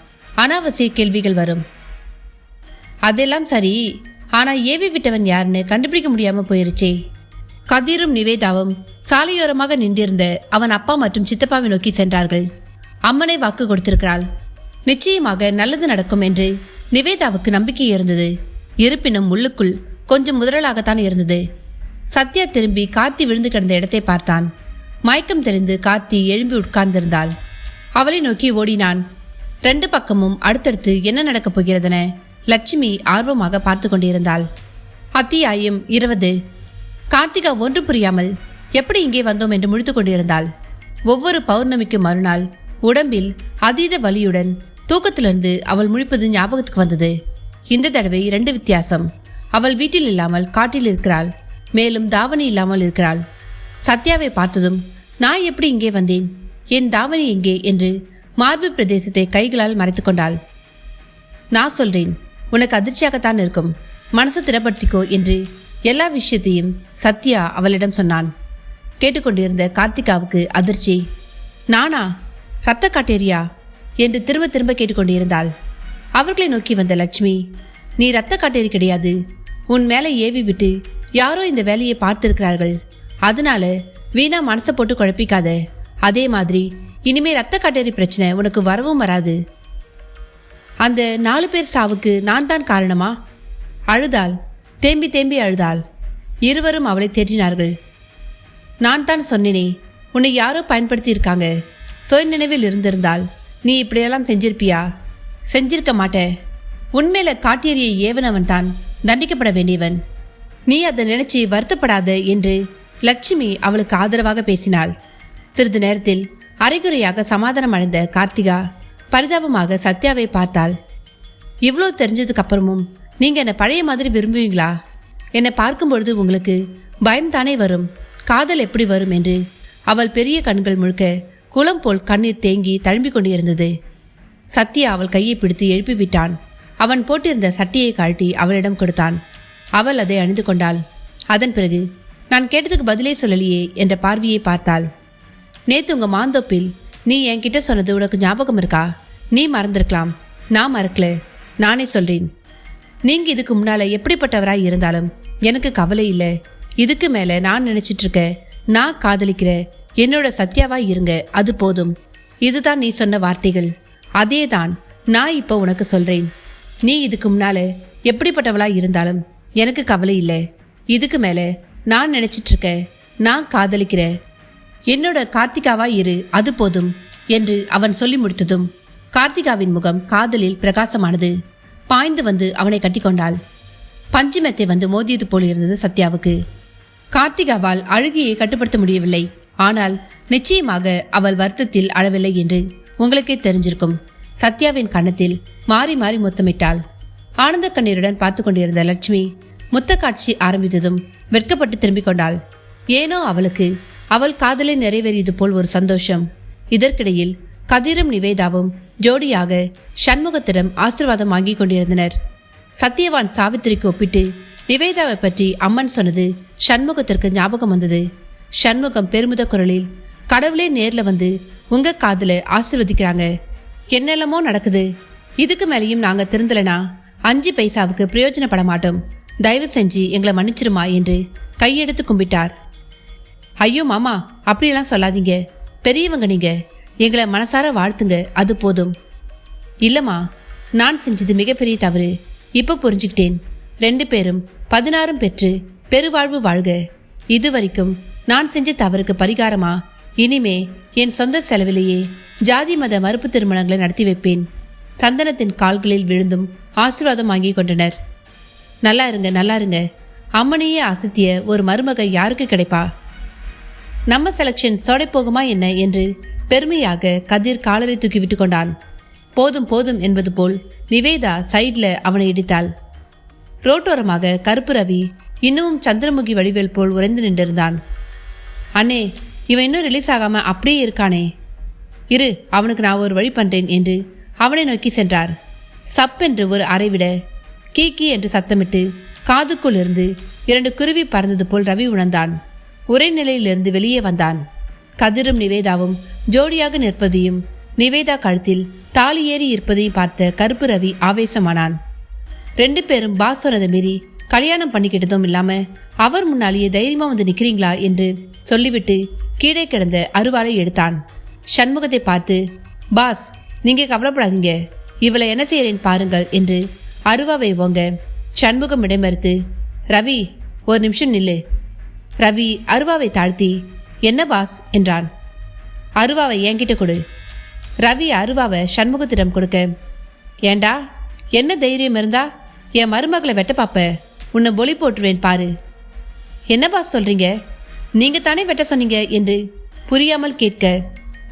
S2: அனாவசிய கேள்விகள் வரும். அதெல்லாம் சரி, ஆனா ஏவி விட்டவன் யாருன்னு கண்டுபிடிக்க முடியாம போயிருச்சே. கதிரும் நிவேதாவும் சாலையோரமாக நின்றிருந்த அவன் அப்பா மற்றும் சித்தப்பாவை நோக்கி சென்றார்கள். அம்மனை வாக்கு கொடுத்திருக்கிறாள். நிச்சயமாக நல்லது நடக்கும் என்று நிவேதாவுக்கு நம்பிக்கை இருந்தது. இருப்பினும் உள்ளுக்குள் கொஞ்சம் முதலாகத்தான் இருந்தது. சத்யா திரும்பி கார்த்தி விழுந்து கிடந்த இடத்தை பார்த்தான். மயக்கம் தெரிந்து கார்த்தி எழும்பி உட்கார்ந்திருந்தாள். அவளை நோக்கி ஓடினான். 2 பக்கமும் அடுத்தடுத்து என்ன நடக்கப் போகிறதென லட்சுமி ஆர்வமாக பார்த்து கொண்டிருந்தாள். அத்தியாயம் 20. கார்த்திகா ஒன்று புரியாமல் எப்படி இங்கே வந்தோம் என்று முழித்து கொண்டிருந்தாள். ஒவ்வொரு பௌர்ணமிக்கு மறுநாள் உடம்பில் அதீத வலியுடன் தூக்கத்திலிருந்து அவள் முழிப்பது ஞாபகத்துக்கு வந்தது. இந்த தடவை 2 வித்தியாசம். அவள் வீட்டில் இல்லாமல் காட்டில் இருக்கிறாள். மேலும் தாவணி இல்லாமல் இருக்கிறாள். சத்யாவை பார்த்ததும் நான் எப்படி இங்கே வந்தேன், என் தாவணி எங்கே என்று மார்பு பிரதேசத்தை கைகளால் மறைத்து கொண்டாள். நான் சொல்றேன், உனக்கு அதிர்ச்சியாகத்தான் இருக்கும். மனசு திடப்படுத்திக்கோ என்று எல்லா விஷயத்தையும் சத்யா அவளிடம் சொன்னான். கேட்டுக்கொண்டிருந்த கார்த்திகாவுக்கு அதிர்ச்சி. நானா? ரத்த காட்டேரியா என்று திரும்ப திரும்ப கேட்டுக்கொண்டிருந்தாள். அவர்களை நோக்கி வந்த லட்சுமி, நீ ரத்த காட்டேரி கிடையாது. உன் மேலே ஏவி விட்டு யாரோ இந்த வேலையை பார்த்திருக்கிறார்கள். அதனால வீணா மனசை போட்டு குழப்பிக்காத. அதே மாதிரி இனிமே ரத்த காட்டேரி பிரச்சனை உனக்கு வரவும் வராது. அந்த 4 பேர் சாவுக்கு நான் தான் காரணமா? அழுதாள். தேம்பி தேம்பி அழுதாள். இருவரும் அவளை தேற்றினார்கள். நான் தான் சொன்னேனே, உன்னை யாரோ பயன்படுத்தி இருக்காங்க. சுய நினைவில் இருந்திருந்தால் நீ இப்படியெல்லாம் செஞ்சிருப்பியா? செஞ்சிருக்க மாட்ட. உண்மையில காட்டேரியை ஏவனவன் தான் தண்டிக்கப்பட வேண்டியவன். நீ அதை நினைச்சு வருத்தப்படாத என்று லட்சுமி அவளுக்கு ஆதரவாக பேசினாள். சிறிது நேரத்தில் அரைகுறையாக சமாதானம் அடைந்த கார்த்திகா பரிதாபமாக சத்யாவை பார்த்தாள். இவ்வளோ தெரிஞ்சதுக்கு அப்புறமும் நீங்க என்னை பழைய மாதிரி விரும்புவீங்களா? என்னை பார்க்கும் பொழுது உங்களுக்கு பயம்தானே வரும். காதல் எப்படி வரும் என்று அவள் பெரிய கண்கள் முழுக்க குளம் போல் கண்ணீர் தேங்கி தழும்பிக் கொண்டிருந்தது. சத்யா அவள் கையை பிடித்து எழுப்பிவிட்டான். அவன் போட்டிருந்த சட்டியை கழட்டி அவளிடம் கொடுத்தான். அவள் அதை அணிந்து கொண்டாள். அதன் பிறகு, நான் கேட்டதுக்கு பதிலே சொல்லலையே என்ற பார்வையை பார்த்தாள். நேத்து உங்க மாந்தோப்பில் நீ என்கிட்ட சொன்னது உனக்கு ஞாபகம் இருக்கா? நீ மறந்திருக்கலாம், நான் மறக்கல. நானே சொல்றேன், நீங்க இதுக்கு முன்னால எப்படிப்பட்டவராய் இருந்தாலும் எனக்கு கவலை இல்லை. இதுக்கு மேல நான் நினைச்சிட்டு இருக்க, நான் காதலிக்கிற என்னோட சத்யாவாய் இருங்க, அது போதும். இதுதான் நீ சொன்ன வார்த்தைகள். அதே தான் நான் இப்போ உனக்கு சொல்றேன். நீ இதுக்கு முன்னால எப்படிப்பட்டவளா இருந்தாலும் எனக்கு கவலை இல்லை. இதுக்கு மேல நான் நினைச்சிட்டு இருக்க, நான் காதலிக்கிற என்னோட கார்த்திகாவா இரு, அது போதும் என்று அவன் சொல்லி முடித்ததும் கார்த்திகாவின் முகம் காதலில் பிரகாசமானது. பாய்ந்து வந்து அவனை கட்டிக்கொண்டாள். பஞ்சுமெத்தை வந்து மோதியது போல் இருந்தது சத்யாவுக்கு. கார்த்திகாவால் அழுகையை கட்டுப்படுத்த முடியவில்லை. ஆனால் நிச்சயமாக அவள் வருத்தத்தில் அழவில்லை என்று உங்களுக்கே தெரிஞ்சிருக்கும். சத்யாவின் கன்னத்தில் மாறி மாறி முத்தமிட்டாள். ஆனந்த கண்ணீருடன் பார்த்து கொண்டிருந்த லட்சுமி முத்த காட்சி ஆரம்பித்ததும் வெட்கப்பட்டு திரும்பிக் கொண்டாள். ஏனோ அவளுக்கு அவள் காதலை நிறைவேறியது போல் ஒரு சந்தோஷம். இதற்கிடையில் கதிரும் நிவேதாவும் ஜோடியாக சண்முகத்திடம் ஆசீர்வாதம் வாங்கி கொண்டிருந்தனர். சத்யவான் சாவித்திரிக்கு ஒப்பிட்டு நிவேதாவை பற்றி அம்மன் சொன்னது சண்முகத்திற்கு ஞாபகம் வந்தது. சண்முகம் பெருமித குரலில், கடவுளே நேர்ல வந்து உங்க காதல ஆசீர்வதிக்கிறாங்க. என்னெல்லாமோ நடக்குது. இதுக்கு மேலேயும் நாங்க திருந்தலனா 5 பைசாவுக்கு பிரயோஜனப்பட மாட்டோம். தயவு செஞ்சு எங்களை மன்னிச்சிருமா என்று கையெடுத்து கும்பிட்டார். ஐயோ மாமா, அப்படியெல்லாம் சொல்லாதீங்க. பெரியவங்க நீங்க, எங்களை மனசார வாழ்த்துங்க, அது போதும். இல்லம்மா, நான் செஞ்சது மிகப்பெரிய தவறு. இப்ப புரிஞ்சுக்கிட்டேன். 2 பேரும் 16 பெற்று பெருவாழ்வு வாழ்க. இதுவரைக்கும் நான் செஞ்ச தவறுக்கு பரிகாரமா இனிமே என் சொந்த செலவிலேயே ஜாதி மத மறுப்பு திருமணங்களை நடத்தி வைப்பேன். சந்தனத்தின் கால்களில் விழுந்தும் ஆசீர்வாதம் வாங்கி கொண்டனர். நல்லா இருங்க, நல்லா இருங்க. அம்மனையே அசத்திய ஒரு மருமக யாருக்கு கிடைப்பா? நம்ம செலக்ஷன் சோடை போகுமா என்ன என்று பெருமையாக கதிர் காலரை தூக்கி விட்டு கொண்டான். போதும் போதும் என்பது போல் நிவேதா சைட்ல அவனை இடித்தாள். ரோட்டோரமாக கருப்பு ரவி இன்னமும் சந்திரமுகி வடிவேல் போல் உறைந்து நின்றிருந்தான். அண்ணே, இவன் இன்னும் ரிலீஸ் ஆகாம அப்படியே இருக்கானே. இரு, அவனுக்கு நான் ஒரு வழி பண்றேன் என்று அவனை நோக்கி சென்றார். சப்பென்று ஒரு அறைவிட கீக்கி என்று சத்தமிட்டு காதுக்குள் இருந்து 2 குருவி பறந்தது போல் ரவி உணர்ந்தான். ஒரே நிலையிலிருந்து வெளியே வந்தான். கதிரும் நிவேதாவும் ஜோடியாக நிற்பதையும் நிவேதா கழுத்தில் தாலி ஏறி இருப்பதையும் பார்த்த கருப்பு ரவி ஆவேசமானான். 2 பேரும் பாஸ் சொன்னதை மீறி கல்யாணம் பண்ணிக்கிட்டதும் இல்லாம அவர் முன்னாலேயே தைரியமா வந்து நிக்கிறீங்களா என்று சொல்லிவிட்டு கீழே கிடந்த அருவாளை எடுத்தான். சண்முகத்தை பார்த்து, பாஸ், நீங்க கவலைப்படாதீங்க, இவளை என்ன செய்யறேன் பாருங்கள் என்று அருவாவை ஓங்க சண்முகம் இடைமறுத்து, ரவி ஒரு நிமிஷம் நில்லு. ரவி அருவாவை தாழ்த்தி, என்ன பாஸ் என்றான். அருவாவை என்கிட்ட கொடு. ரவி அருவாவை சண்முகத்திடம் கொடுக்க, ஏண்டா, என்ன தைரியம் இருந்தா என் மருமகளை வெட்ட பாப்ப? உன்னை பொலி போட்டுருவேன் பாரு. என்ன பாஸ் சொல்றீங்க? நீங்க தானே வெட்ட சொன்னீங்க என்று புரியாமல் கேட்க,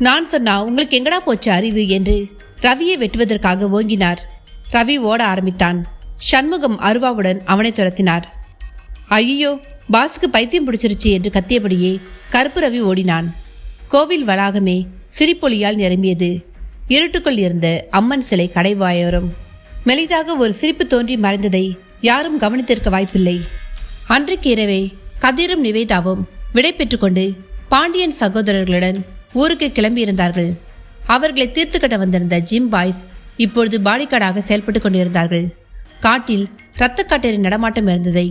S2: நான் சொன்னா உங்களுக்கு எங்கடா போச்சு அறிவு என்று ரவியை வெட்டுவதற்காக ஓங்கினார். ரவி ஓட ஆரம்பித்தான். சண்முகம் அருவாவுடன் அவனை துரத்தினார். ஐயோ, பாஸுக்கு பைத்தியம் பிடிச்சிருச்சு என்று கத்தியபடியே கருப்பு ரவி ஓடினான். கோவில் வளாகமே சிரிப்பொலியால் நிரம்பியது. இருட்டுக்குள் இருந்த அம்மன் சிலை கடைவாயோரம் மெலிதாக ஒரு சிரிப்பு தோன்றி மறைந்ததை யாரும் கவனித்திருக்க வாய்ப்பில்லை. அன்றைக்கு இரவே கதிரும் நிவேதாவும் விடை பெற்றுக்கொண்டு பாண்டியன் சகோதரர்களுடன் ஊருக்கு கிளம்பியிருந்தார்கள். அவர்களை தீர்த்து கட்ட வந்திருந்த ஜிம் பாய்ஸ் இப்பொழுது பாடிகார்டாக செயல்பட்டு கொண்டிருந்தார்கள். காட்டில் இரத்த காட்டேரின் நடமாட்டம் இருந்ததை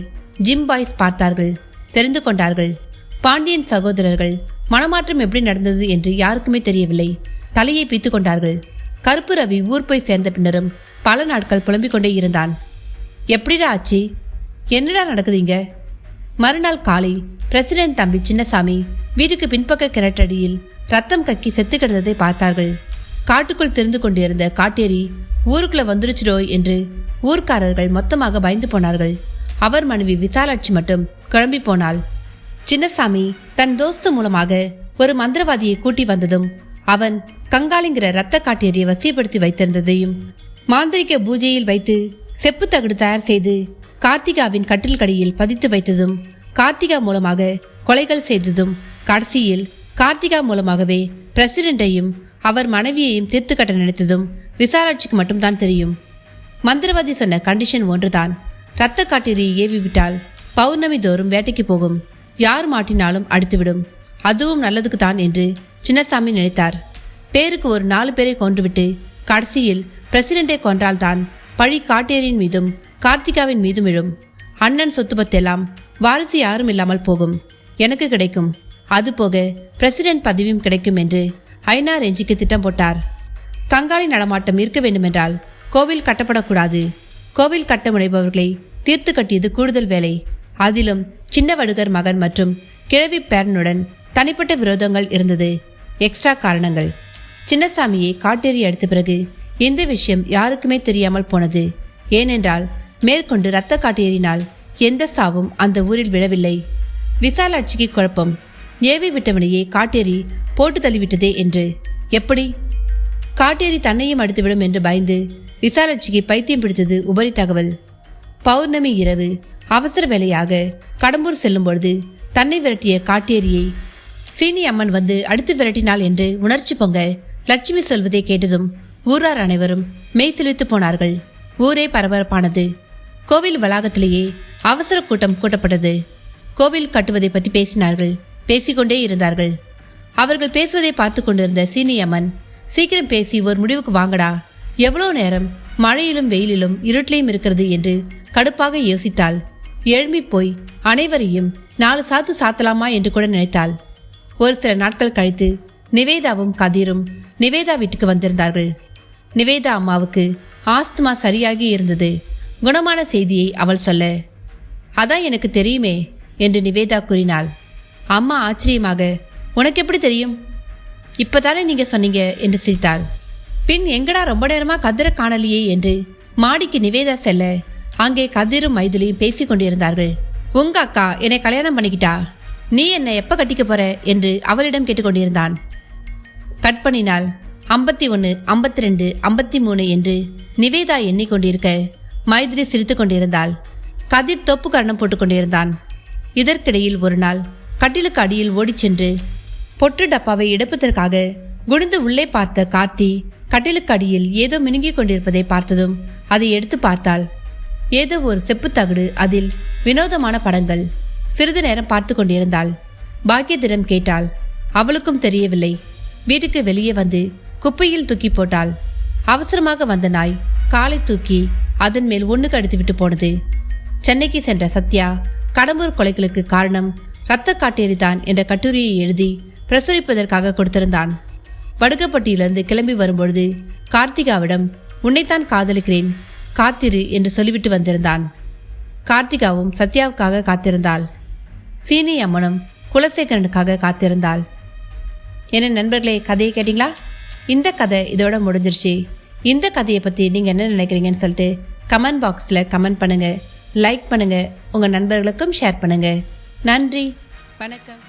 S2: ஜிம் பாய்ஸ் பார்த்தார்கள், தெரிந்து கொண்டார்கள். பாண்டியன் சகோதரர்கள் மனமாற்றம் எப்படி நடந்தது என்று யாருக்குமே தெரியவில்லை. தலையை பிய்த்து கொண்டார்கள். கருப்பு ரவி ஊர் போய் சேர்ந்த பின்னரும் பல நாட்கள் புலம்பிக் கொண்டே இருந்தான். எப்படிடா ஆச்சு? என்னடா நடக்குதுங்க? மறுநாள் காலை பிரசிடென்ட் தம்பி சின்னசாமி வீட்டுக்கு பின்பக்க கிணற்றடியில் ரத்தம் கக்கி செத்து கிடந்ததை பார்த்தார்கள். காட்டுக்குள் திரிந்து கொண்டிருந்த காட்டேரி ஊருக்குள்ள வந்துருச்சுடோய் என்று ஊர்க்காரர்கள் மொத்தமாக பயந்து போனார்கள். அவர் மனைவி விசாலாட்சி மட்டும் குழம்பி போனாள். சின்னசாமி தன் தோஸ்து மூலமாக ஒரு மந்திரவாதியை கூட்டி வந்ததும் அவன் கங்காளிங்கிற ரத்த காட்டேரியை வசியப்படுத்தி வைத்திருந்ததையும் மாந்திரிக பூஜையில் வைத்து செப்பு தகடு தயார் செய்து கார்த்திகாவின் கட்டில் கடியில் பதித்து வைத்ததும் கார்த்திகா மூலமாக கொலைகள் செய்ததும் கடைசியில் கார்த்திகா மூலமாகவே பிரசிடென்ட்டையும் அவர் மனைவியையும் தீர்த்து கட்ட நினைத்ததும் விசாலாட்சிக்கு மட்டும்தான் தெரியும். மந்திரவாதி சொன்ன கண்டிஷன் ஒன்றுதான். இரத்த காட்டேரியை ஏவி விட்டால் பௌர்ணமி தோறும் வேட்டைக்கு போகும். யார் மாட்டினாலும் அடித்துவிடும். அதுவும் நல்லதுக்கு தான் என்று சின்னசாமி நினைத்தார். பேருக்கு ஒரு 4 பேரை கொன்றுவிட்டு கடைசியில் பிரசிடென்டை கொன்றால்தான் பழி காட்டேரியின் மீதும் கார்த்திகாவின் மீதும் விழும். அண்ணன் சொத்து பத்தெல்லாம் வாரிசு யாரும் இல்லாமல் போகும். எனக்கு கிடைக்கும். அதுபோக பிரசிடென்ட் பதவியும் கிடைக்கும் என்று ஐநா ரேஞ்சுக்கு திட்டம் போட்டார். கங்காளி நடமாட்டம் இருக்க வேண்டுமென்றால் கோவில் கட்டப்படக்கூடாது. கோவில் கட்ட முனைபவர்களை தீர்த்து கட்டியது கூடுதல் வேலை. அதிலும் சின்ன வடுகர் மகன் மற்றும் கிழவி பேரனுடன் தனிப்பட்ட விரோதங்கள் இருந்தது. எக்ஸ்ட்ரா காரணங்கள். சின்னசாமியை காட்டேரி அடித்த பிறகு இந்த விஷயம் யாருக்குமே தெரியாமல் போனது. ஏனென்றால் மேற்கொண்டு இரத்த காட்டேரினால் எந்த சாவும் அந்த ஊரில் விழவில்லை. விசாலாட்சிக்கு குழப்பம். ஏவி விட்டவனையே காட்டேரி போட்டு தள்ளிவிட்டதே என்று. எப்படி? காட்டேரி தன்னையும் அடித்துவிடும் என்று பயந்து விசாலாட்சிக்கு பைத்தியம் பிடித்தது உபரி தகவல். பௌர்ணமி இரவு அவசர வேலையாக கடம்பூர் செல்லும் பொழுது தன்னை விரட்டிய காட்டேரியை சீனி அம்மன் வந்து அடித்து விரட்டினாள் என்று உணர்ச்சி பொங்க லட்சுமி சொல்வதை கேட்டதும் ஊரார் அனைவரும் மெய் சிலித்து போனார்கள். ஊரே பரபரப்பானது. கோவில் வளாகத்திலேயே அவசர கூட்டம் கூட்டப்பட்டது. கோவில் கட்டுவதை பற்றி பேசினார்கள். பேசிக்கொண்டே இருந்தார்கள். அவர்கள் பேசுவதை பார்த்து கொண்டிருந்த சீனி அம்மன், சீக்கிரம் பேசி ஒரு முடிவுக்கு வாங்கடா, எவ்வளோ நேரம் மழையிலும் வெயிலிலும் இருட்டிலையும் இருக்கிறது என்று கடுப்பாக யோசித்தாள். எழும்பி போய் அனைவரையும் 4 சாத்து சாத்தலாமா என்று கூட நினைத்தாள். ஒரு சில நாட்கள் கழித்து நிவேதாவும் கதிரும் நிவேதா வீட்டுக்கு வந்திருந்தார்கள். நிவேதா அம்மாவுக்கு ஆஸ்துமா சரியாகி இருந்தது. குணமான செய்தியை அவள் சொல்ல, அதான் எனக்கு தெரியுமே என்று நிவேதா கூறினாள். அம்மா ஆச்சரியமாக, உனக்கு எப்படி தெரியும்? இப்பதானே நீங்க சொன்னீங்க என்று சிரித்தாள். பின் எங்கடா ரொம்ப நேரமா கதிரை காணலையே என்று மாடிக்கு நிவேதா செல்ல அங்கே கதிரும் மைதிலியும் பேசி கொண்டிருந்தார்கள். உங்க அக்கா என்னை கல்யாணம் பண்ணிக்கிட்டா, நீ என்னை எப்ப கட்டிக்க போற என்று அவளிடம் கேட்டுக்கொண்டிருந்தான். கட் பண்ணினால் 51, 52, 53 என்று நிவேதா எண்ணிக்கொண்டிருக்க மைதிலி சிரித்து கொண்டிருந்தாள். கதிர் தொப்பு கரணம் போட்டுக்கொண்டிருந்தான். இதற்கிடையில் ஒரு நாள் கட்டிலுக்கு அடியில் ஓடிச் சென்று பொட்டு டப்பாவை எடுப்பதற்காக குனிந்து உள்ளே பார்த்த கார்த்தி கட்டிலுக்கு அடியில் ஏதோ மினுங்கிக் கொண்டிருப்பதை பார்த்ததும் அதை எடுத்து பார்த்தாள். ஏதோ ஒரு செப்பு தகடு, அதில் வினோதமான படங்கள். சிறிது நேரம் பார்த்து கொண்டிருந்தாள். பாக்கியத்திடம் கேட்டாள். அவளுக்கும் தெரியவில்லை. வீட்டுக்கு வெளியே வந்து குப்பையில் தூக்கி போட்டாள். அவசரமாக வந்த நாய் காலை தூக்கி அதன் மேல் ஒண்ணுக்கு அடித்துவிட்டு போனது. சென்னைக்கு சென்ற சத்யா கடம்பூர் கொலைகளுக்கு காரணம் இரத்த காட்டேரிதான் என்ற கட்டுரையை எழுதி பிரசுரிப்பதற்காக கொடுத்திருந்தான். வடுகப்பட்டியிலிருந்து கிளம்பி வரும்பொழுது கார்த்திகாவிடம் உன்னைத்தான் காதலிக்கிறேன், காத்திரு என்று சொல்லிவிட்டு வந்திருந்தான். கார்த்திகாவும் சத்யாவுக்காக காத்திருந்தாள். சீனி அம்மனும் குலசேகரனுக்காக காத்திருந்தாள். என்ன நண்பர்களே, கதையை கேட்டிங்களா? இந்த கதை இதோட முடிஞ்சிருச்சு. இந்த கதையை பற்றி நீங்கள் என்ன நினைக்கிறீங்கன்னு சொல்லிட்டு கமெண்ட் பாக்ஸில் கமெண்ட் பண்ணுங்கள், லைக் பண்ணுங்கள், உங்கள் நண்பர்களுக்கும் ஷேர் பண்ணுங்கள். நன்றி, வணக்கம்.